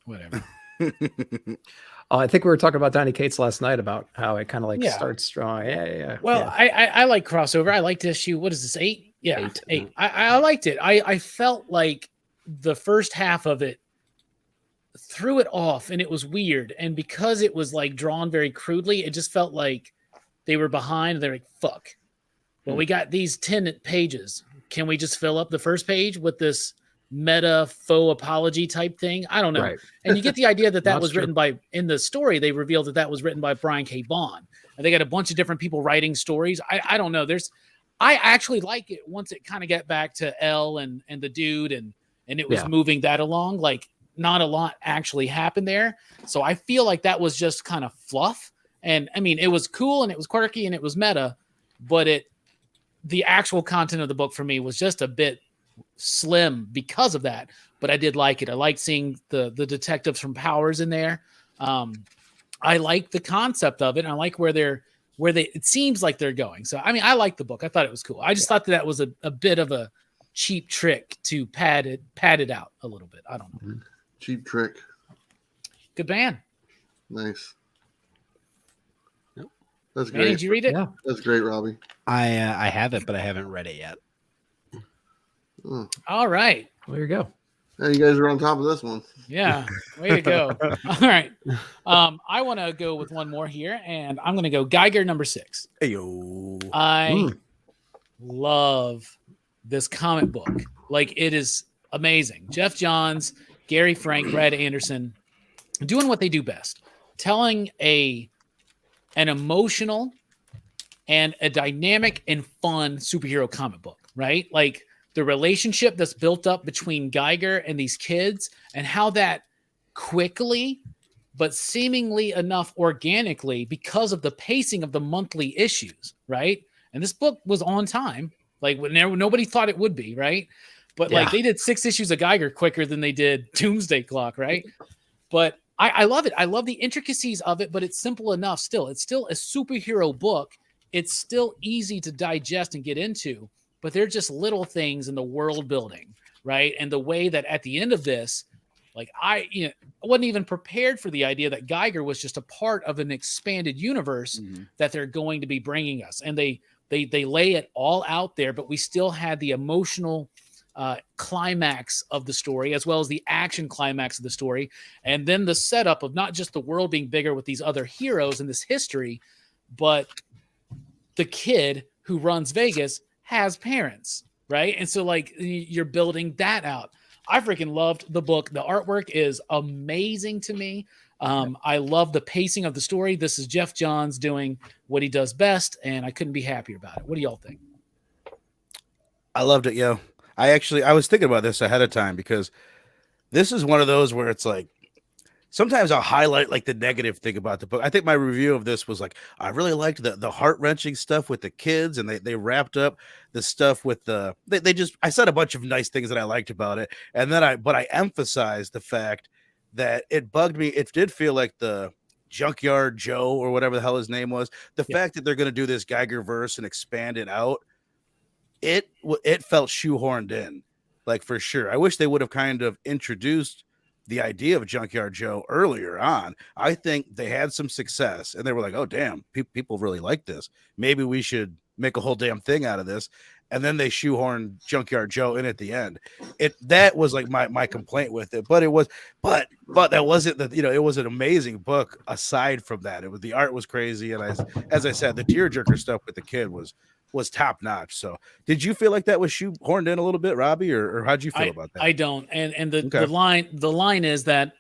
S1: Whatever.
S2: I think we were talking about Donny Cates last night about how it kind of like
S1: Yeah.
S2: starts strong. Yeah.
S1: Well,
S2: yeah.
S1: I like crossover. I liked issue. What is this? 8? Yeah, 8. I liked it. I felt like the first half of it threw it off, and it was weird. And because it was like drawn very crudely, it just felt like they were behind. And they're like, "Fuck." Well, we got these 10 pages. Can we just fill up the first page with this meta faux apology type thing? I don't know.
S2: Right.
S1: And you get the idea that
S2: That's
S1: was
S2: true.
S1: written by, in the story, they revealed that was written by Brian K. Vaughan. And they got a bunch of different people writing stories. I don't know. I actually like it once it kind of got back to Elle and the dude and it was moving that along. Like not a lot actually happened there. So I feel like that was just kind of fluff. And I mean, it was cool and it was quirky and it was meta, but the actual content of the book for me was just a bit slim because of that. But I did like it. I liked seeing the detectives from Powers in there. I like the concept of it. And I like where it seems like they're going. So, I mean, I like the book. I thought it was cool. I just thought that was a bit of a cheap trick to pad it out a little bit. I don't know.
S5: Cheap trick.
S1: Good man.
S5: Nice. That's
S1: Manny,
S5: great.
S1: did you read it?
S2: Yeah.
S5: That's great, Robbie.
S3: I have it, but I haven't read it yet.
S5: Oh.
S1: All right.
S2: There you go.
S5: Yeah, you guys are on top of this one.
S1: Yeah. Way to go. All right. I want to go with one more here, and I'm going to go Geiger number 6.
S4: Ayo.
S1: I love this comic book. Like, it is amazing. Jeff Johns, Gary Frank, Brad Anderson doing what they do best, telling an emotional and a dynamic and fun superhero comic book, right? Like the relationship that's built up between Geiger and these kids and how that quickly, but seemingly enough organically because of the pacing of the monthly issues, right? And this book was on time. Like nobody thought it would be, right? But like they did 6 issues of Geiger quicker than they did Doomsday Clock, right? But I love it. I love the intricacies of it, but it's simple enough still. It's still a superhero book. It's still easy to digest and get into, but they're just little things in the world building, right? And the way that at the end of this, like I wasn't even prepared for the idea that Geiger was just a part of an expanded universe that they're going to be bringing us. And they lay it all out there, but we still had the emotional climax of the story as well as the action climax of the story, and then the setup of not just the world being bigger with these other heroes in this history, but the kid who runs Vegas has parents, right? And so like you're building that out. I freaking loved the book. The artwork is amazing to me. I love the pacing of the story. This is Jeff Johns doing what he does best, and I couldn't be happier about it. What do y'all think?
S4: I loved it, yo. I was thinking about this ahead of time because this is one of those where it's like sometimes I'll highlight like the negative thing about the book. I think my review of this was like I really liked the heart-wrenching stuff with the kids, and they wrapped up the stuff with I said a bunch of nice things that I liked about it, and then I emphasized the fact that it bugged me. It did feel like the Junkyard Joe or whatever the hell his name was. The fact that they're going to do this Geiger verse and expand it out. It felt shoehorned in, like for sure. I wish they would have kind of introduced the idea of Junkyard Joe earlier on. I think they had some success and they were like, oh, damn, people really like this. Maybe we should make a whole damn thing out of this. And then they shoehorned Junkyard Joe in at the end. That was like my complaint with it, but that wasn't it was an amazing book. Aside from that, the art was crazy. And as I said, the tearjerker stuff with the kid was was top notch. So did you feel like that was shoehorned in a little bit, Robbie, or how'd you feel about that?
S1: I don't. And the,
S4: Okay.
S1: the line is that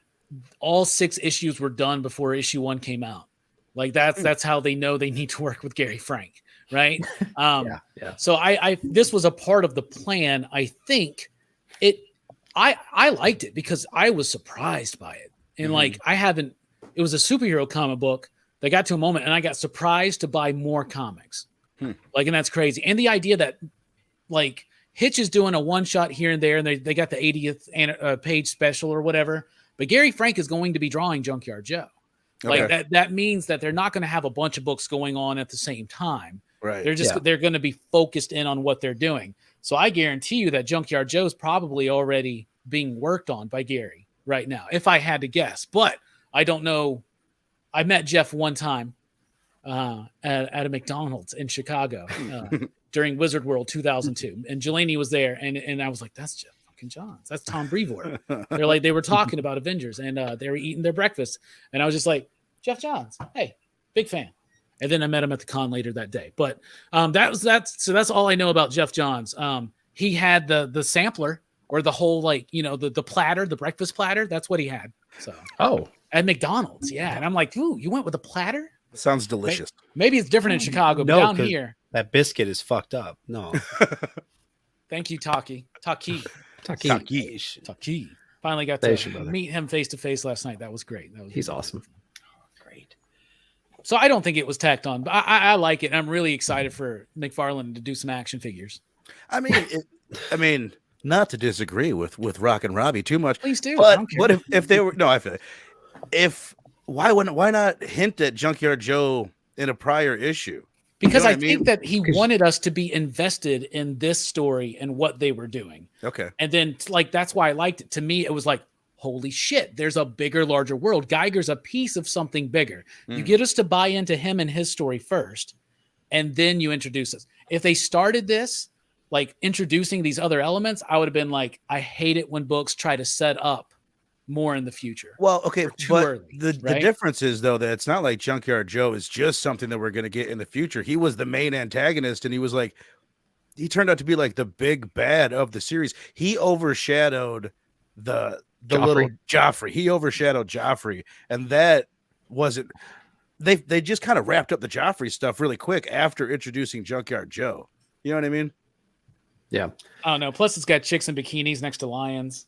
S1: all 6 issues were done before issue 1 came out. Like that's how they know they need to work with Gary Frank. Right.
S2: Yeah.
S1: So this was a part of the plan. I think I liked it because I was surprised by it. And like, it was a superhero comic book that got to a moment and I got surprised to buy more comics. Like, and that's crazy. And the idea that like Hitch is doing a one shot here and there and they got the 80th page special or whatever, but Gary Frank is going to be drawing Junkyard Joe. Like that means that they're not going to have a bunch of books going on at the same time.
S4: Right.
S1: They're going to be focused in on what they're doing. So I guarantee you that Junkyard Joe is probably already being worked on by Gary right now, if I had to guess. But I don't know. I met Jeff one time at a McDonald's in Chicago during Wizard World 2002, and Jelani was there, and I was like, "That's Jeff fucking Johns. That's Tom Brevoort." They were talking about Avengers, and they were eating their breakfast, and I was just like, "Jeff Johns, hey, big fan." And then I met him at the con later that day. But that's all I know about Jeff Johns. He had the sampler or the whole the platter, the breakfast platter. That's what he had. So at McDonald's, yeah. And I'm like, ooh, you went with a platter?
S4: Sounds delicious.
S1: Maybe it's different in Chicago, but down here,
S3: that biscuit is fucked up. No.
S1: Thank you, Taki. Finally got to meet him face to face last night. That was great.
S2: He's awesome.
S1: Great. So I don't think it was tacked on, but I like it. And I'm really excited for McFarlane to do some action figures.
S4: I mean, not to disagree with Rockin Robbie too much.
S1: Please do.
S4: But what if they were I feel why not hint at Junkyard Joe in a prior issue?
S1: Because I think that he wanted us to be invested in this story and what they were doing.
S4: Okay.
S1: And then that's why I liked it. To me, it was like, holy shit, there's a bigger, larger world. Geiger's a piece of something bigger. You get us to buy into him and his story first, and then you introduce us. If they started this, like introducing these other elements, I would have been like, I hate it when books try to set up more in the future.
S4: Well, okay, but the difference is, though, that it's not like Junkyard Joe is just something that we're going to get in the future. He was the main antagonist, and he turned out to be like the big bad of the series. He overshadowed the little Joffrey. He overshadowed Joffrey, and that wasn't. They just kind of wrapped up the Joffrey stuff really quick after introducing Junkyard Joe. You know what I mean?
S2: Yeah.
S1: I don't know. Plus, it's got chicks in bikinis next to lions.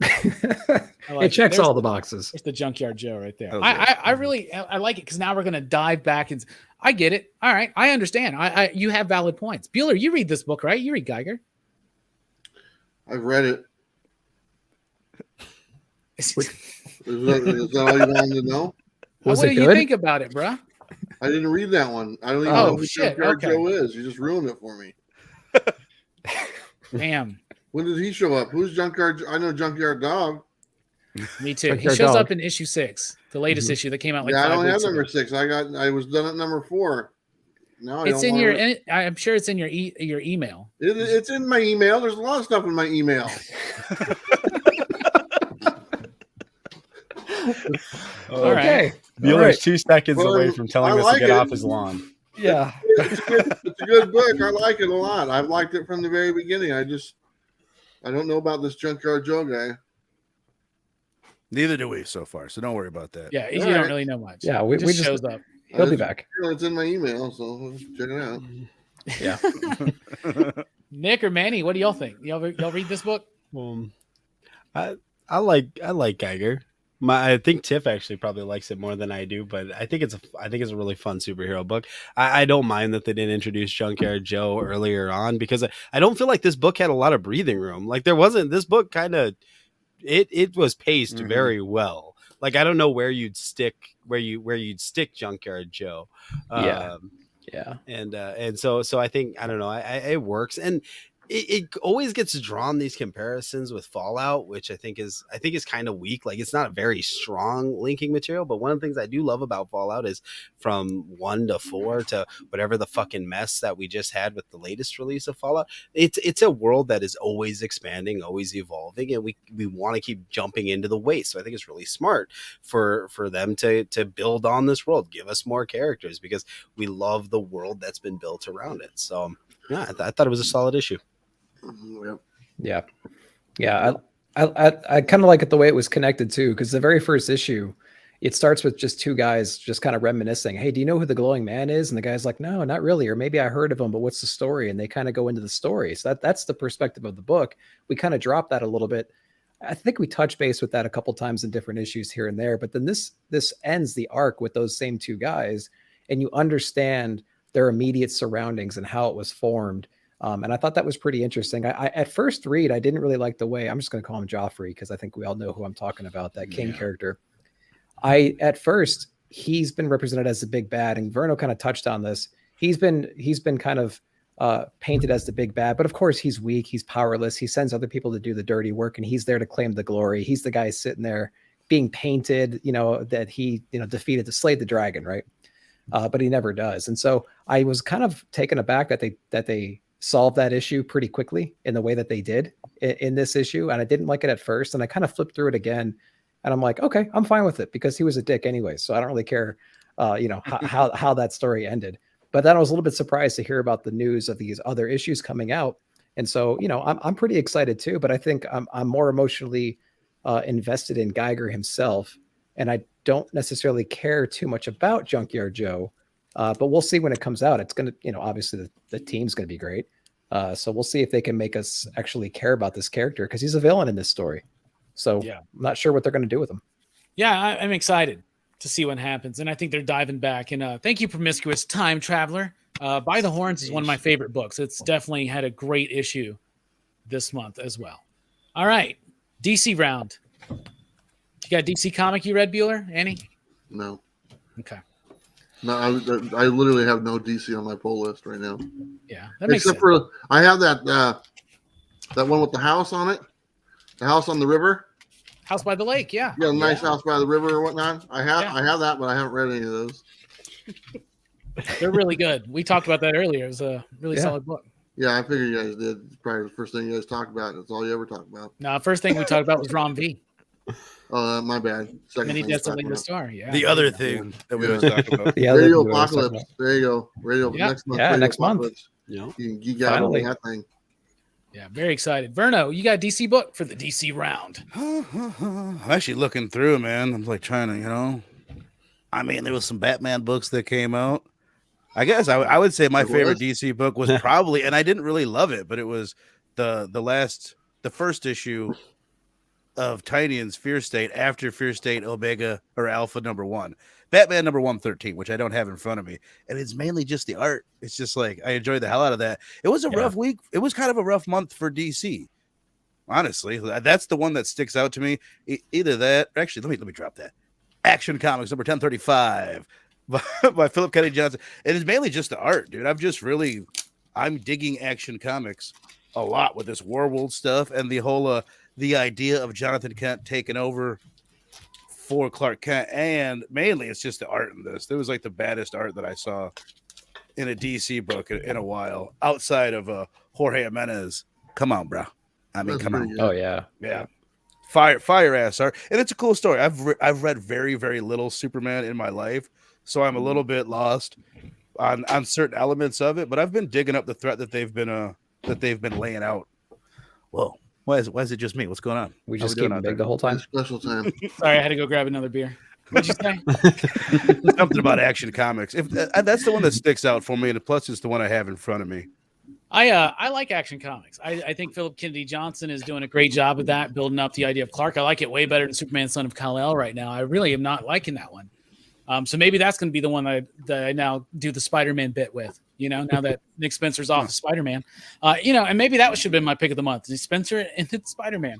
S2: It checks all the boxes.
S1: It's the Junkyard Joe right there. I really like it because now we're going to dive back and I get it. All right, I understand. You have valid points. Bueller, you read this book, right? You read Geiger.
S5: I've read it. Is that all you wanted to know?
S1: What do you think about it, bro?
S5: I didn't read that one. I don't even know who Junkyard Joe is. You just ruined it for me.
S1: Damn.
S5: When did he show up? Who's Junkyard? I know Junkyard Dog.
S1: Me too. He shows up in issue 6, the latest issue that came out.
S5: I don't have number 6. I was done at number 4. No,
S1: it's in your. I'm sure it's in your email.
S5: It's in my email. There's a lot of stuff in my email.
S1: All right.
S3: Bueller's 2 seconds away from telling us to get off his lawn.
S2: Yeah,
S5: it's a good book. I like it a lot. I've liked it from the very beginning. I don't know about this Junkyard Joe guy.
S4: Neither do we so far, so don't worry about that.
S1: Yeah, you don't really know much.
S2: Yeah, we just
S1: shows up.
S2: He'll be back.
S5: It's in my email, so check it out.
S2: Yeah.
S1: Nick or Manny, what do y'all think? Y'all read this book?
S3: I like Geiger. I think Tiff actually probably likes it more than I do, but I think it's a really fun superhero book. I don't mind that they didn't introduce Junkyard Joe earlier on because I don't feel like this book had a lot of breathing room. Like there wasn't. This book kind of it was paced very well. Like I don't know where you'd stick Junkyard Joe.
S2: Yeah.
S3: And so I think I don't know. It works, and it always gets drawn these comparisons with Fallout, which I think is kind of weak. Like, it's not a very strong linking material, but one of the things I do love about Fallout is from 1 to 4 to whatever the fucking mess that we just had with the latest release of Fallout. It's a world that is always expanding, always evolving, and we want to keep jumping into the waste. So I think it's really smart for them to build on this world, give us more characters, because we love the world that's been built around it. So yeah, I thought it was a solid issue.
S2: Yeah. I kind of like it the way it was connected too, because the very first issue, it starts with just two guys just kind of reminiscing. Hey, do you know who the glowing man is? And the guy's like, no, not really. Or maybe I heard of him, but what's the story? And they kind of go into the story. So that's the perspective of the book. We kind of drop that a little bit. I think we touch base with that a couple times in different issues here and there. But then this ends the arc with those same two guys, and you understand their immediate surroundings and how it was formed. And I thought that was pretty interesting. I at first read, I didn't really like the way, I'm just going to call him Joffrey, because I think we all know who I'm talking about, that King character. At first, he's been represented as the big bad, and Verno kind of touched on this. He's been kind of painted as the big bad, but of course he's weak, he's powerless. He sends other people to do the dirty work, and he's there to claim the glory. He's the guy sitting there being painted, that he, defeated, slayed the dragon, right? But he never does. And so I was kind of taken aback that they solved that issue pretty quickly in the way that they did in this issue. And I didn't like it at first. And I kind of flipped through it again, and I'm like, okay, I'm fine with it, because he was a dick anyway. So I don't really care, how that story ended. But then I was a little bit surprised to hear about the news of these other issues coming out. And so, I'm pretty excited too, but I think I'm more emotionally invested in Geiger himself. And I don't necessarily care too much about Junkyard Joe. But we'll see when it comes out. It's going to, obviously the team's going to be great. So we'll see if they can make us actually care about this character, because he's a villain in this story. So I'm not sure what they're going to do with him.
S1: Yeah, I'm excited to see what happens. And I think they're diving back. And thank you, Promiscuous Time Traveler. By the Horns is one of my favorite books. It's definitely had a great issue this month as well. All right, DC round. You got DC comic you read, Bueller? Annie?
S5: No.
S1: Okay.
S5: No, I literally have no DC on my pull list right now.
S1: Yeah, that makes
S5: except
S1: sense.
S5: for I have that one with the house on it, the house on the river.
S1: House by the Lake, yeah.
S5: Yeah, nice house by the river or whatnot. I have that, but I haven't read any of those.
S1: They're really good. We talked about that earlier. It was a really solid book.
S5: Yeah, I figured you guys did. It's probably the first thing you guys talked about. That's all you ever talk about.
S1: No, first thing we talked about was Rom V.
S5: Oh, my bad.
S1: Many Deaths of Lady Star. Yeah.
S4: The other thing that we always talk about.
S5: Radio Apocalypse. There you go. Radio next month.
S2: Yeah,
S5: Radio
S2: next month.
S5: You can geek out on that thing.
S1: Yeah, very excited. Verno, you got a DC book for the DC round.
S4: I'm actually looking through, man. I'm like trying to, there was some Batman books that came out. I guess I would say my favorite DC book was probably, and I didn't really love it, but it was the first issue of Tinian's Fear State after Fear State Omega or Alpha #1. Batman #113, which I don't have in front of me. And it's mainly just the art. It's just like, I enjoyed the hell out of that. It was a rough week. It was kind of a rough month for DC. Honestly, that's the one that sticks out to me. Either that, actually, let me drop that. Action Comics #1035 by Philip Kennedy Johnson. It is mainly just the art, dude. I'm digging Action Comics a lot with this Warworld stuff and the whole, the idea of Jonathan Kent taking over for Clark Kent, and mainly it's just the art in this. There was like the baddest art that I saw in a DC book in a while, outside of Jorge Jimenez. Come on, bro. Come on.
S2: Oh yeah.
S4: Fire ass art, and it's a cool story. I've read very, very little Superman in my life, so I'm a little bit lost on certain elements of it. But I've been digging up the threat that they've been laying out. Whoa. Why is it just me? What's going on?
S2: We just keep big the whole time.
S5: Special time.
S1: Sorry, I had to go grab another beer. What'd you say?
S4: Something about Action Comics. If that's the one that sticks out for me, and plus it's the one I have in front of me.
S1: I like Action Comics. I think Philip Kennedy Johnson is doing a great job of that, building up the idea of Clark. I like it way better than Superman, Son of Kal-El right now. I really am not liking that one. So maybe that's going to be the one that I now do the Spider-Man bit with, now that Nick Spencer's off of Spider-Man, and maybe that should have been my pick of the month. Spencer and Spider-Man.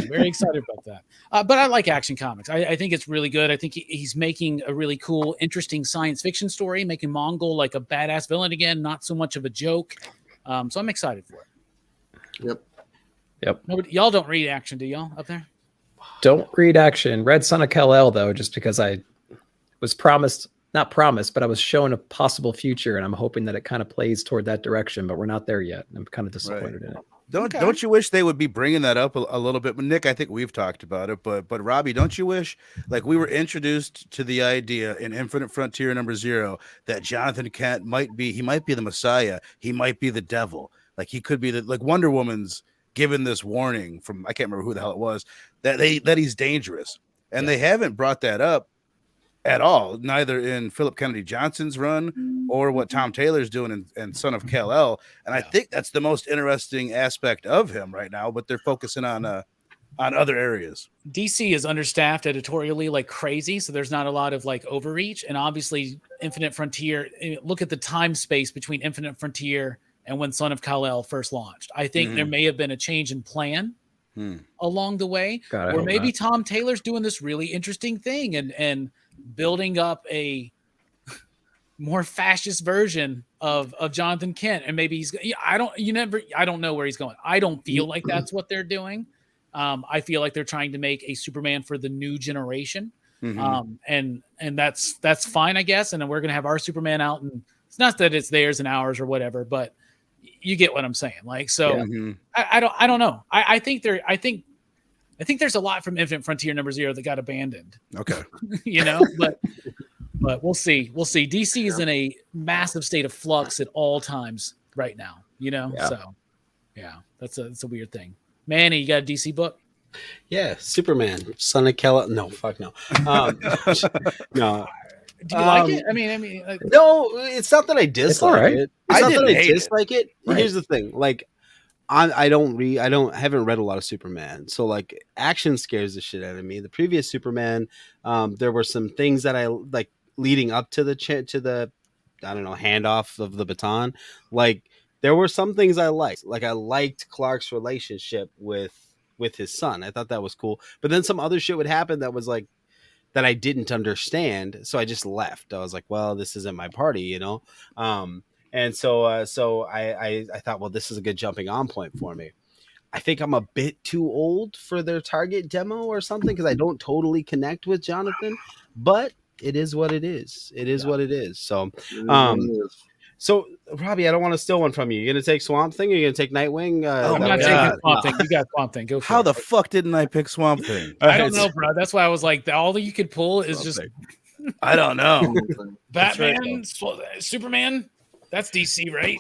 S1: Very excited about that. But I like Action Comics. I think it's really good. I think he's making a really cool, interesting science fiction story, making Mongol like a badass villain again, not so much of a joke. So I'm excited for it.
S2: Yep.
S1: Nobody, y'all don't read Action, do y'all up there?
S2: Don't read Action. Read Son of Kal-El though, just because I was not promised, but I was shown a possible future, and I'm hoping that it kind of plays toward that direction. But we're not there yet. I'm kind of disappointed in it.
S4: Don't you wish they would be bringing that up a little bit? Nick, I think we've talked about it, but Robbie, don't you wish, like, we were introduced to the idea in Infinite Frontier #0 that Jonathan Kent might be the Messiah, he might be the devil, like he could be like Wonder Woman's given this warning from, I can't remember who the hell it was, that he's dangerous, and they haven't brought that up at all, neither in Philip Kennedy Johnson's run or what Tom Taylor's doing in Son of Kal-El. And I think that's the most interesting aspect of him right now, but they're focusing on other areas.
S1: DC is understaffed editorially like crazy, so there's not a lot of like overreach. And obviously Infinite Frontier, look at the time space between Infinite Frontier and when Son of Kal-El first launched. I think there may have been a change in plan along the way, or maybe Tom Taylor's doing this really interesting thing and building up a more fascist version of Jonathan Kent, and maybe I don't know where he's going. I don't feel like that's what they're doing. I feel like they're trying to make a Superman for the new generation, and that's fine, I guess. And then we're gonna have our Superman out, and it's not that it's theirs and ours or whatever, but you get what I'm saying. Like, so I don't know. I think there's a lot from Infinite Frontier #0 that got abandoned.
S4: Okay.
S1: But we'll see. DC is in a massive state of flux at all times right now, So yeah, that's a weird thing. Manny, you got a DC book?
S3: Yeah, Superman, Son of Kal-El. No, fuck no. No.
S1: Do you like it? I mean,
S3: no, it's not that I dislike it. It's not that I dislike it.
S2: Right.
S3: Here's the thing, like, haven't read a lot of Superman, so like Action scares the shit out of me. The previous Superman, there were some things that I like leading up to the handoff of the baton. Like, there were some things I liked. Like, I liked Clark's relationship with his son. I thought that was cool. But then some other shit would happen that was like that I didn't understand, so I just left. I was like, well, this isn't my party, And so I thought, well, this is a good jumping on point for me. I think I'm a bit too old for their target demo or something, because I don't totally connect with Jonathan, but it is what it is. It is what it is. So, so Robbie, I don't want to steal one from you. You're going to take Swamp Thing, or you're going to take Nightwing?
S1: I'm not taking Swamp Thing. You got Swamp Thing. Go for it.
S4: How the fuck didn't I pick Swamp Thing?
S1: I don't know, bro. That's why I was like, all you could pull is just
S4: I don't know.
S1: Batman, Superman. That's DC, right?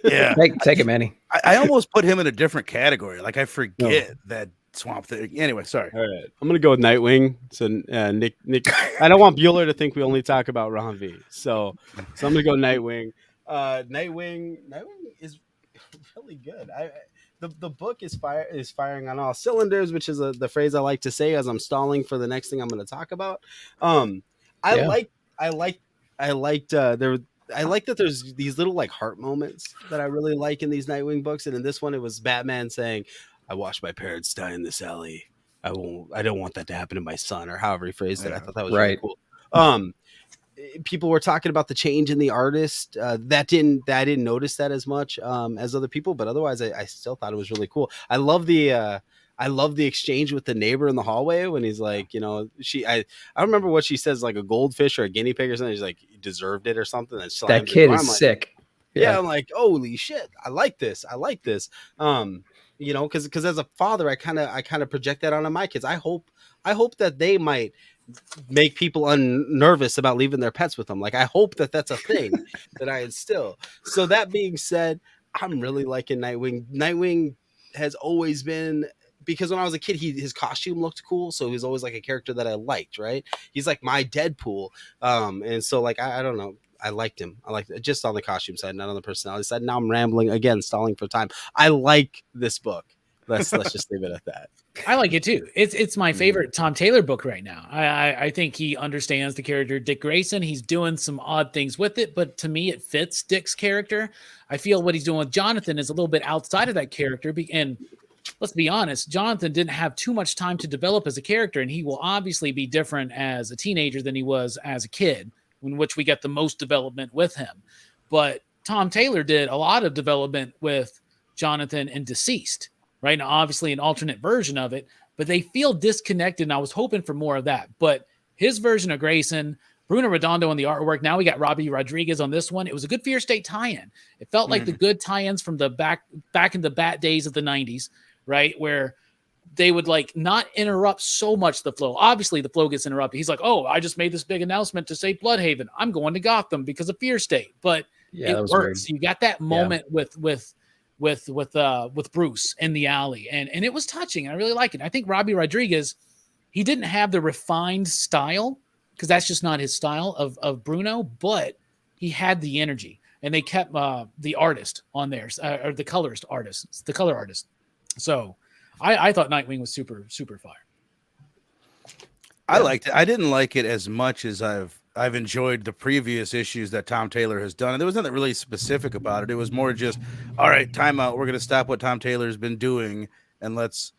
S4: Yeah.
S2: Take it, Manny.
S4: I almost put him in a different category. Like, I forget that Swamp Thing. Anyway, sorry.
S3: All right. I'm going to go with Nightwing. So Nick, I don't want Bueller to think we only talk about Ron V. So I'm going to go Nightwing. Nightwing is really good. The book is firing on all cylinders, which is the phrase I like to say as I'm stalling for the next thing I'm going to talk about. I like that there's these little like heart moments that I really like in these Nightwing books, and in this one it was Batman saying, "I watched my parents die in this alley. I don't want that to happen to my son," or however he phrased it. I thought that was really cool. People were talking about the change in the artist. I didn't notice that as much as other people, but otherwise I still thought it was really cool. I love the exchange with the neighbor in the hallway when he's like, I don't remember what she says, like a goldfish or a guinea pig or something. She's like, "You deserved it" or something.
S2: That kid is sick.
S3: Yeah, I'm like, holy shit, I like this. Because as a father, I kind of project that onto my kids. I hope that they might make people unnervous about leaving their pets with them. Like, I hope that that's a thing that I instill. So that being said, I'm really liking Nightwing. Nightwing has always been, because when I was a kid, his costume looked cool, so he was always like a character that I liked, right? He's like my Deadpool. And so like I don't know. I liked him. I liked it just on the costume side, not on the personality side. Now I'm rambling again, stalling for time. I like this book. Let's just leave it at that.
S1: I like it too. It's my favorite Tom Taylor book right now. I think he understands the character Dick Grayson. He's doing some odd things with it, but to me, it fits Dick's character. I feel what he's doing with Jonathan is a little bit outside of that character. And let's be honest, Jonathan didn't have too much time to develop as a character, and he will obviously be different as a teenager than he was as a kid, in which we get the most development with him. But Tom Taylor did a lot of development with Jonathan and Deceased, right? Now, obviously an alternate version of it, but they feel disconnected, and I was hoping for more of that. But his version of Grayson, Bruno Redondo on the artwork, now we got Robbie Rodriguez on this one. It was a good Fear State tie-in. It felt like the good tie-ins from the back in the Bat days of the 90s, right? Where they would like not interrupt so much the flow. Obviously, the flow gets interrupted. He's like, "Oh, I just made this big announcement to say Bloodhaven. I'm going to Gotham because of Fear State." But it works. Weird. You got that moment with Bruce in the alley, and it was touching. I really like it. I think Robbie Rodriguez, he didn't have the refined style because that's just not his style of Bruno, but he had the energy, and they kept the artist on there, or the color artist. So I thought Nightwing was super, super fire.
S4: I liked it. I didn't like it as much as I've enjoyed the previous issues that Tom Taylor has done. And there was nothing really specific about it. It was more just, all right, time out. We're going to stop what Tom Taylor's been doing, and let's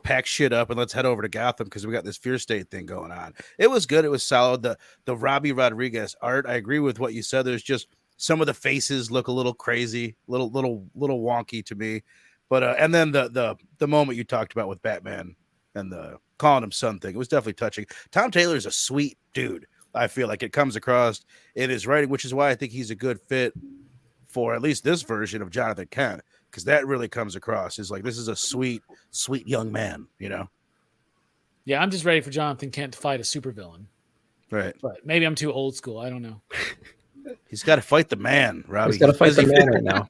S4: pack shit up and let's head over to Gotham because we got this Fear State thing going on. It was good. It was solid. The Robbie Rodriguez art, I agree with what you said. There's just some of the faces look a little crazy, little wonky to me. But and then the moment you talked about with Batman and the calling him son thing, it was definitely touching. Tom Taylor's a sweet dude. I feel like it comes across in his writing, which is why I think he's a good fit for at least this version of Jonathan Kent, because that really comes across as like, this is a sweet, sweet young man, you know?
S1: Yeah, I'm just ready for Jonathan Kent to fight a supervillain.
S4: Right.
S1: But maybe I'm too old school. I don't know.
S4: He's got to fight the man, Robbie.
S2: He's got to fight the man right now.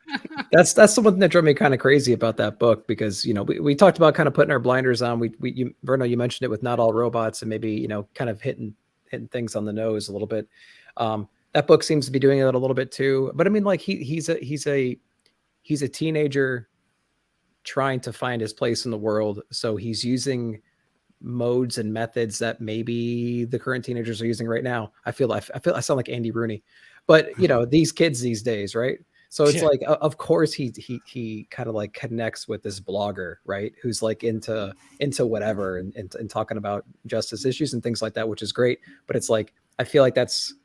S2: That's the one thing that drove me kind of crazy about that book, because, you know, we talked about kind of putting our blinders on. Verno, you mentioned it with Not All Robots, and maybe, you know, kind of hitting things on the nose a little bit. That book seems to be doing it a little bit too. But I mean, like he's a teenager trying to find his place in the world. So he's using modes and methods that maybe the current teenagers are using right now. I feel I sound like Andy Rooney, but you know, these kids these days, right? So it's like, of course he kind of like connects with this blogger, right? Who's like into whatever and talking about justice issues and things like that, which is great. But it's like, I feel like that's,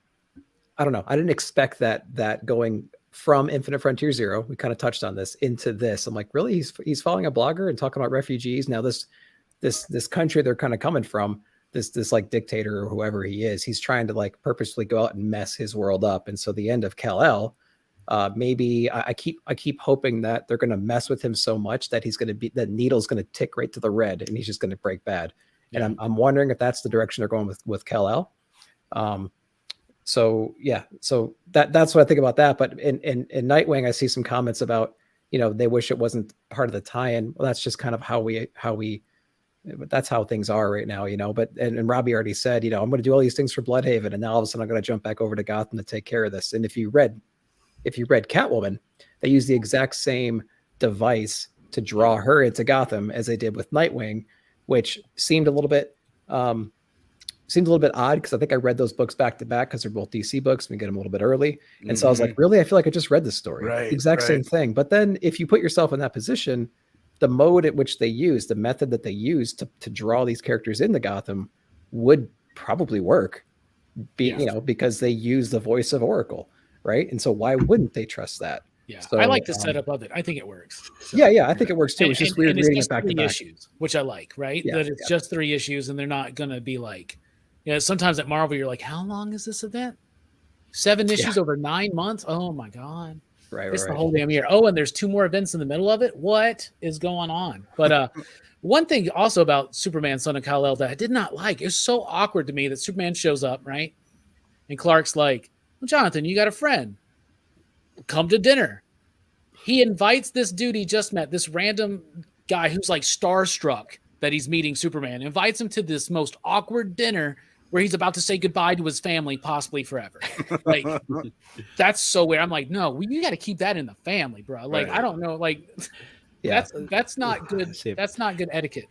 S2: I don't know. I didn't expect that going from Infinite Frontier Zero. We kind of touched on this into this. I'm like, really? He's following a blogger and talking about refugees. Now this country they're kind of coming from, this like dictator or whoever he is, he's trying to like purposely go out and mess his world up. And so the end of Kal-El, maybe I keep hoping that they're going to mess with him so much that that needle's going to tick right to the red and he's just going to break bad. Yeah. And I'm wondering if that's the direction they're going with Kal-El. So that's what I think about that. But in Nightwing, I see some comments about, you know, they wish it wasn't part of the tie-in. Well, that's just kind of how we that's how things are right now, you know. But and Robbie already said, you know, I'm going to do all these things for Bloodhaven, and now all of a sudden I'm going to jump back over to Gotham to take care of this. And if you read Catwoman, they use the exact same device to draw her into Gotham as they did with Nightwing, which seemed a little bit odd, because I think I read those books back to back because they're both DC books. We get them a little bit early. And so I was like, really? I feel like I just read this story.
S4: Right,
S2: same thing. But then if you put yourself in that position, the mode at which they use, the method that they use to draw these characters into Gotham would probably work, you know, because they use the voice of Oracle, right? And so why wouldn't they trust that?
S1: Yeah,
S2: so,
S1: I like the setup of it. I think it works. So.
S2: Yeah, I think it works too. It's just weird reading it back to back.
S1: Issues, which I like, right? That it's just 3 issues, and they're not going to be like, you know, sometimes at Marvel, you're like, how long is this event? 7 issues over 9 months? Oh my God. It's the whole damn year. Oh, and there's 2 more events in the middle of it. What is going on? But one thing also about Superman, Son of Kal-El, that I did not like, it was so awkward to me that Superman shows up, right? And Clark's like, well, Jonathan, you got a friend. Come to dinner. He invites this dude he just met, this random guy who's like starstruck that he's meeting Superman, invites him to this most awkward dinner where he's about to say goodbye to his family, possibly forever. Like, that's so weird. I'm like, no, you got to keep that in the family, bro. Like, I don't know. Like, that's not good. That's not good etiquette.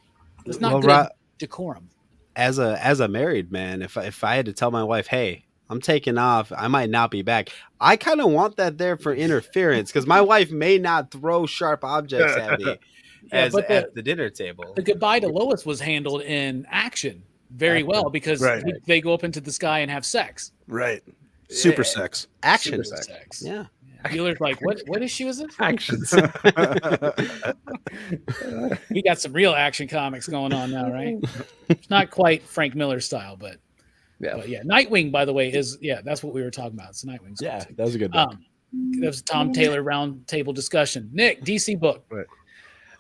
S1: That's not good decorum.
S3: As a married man, if I had to tell my wife, hey, I'm taking off, I might not be back, I kind of want that there for interference, because my wife may not throw sharp objects at me at the dinner table.
S1: The goodbye to Lois was handled in action very well, because they go up into the sky and have sex.
S4: Right. Super sex.
S3: Action
S1: sex.
S3: Yeah.
S1: Bueller's like, what issue is this?
S2: Actions.
S1: We got some real action comics going on now, right? It's not quite Frank Miller style, but yeah. Nightwing, by the way, that's what we were talking about. It's Nightwing's
S3: Yeah,
S1: cool,
S3: that was a good book.
S1: That was a Tom Taylor round table discussion. Nick, DC book.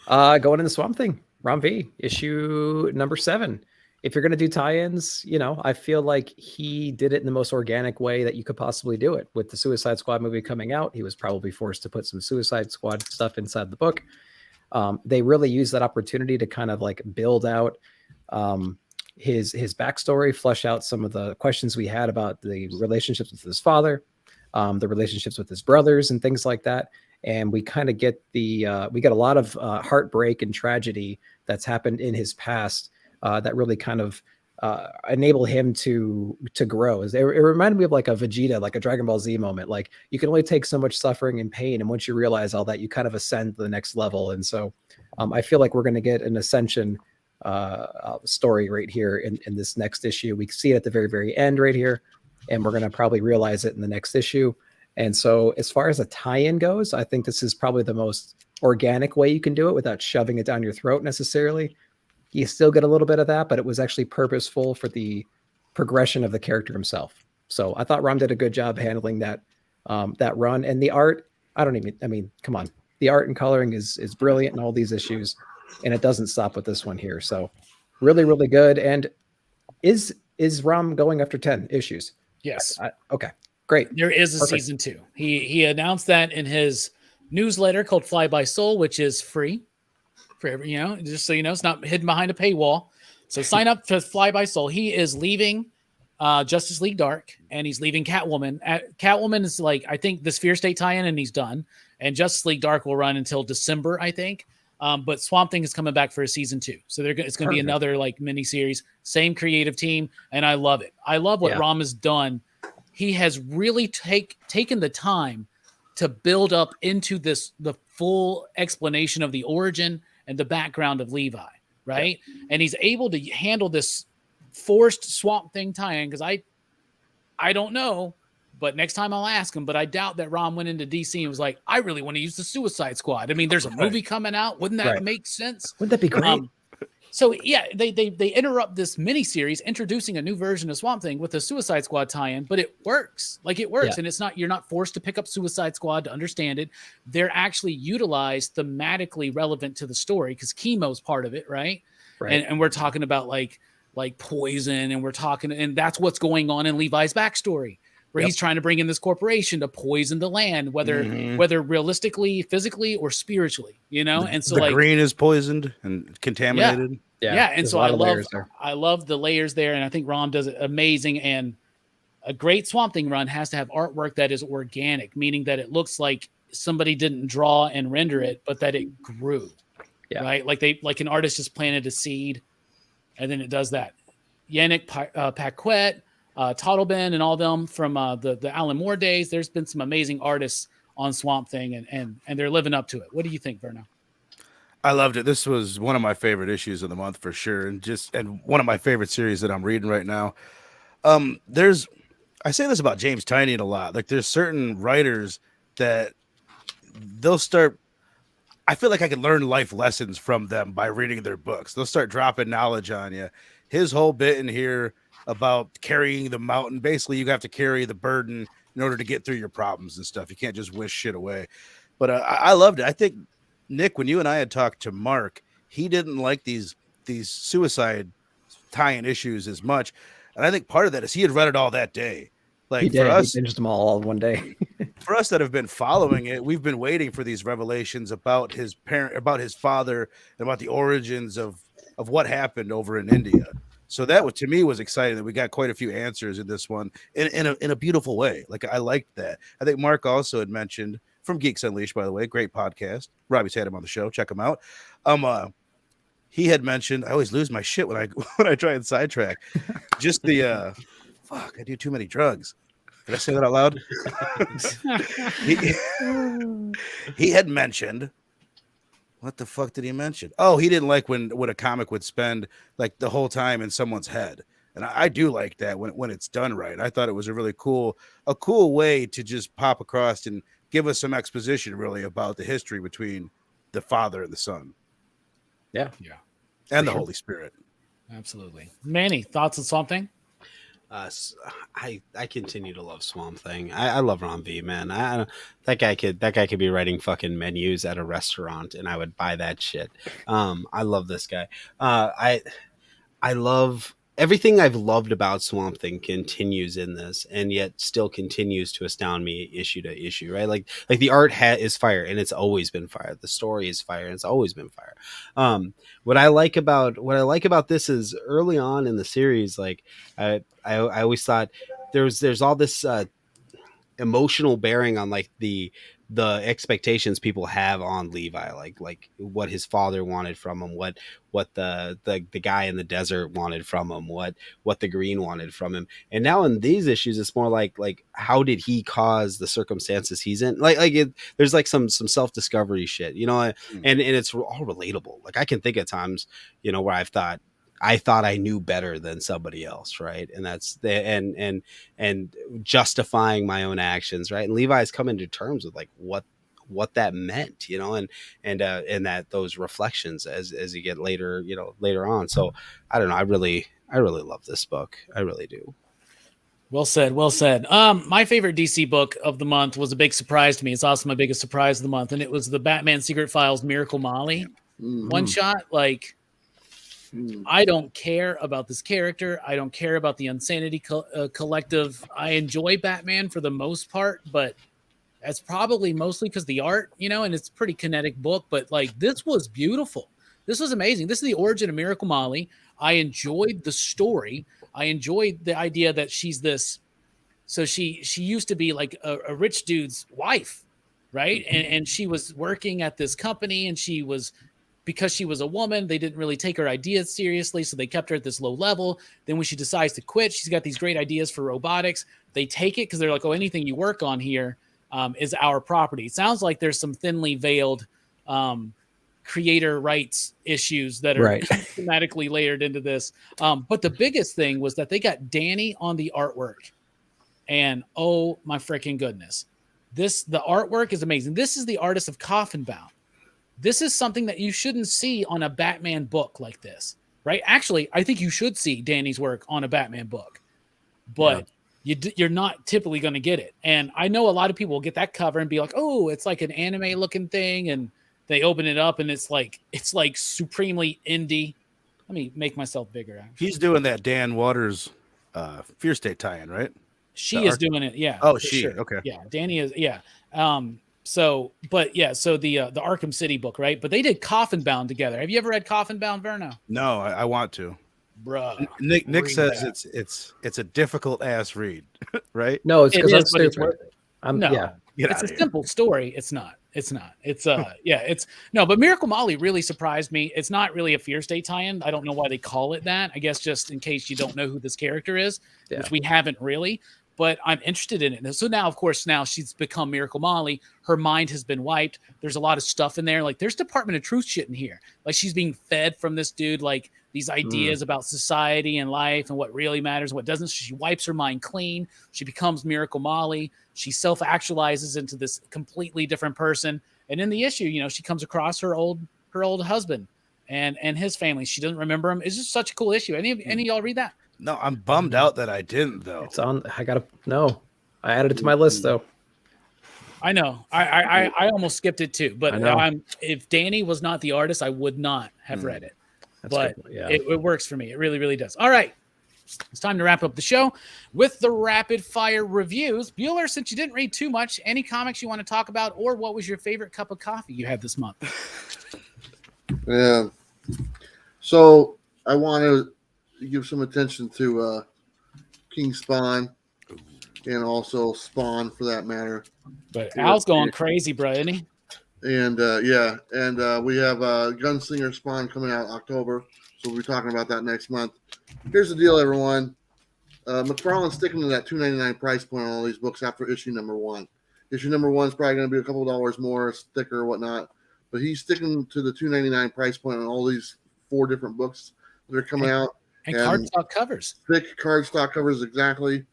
S2: Going into Swamp Thing, Rom V, issue number 7. If you're going to do tie-ins, I feel like he did it in the most organic way that you could possibly do it. With the Suicide Squad movie coming out, he was probably forced to put some Suicide Squad stuff inside the book. They really used that opportunity to kind of like build out his backstory, flush out some of the questions we had about the relationships with his father, the relationships with his brothers and things like that. And we kind of get we get a lot of heartbreak and tragedy that's happened in his past that really kind of enable him to grow. It reminded me of like a Vegeta, like a Dragon Ball Z moment. Like you can only take so much suffering and pain, and once you realize all that, you kind of ascend to the next level. And so I feel like we're going to get an ascension story right here in this next issue. We see it at the very, very end right here, and we're going to probably realize it in the next issue. And so as far as a tie-in goes, I think this is probably the most organic way you can do it without shoving it down your throat necessarily. You still get a little bit of that, but it was actually purposeful for the progression of the character himself. So I thought Rom did a good job handling that run. And the art, come on. The art and coloring is brilliant in all these issues, and it doesn't stop with this one here. So really, really good. And is Rom going after 10 issues?
S1: Yes.
S2: Okay, great.
S1: There is a season 2. He announced that in his newsletter called Fly by Soul, which is free. Just so you know, it's not hidden behind a paywall. So sign up to Fly by Soul. He is leaving Justice League Dark, and he's leaving Catwoman. Catwoman is like, I think, the Sphere State tie-in, and he's done. And Justice League Dark will run until December, I think. But Swamp Thing is coming back for a season 2. So it's going to be another like mini series, same creative team, and I love it. I love what Rom has done. He has really taken the time to build up into the full explanation of the origin and the background of Levi, right? Yeah. And he's able to handle this forced Swamp Thing tie-in, because I don't know, but next time I'll ask him. But I doubt that Rom went into DC and was like, I really want to use the Suicide Squad. I mean, there's a movie coming out. Wouldn't that make sense?
S2: Wouldn't that be great?
S1: So yeah, they interrupt this miniseries introducing a new version of Swamp Thing with a Suicide Squad tie-in, but it works. Like it works, and you're not forced to pick up Suicide Squad to understand it. They're actually utilized thematically relevant to the story, because chemo's part of it, right? And we're talking about like poison, and that's what's going on in Levi's backstory, where he's trying to bring in this corporation to poison the land, whether realistically, physically, or spiritually, And so
S4: the green is poisoned and contaminated.
S1: Yeah. And so I love the layers there. And I think Rom does it amazing. And a great Swamp Thing run has to have artwork that is organic, meaning that it looks like somebody didn't draw and render it, but that it grew. Yeah. Right. Like an artist just planted a seed, and then it does that. Yannick Paquette, Toddleben, and all them from the Alan Moore days. There's been some amazing artists on Swamp Thing, and they're living up to it. What do you think, Verno?
S4: I loved it. This was one of my favorite issues of the month for sure, and one of my favorite series that I'm reading right now. I say this about James Tynion a lot. Like there's certain writers that they'll start. I feel like I can learn life lessons from them by reading their books. They'll start dropping knowledge on you. His whole bit in here about carrying the mountain. Basically, you have to carry the burden in order to get through your problems and stuff. You can't just wish shit away. But I loved it. I think, Nick, when you and I had talked to Mark, he didn't like these suicide tie-in issues as much. And I think part of that is he had read it all that day. Like
S2: he binged them all in one day.
S4: For us that have been following it, we've been waiting for these revelations about his parent, about his father, and about the origins of what happened over in India. So that to me was exciting that we got quite a few answers in this one in a beautiful way. Like I liked that. I think Mark also had mentioned from Geeks Unleashed, by the way, great podcast. Robbie's had him on the show. Check him out. He had mentioned, I always lose my shit when I try and sidetrack. Just the fuck, I do too many drugs. Did I say that out loud? he had mentioned. What the fuck did he mention? Oh, he didn't like when a comic would spend like the whole time in someone's head. And I do like that when it's done right. I thought it was a really cool way to just pop across and give us some exposition really about the history between the Father and the Son.
S2: Yeah.
S4: And the Holy Spirit.
S1: Absolutely. Manny, thoughts on something?
S3: I continue to love Swamp Thing. I love Ron V, man. That guy could be writing fucking menus at a restaurant, and I would buy that shit. I love this guy. I love everything I've loved about Swamp Thing continues in this, and yet still continues to astound me issue to issue. Right, like the art is fire, and it's always been fire. The story is fire, and it's always been fire. What I like about this is early on in the series, like I always thought there's all this emotional bearing on like the expectations people have on Levi, like what his father wanted from him, what the guy in the desert wanted from him, what the Green wanted from him. And now in these issues, it's more like how did he cause the circumstances he's in? There's like some self-discovery shit, you know, and it's all relatable. Like I can think of times, you know, where I thought I knew better than somebody else, right? And that's and justifying my own actions, right? And Levi's coming to terms with like what that meant, you know, and that those reflections as you get later on. So I don't know. I really love this book. I really do.
S1: Well said. Well said. My favorite DC book of the month was a big surprise to me. It's also my biggest surprise of the month, and it was the Batman Secret Files Miracle Molly one shot. Like, I don't care about this character. I don't care about the Insanity Collective. I enjoy Batman for the most part, but that's probably mostly because the art, you know, and it's a pretty kinetic book. But like, this was beautiful. This was amazing. This is the origin of Miracle Molly. I enjoyed the story. I enjoyed the idea that she's this. So she used to be like a rich dude's wife, right? And she was working at this company, and because she was a woman, they didn't really take her ideas seriously, so they kept her at this low level. Then when she decides to quit, she's got these great ideas for robotics. They take it because they're like, oh, anything you work on here is our property. It sounds like there's some thinly veiled creator rights issues that are thematically layered into this. But the biggest thing was that they got Danny on the artwork. And oh my freaking goodness. The artwork is amazing. This is the artist of Coffin Bound. This is something that you shouldn't see on a Batman book like this, right? Actually, I think you should see Danny's work on a Batman book, but you're not typically going to get it. And I know a lot of people will get that cover and be like, oh, it's like an anime looking thing. And they open it up and it's like supremely indie. Let me make myself bigger. Actually.
S4: He's doing that Dan Waters Fear State tie-in, right?
S1: She is doing it. Yeah.
S4: Oh, she.
S1: Sure.
S4: Okay.
S1: Yeah. Danny is. Yeah. So the Arkham City book, right? But they did Coffin Bound together. Have you ever read Coffin Bound, Verno?
S4: No, I want to.
S1: Bruh.
S4: Nick says it's a difficult ass read, right?
S2: No, it's because I'm stupid.
S1: It's worth it. It's a simple story. It's not. It's but Miracle Molly really surprised me. It's not really a Fear State tie-in. I don't know why they call it that. I guess just in case you don't know who this character is, which we haven't really. But I'm interested in it. So now, of course, she's become Miracle Molly. Her mind has been wiped. There's a lot of stuff in there. Like, there's Department of Truth shit in here. Like, she's being fed from this dude, like, these ideas about society and life and what really matters, what doesn't. She wipes her mind clean. She becomes Miracle Molly. She self-actualizes into this completely different person. And in the issue, you know, she comes across her old husband and his family. She doesn't remember him. It's just such a cool issue. Any of y'all read that?
S4: No, I'm bummed out that I didn't, though.
S2: It's on. I added it to my list, though.
S1: I know. I almost skipped it too. But if Danny was not the artist, I would not have read it. But it works for me. It really, really does. All right. It's time to wrap up the show with the rapid fire reviews. Bueller, since you didn't read too much, any comics you want to talk about, or what was your favorite cup of coffee you had this month?
S5: Yeah. So I want to give some attention to King Spawn and also Spawn for that matter.
S1: But Al's going crazy, bro, isn't he?
S5: And we have Gunslinger Spawn coming out in October, so we'll be talking about that next month. Here's the deal, everyone. McFarlane's sticking to that $2.99 price point on all these books after issue number 1. Issue number 1 is probably going to be a couple of dollars more, a sticker or whatnot, but he's sticking to the $2.99 price point on all these 4 different books that are coming out.
S1: And cardstock covers.
S5: Thick cardstock covers, exactly.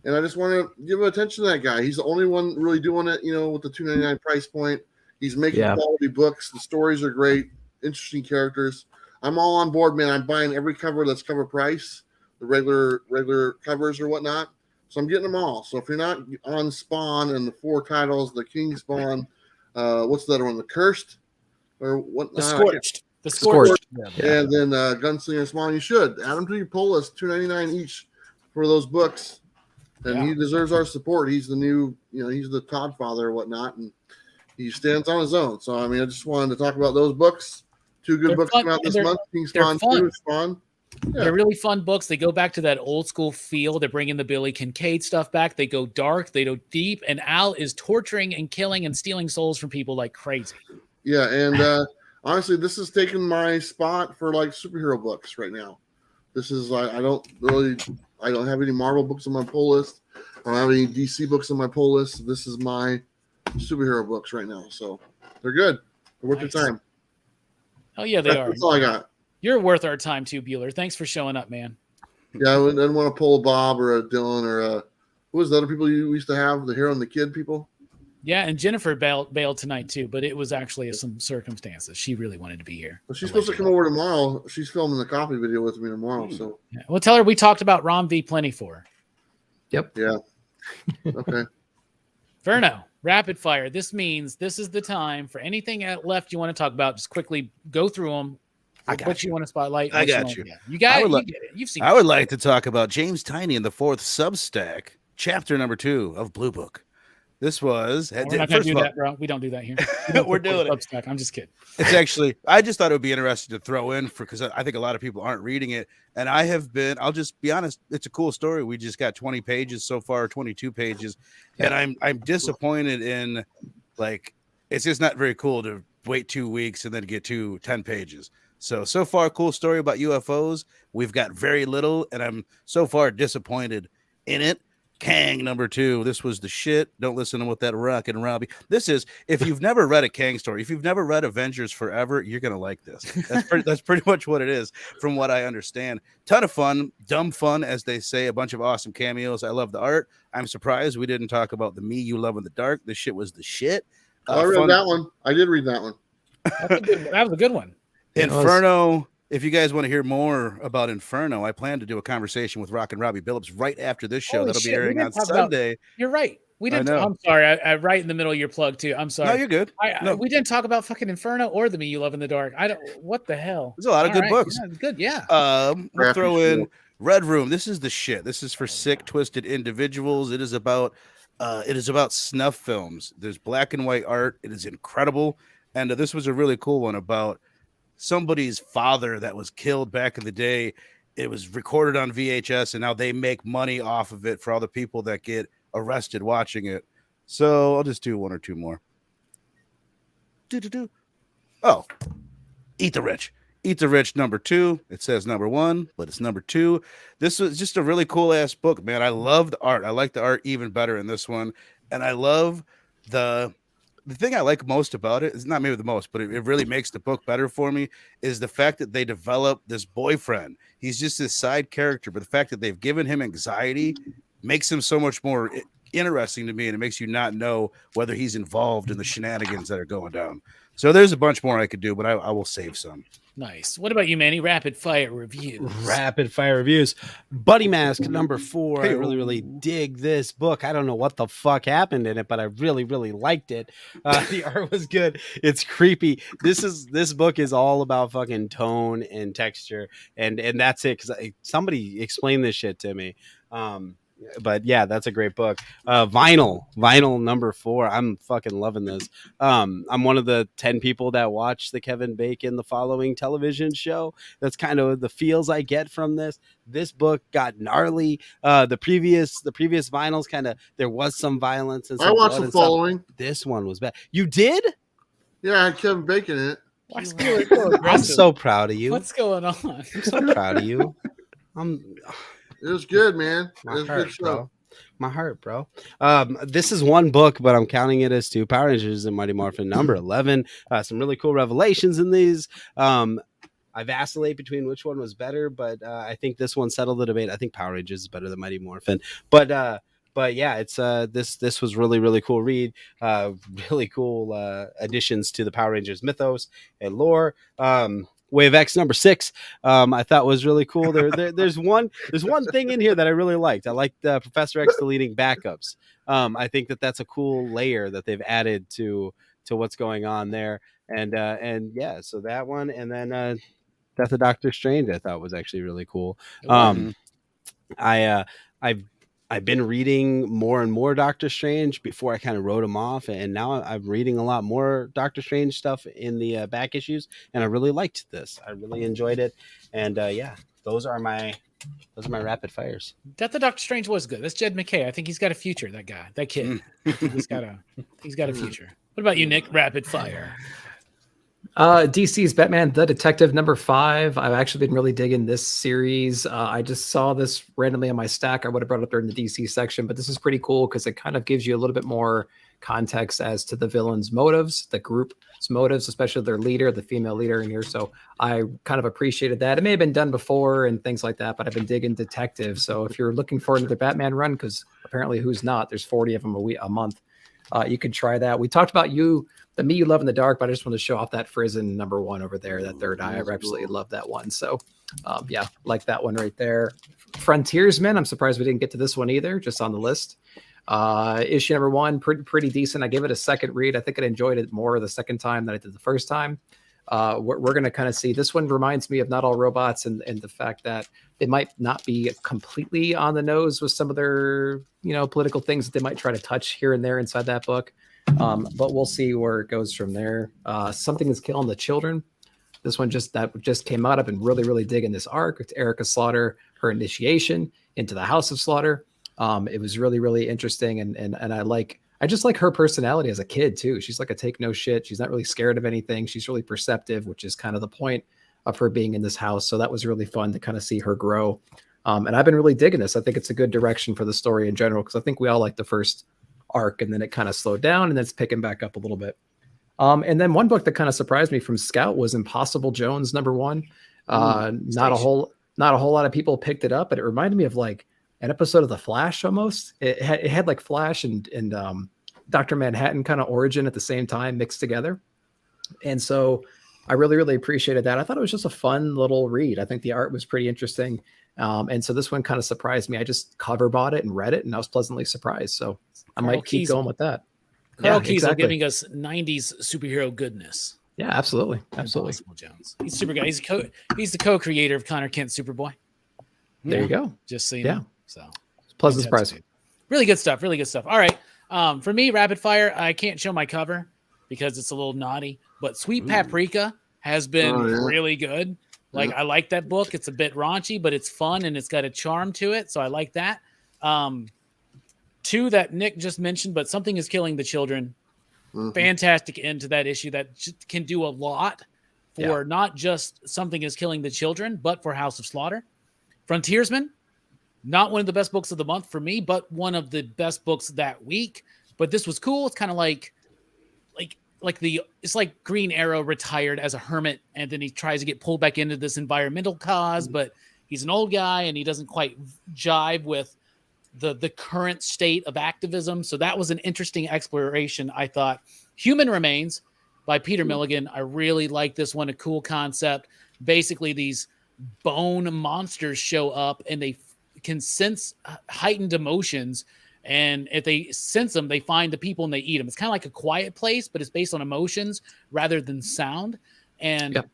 S5: and I just want to give attention to that guy. He's the only one really doing it, with the $2.99 price point. He's making quality books. The stories are great, interesting characters. I'm all on board, man. I'm buying every cover that's cover price, the regular covers or whatnot. So I'm getting them all. So if you're not on Spawn and the 4 titles, the King Spawn, what's the other one? The Cursed or what?
S1: The Scorched. The Scorched.
S5: Yeah. And then Gunslinger Spawn. You should add them to your pull list. $2.99 each for those books. And he deserves our support. He's the new, he's the Todd father or whatnot, and he stands on his own. So I just wanted to talk about those books. 2 good books come out this month. King Spawn, 2 Spawn. Yeah.
S1: They're really fun books. They go back to that old school feel. They're bringing the Billy Kincaid stuff back. They go dark. They go deep. And Al is torturing and killing and stealing souls from people like crazy.
S5: Yeah, and honestly, this is taking my spot for like superhero books right now. This is I don't have any Marvel books on my pull list. I don't have any DC books on my pull list. This is my superhero books right now. So they're good. They're worth your time.
S1: Oh yeah, they are.
S5: That's all I got.
S1: You're worth our time too, Bueller. Thanks for showing up, man.
S5: Yeah, I didn't want to pull a Bob or a Dylan or who was the other people you used to have, the Hero and the Kid people?
S1: Yeah, and Jennifer bailed tonight too, but it was actually some circumstances. She really wanted to be here.
S5: Well, she's supposed to come over tomorrow. She's filming the coffee video with me tomorrow. So
S1: well, tell her we talked about Rom V plenty for her.
S2: Yep.
S5: Yeah. Okay.
S1: Inferno, rapid fire. This means this is the time for anything left you want to talk about. Just quickly go through them. What you want to spotlight?
S4: I got you.
S1: You got it. You get it. You've seen.
S4: I would like to talk about James Tiny in the 4th Substack, chapter number 2 of Blue Book. This was.
S1: We're not going to do that, bro. We don't do that here.
S4: We're doing it.
S1: Substack. I'm just kidding.
S4: It's actually. I just thought it would be interesting to throw in because I think a lot of people aren't reading it, and I have been. I'll just be honest. It's a cool story. We just got 20 pages so far, 22 pages, and I'm disappointed in like it's just not very cool to wait 2 weeks and then get to 10 pages. So far, cool story about UFOs. We've got very little, and I'm so far disappointed in it. Kang number 2. This was the shit. Don't listen to what that Rockin Robbie. This is if you've never read a Kang story, if you've never read Avengers Forever, you're gonna like this. That's pretty much what it is, from what I understand. Ton of fun, dumb fun, as they say. A bunch of awesome cameos. I love the art. I'm surprised we didn't talk about the Me You Love in the Dark. This shit was the shit.
S5: I read that one. I did read that one.
S1: That was a good one.
S4: Inferno. If you guys want to hear more about Inferno, I plan to do a conversation with Rockin Robbie Billups right after this show. That'll be airing on Sunday.
S1: You're right. We didn't. I'm sorry. I right in the middle of your plug too. I'm sorry.
S4: No, you're good.
S1: We didn't talk about fucking Inferno or the Me You Love in the Dark. I don't. What the hell?
S4: There's a lot of good books.
S1: Yeah, good. Yeah.
S4: We'll throw in Red Room. This is the shit. This is for sick, twisted individuals. It is about snuff films. There's black and white art. It is incredible. And this was a really cool one about somebody's father that was killed back in the day. It was recorded on VHS, and now they make money off of it for all the people that get arrested watching it. So I'll just do 1 or 2 more. Oh, Eat the Rich. Eat the Rich number 2. It says number 1, but it's number 2. This was just a really cool ass book, man. I love the art. I like the art even better in this one. And I love the thing I like most about it is not maybe the most, but it really makes the book better for me is the fact that they develop this boyfriend. He's just this side character, but the fact that they've given him anxiety makes him so much more interesting to me, and it makes you not know whether he's involved in the shenanigans that are going down. So there's a bunch more I could do, but I will save some.
S1: Nice. What about you, Manny? Rapid fire reviews.
S3: Rapid fire reviews. Buddy Mask number 4. I really dig this book. I don't know what the fuck happened in it, but I really liked it. The art was good. It's creepy. This book is all about fucking tone and texture, and that's it. Because somebody explained this shit to me. But yeah, that's a great book. Vinyl number 4. I'm fucking loving this. I'm one of the 10 people that watch the Kevin Bacon The Following television show. That's kind of the feels I get from this. This book got gnarly. The previous vinyls kind of, there was some violence and some
S5: I watched The Following.
S3: This one was bad. You did?
S5: Yeah, I had Kevin Bacon in it.
S3: I'm so proud of you.
S1: What's going on?
S3: I'm so proud of you.
S5: It was good, man. It was a good show.
S3: Bro. My heart, bro. This is one book, but I'm counting it as 2. Power Rangers and Mighty Morphin number 11. Some really cool revelations in these. I vacillate between which one was better, but I think this one settled the debate. I think Power Rangers is better than Mighty Morphin. But but yeah, it's this was really cool read. Really cool additions to the Power Rangers mythos and lore. Wave X number 6, I thought was really cool. There's one thing in here that I really liked. I liked Professor X deleting backups. I think that's a cool layer that they've added to what's going on there. And yeah, so that one, and then Death of Doctor Strange I thought was actually really cool. I've been reading more and more Doctor Strange. Before I kind of wrote him off, and now I'm reading a lot more Doctor Strange stuff in the back issues, and I really liked this. I really enjoyed it, and yeah, those are my rapid fires.
S1: Death of Doctor Strange was good. That's Jed McKay. I think he's got a future. That guy, that kid, he's got a future. What about you, Nick? Rapid fire.
S2: DC's Batman the Detective number 5. I've actually been really digging this series. I just saw this randomly on my stack. I would have brought it up there in the DC section, but this is pretty cool because it kind of gives you a little bit more context as to the villain's motives, the group's motives, especially their leader, the female leader in here. So I kind of appreciated that. It may have been done before and things like that, but I've been digging Detective. So if you're looking for another Batman run, because apparently who's not, there's 40 of them a month. You could try that. We talked about the Me You Love in the Dark, but I just want to show off that Frizzen number 1 over there, that third eye. I absolutely love that one. So yeah, like that one right there. Frontiersman, I'm surprised we didn't get to this one either, just on the list. Issue number 1, pretty decent. I gave it a second read. I think I enjoyed it more the second time than I did the first time. We're going to kind of see, this one reminds me of Not All Robots and the fact that they might not be completely on the nose with some of their, political things that they might try to touch here and there inside that book. But we'll see where it goes from there. Something is Killing the Children. This one just came out. I've been really digging this arc. It's Erica Slaughter, her initiation into the House of Slaughter. It was really interesting. And I just like her personality as a kid too. She's like a take no shit. She's not really scared of anything. She's really perceptive, which is kind of the point of her being in this house. So that was really fun to kind of see her grow. And I've been really digging this. I think it's a good direction for the story in general, because I think we all like the first arc and then it kind of slowed down and then it's picking back up a little bit. And then one book that kind of surprised me from Scout was Impossible Jones number 1. Not a whole lot of people picked it up, but it reminded me of like an episode of The Flash almost. It had like Flash and Dr. Manhattan kind of origin at the same time mixed together. And so I really appreciated that. I thought it was just a fun little read. I think the art was pretty interesting. And so this one kind of surprised me. I just cover bought it and read it and I was pleasantly surprised. So I might keep going with that.
S1: Carl Kiesel giving us 90s superhero goodness.
S2: Yeah, absolutely.
S1: Impossible Jones. He's a super guy. He's the co-creator of Connor Kent's Superboy.
S2: There you go.
S1: Just so you know. So
S2: pleasant surprise.
S1: Really good stuff. All right. For me, rapid fire, I can't show my cover because it's a little naughty, but Sweet Paprika has been really good. Like I like that book. It's a bit raunchy, but it's fun and it's got a charm to it. So I like that. 2 that Nick just mentioned, but Something is Killing the Children. Fantastic end to that issue that can do a lot for not just Something is Killing the Children, but for House of Slaughter. Frontiersman, not one of the best books of the month for me, but one of the best books that week. But this was cool. It's kind of like it's like Green Arrow retired as a hermit, and then he tries to get pulled back into this environmental cause, but he's an old guy and he doesn't quite jive with the current state of activism. So that was an interesting exploration, I thought. Human Remains by Peter Milligan. I really like this one. A cool concept. Basically, these bone monsters show up and they can sense heightened emotions. And if they sense them, they find the people and they eat them. It's kind of like A Quiet Place, but it's based on emotions rather than sound. And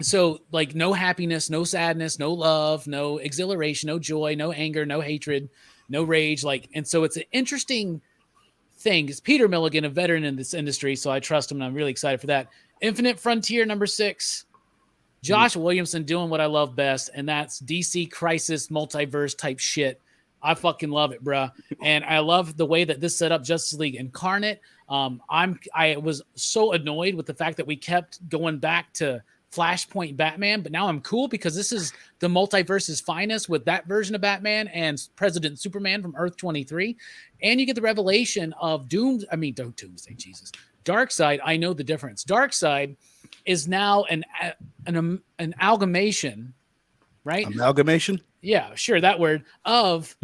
S1: so like no happiness, no sadness, no love, no exhilaration, no joy, no anger, no hatred, no rage. And so it's an interesting thing. It's Peter Milligan, a veteran in this industry. So I trust him and I'm really excited for that. Infinite Frontier number 6, Josh Williamson doing what I love best. And that's DC Crisis multiverse type shit. I fucking love it, bruh. And I love the way that this set up Justice League Incarnate. I was so annoyed with the fact that we kept going back to Flashpoint Batman, but now I'm cool because this is the multiverse's finest with that version of Batman and President Superman from Earth 23. And you get the revelation of Doomsday, Jesus. Darkseid, I know the difference. Darkseid is now an amalgamation, right?
S4: Amalgamation?
S1: Yeah, sure, that word, of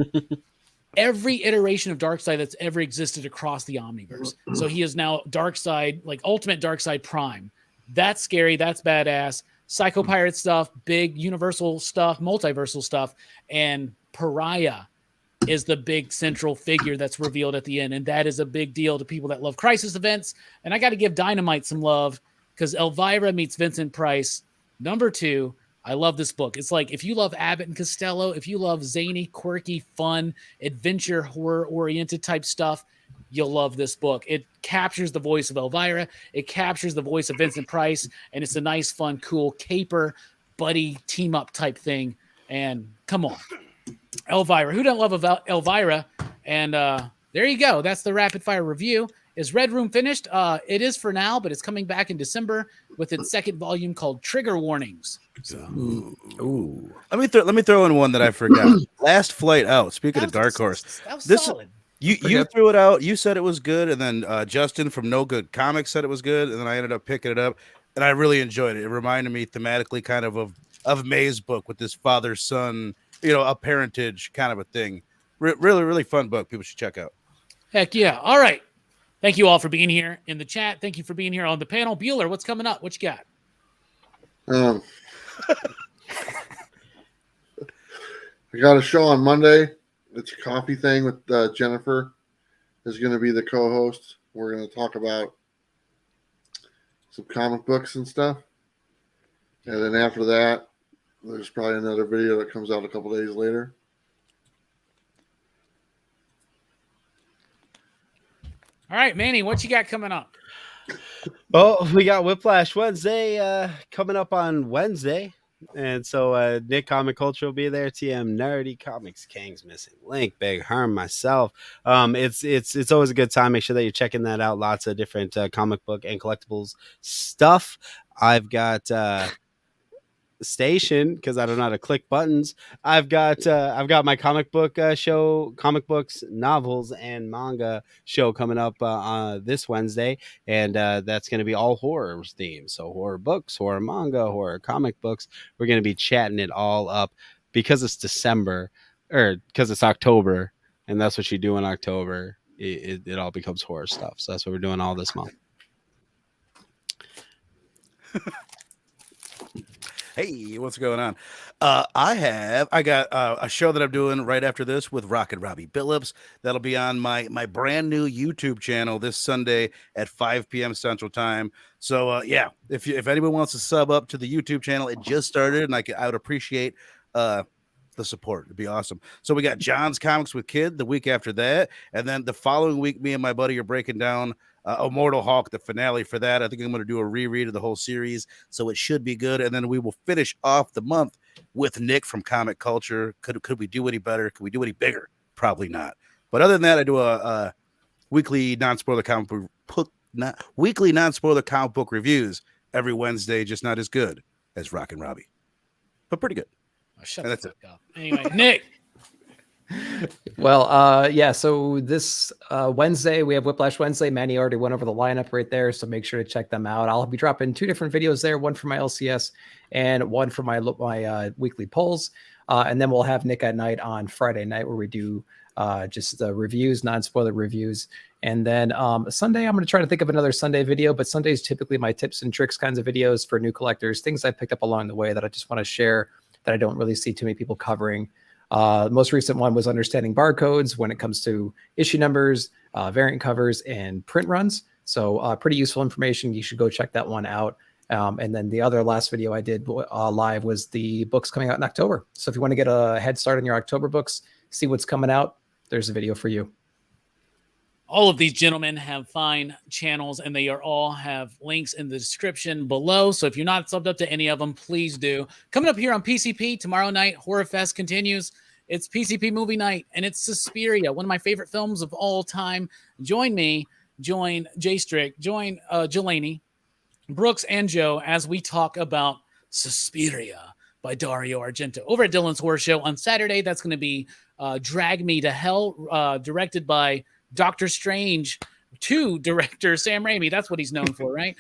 S1: every iteration of Darkseid that's ever existed across the Omniverse. So he is now Darkseid, like Ultimate Darkseid Prime. That's scary. That's badass. Psycho Pirate stuff, big universal stuff, multiversal stuff, and Pariah is the big central figure that's revealed at the end. And that is a big deal to people that love Crisis events. And I got to give Dynamite some love because Elvira meets Vincent Price. Number 2, I love this book. It's like if you love Abbott and Costello, if you love zany, quirky, fun, adventure, horror-oriented type stuff, you'll love this book. It captures the voice of Elvira. It captures the voice of Vincent Price. And it's a nice, fun, cool caper, buddy, team-up type thing. And come on. Elvira. Who doesn't love Elvira? And there you go. That's the rapid fire review. Is Red Room finished? It is for now, but it's coming back in December with its second volume called Trigger Warnings. So.
S2: Ooh.
S4: Let me throw in one that I forgot. Last Flight Out. Speaking of Dark Horse,
S1: that was
S4: this
S1: solid.
S4: You threw it out. You said it was good, and then Justin from No Good Comics said it was good, and then I ended up picking it up, and I really enjoyed it. It reminded me thematically kind of May's book with this father-son, a parentage kind of a thing. Really, really fun book. People should check out.
S1: Heck yeah. All right. Thank you all for being here in the chat. Thank you for being here on the panel. Bueller, what's coming up? What you got?
S5: I got a show on Monday. It's a coffee thing with Jennifer is going to be the co-host. We're going to talk about some comic books and stuff. And then after that, there's probably another video that comes out a couple days later.
S1: All right, Manny, what you got coming up?
S3: Well, we got Whiplash Wednesday coming up on Wednesday. And so Nick Comic Culture will be there. TM Nerdy, Comics Kings Missing Link, Big Herm, myself. It's always a good time. Make sure that you're checking that out. Lots of different comic book and collectibles stuff. I've got station because I don't know how to click buttons. I've got my comic book show, comic books, novels, and manga show coming up this Wednesday, and that's going to be all horror themed. So horror books, horror manga, horror comic books. We're going to be chatting it all up because it's December or because it's October, and that's what you do in October. It all becomes horror stuff. So that's what we're doing all this month.
S4: Hey, what's going on? I got a show that I'm doing right after this with Rockin Robbie Billups. That'll be on my brand new YouTube channel this Sunday at 5 p.m. Central Time. So yeah, if anyone wants to sub up to the YouTube channel, it just started, and I would appreciate the support. It'd be awesome. So we got John's Comics with Kid the week after that, and then the following week, me and my buddy are breaking down Immortal Hulk, the finale for that. I think I'm going to do a reread of the whole series, so it should be good. And then we will finish off the month with Nick from Comic Culture. Could we do any better? Could we do any bigger? Probably not. But other than that, I do a weekly non-spoiler comic book reviews every Wednesday. Just not as good as Rockin Robbie, but pretty good.
S1: Oh, shut the fuck up. Anyway, Nick.
S2: Well, yeah, so this Wednesday, we have Whiplash Wednesday. Manny already went over the lineup right there, so make sure to check them out. I'll be dropping 2 different videos there, one for my LCS and one for my weekly polls. And then we'll have Nick at Night on Friday night where we do just reviews, non-spoiler reviews. And then Sunday, I'm going to try to think of another Sunday video, but Sunday is typically my tips and tricks kinds of videos for new collectors, things I picked up along the way that I just want to share that I don't really see too many people covering. The most recent one was understanding barcodes when it comes to issue numbers, variant covers, and print runs. So pretty useful information. You should go check that one out. And then the other last video I did live was the books coming out in October. So if you want to get a head start on your October books, see what's coming out, there's a video for you.
S1: All of these gentlemen have fine channels, and they all have links in the description below. So if you're not subbed up to any of them, please do. Coming up here on PCP tomorrow night, Horror Fest continues. It's PCP movie night, and it's Suspiria, one of my favorite films of all time. Join me, join Jay Strick, join Jelani, Brooks, and Joe as we talk about Suspiria by Dario Argento over at Dylan's Horror Show on Saturday. That's going to be Drag Me to Hell, directed by Doctor Strange 2 director Sam Raimi. That's what he's known for, right?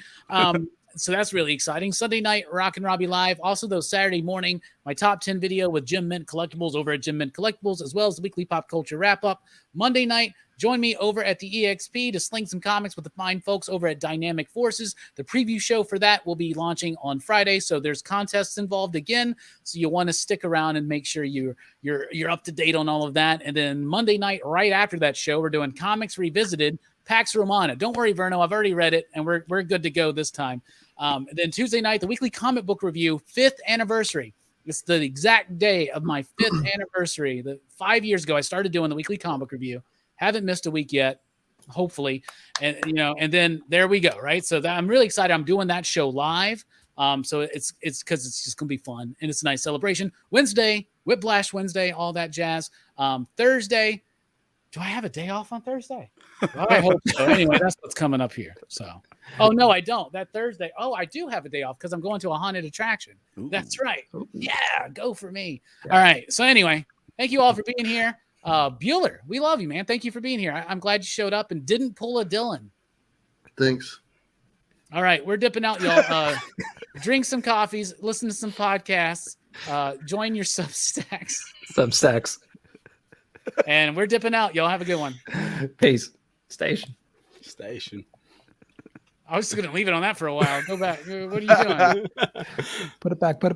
S1: So that's really exciting. Sunday night, Rockin Robbie Live. Also, though, Saturday morning, my top 10 video with Jim Mint Collectibles over at Jim Mint Collectibles, as well as the weekly pop culture wrap up. Monday night, join me over at the EXP to sling some comics with the fine folks over at Dynamic Forces. The preview show for that will be launching on Friday, so there's contests involved again. So you want to stick around and make sure you're up to date on all of that. And then Monday night, right after that show, we're doing Comics Revisited, Pax Romana. Don't worry, Verno, I've already read it, and we're good to go this time. And then Tuesday night, the weekly comic book review, 5th anniversary. It's the exact day of my 5th anniversary. 5 years ago, I started doing the weekly comic book review. Haven't missed a week yet, hopefully. And and then there we go, right? So I'm really excited. I'm doing that show live. So it's because it's just gonna be fun and it's a nice celebration. Wednesday, Whiplash Wednesday, all that jazz. Thursday, do I have a day off on Thursday? Well, I hope so. Anyway, that's what's coming up here. So, oh no, I don't. That Thursday. Oh, I do have a day off because I'm going to a haunted attraction. Ooh. That's right. Ooh. Yeah, go for me. Yeah. All right. So anyway, thank you all for being here. Bueller, we love you, man. Thank you for being here. I'm glad you showed up and didn't pull a Dylan.
S5: Thanks.
S1: All right, we're dipping out, y'all. Drink some coffees, listen to some podcasts, join your Substacks. And we're dipping out. Y'all have a good one.
S2: Peace. Station.
S1: I was just going to leave it on that for a while. Go back. What are you doing?
S2: Put it back.
S1: Put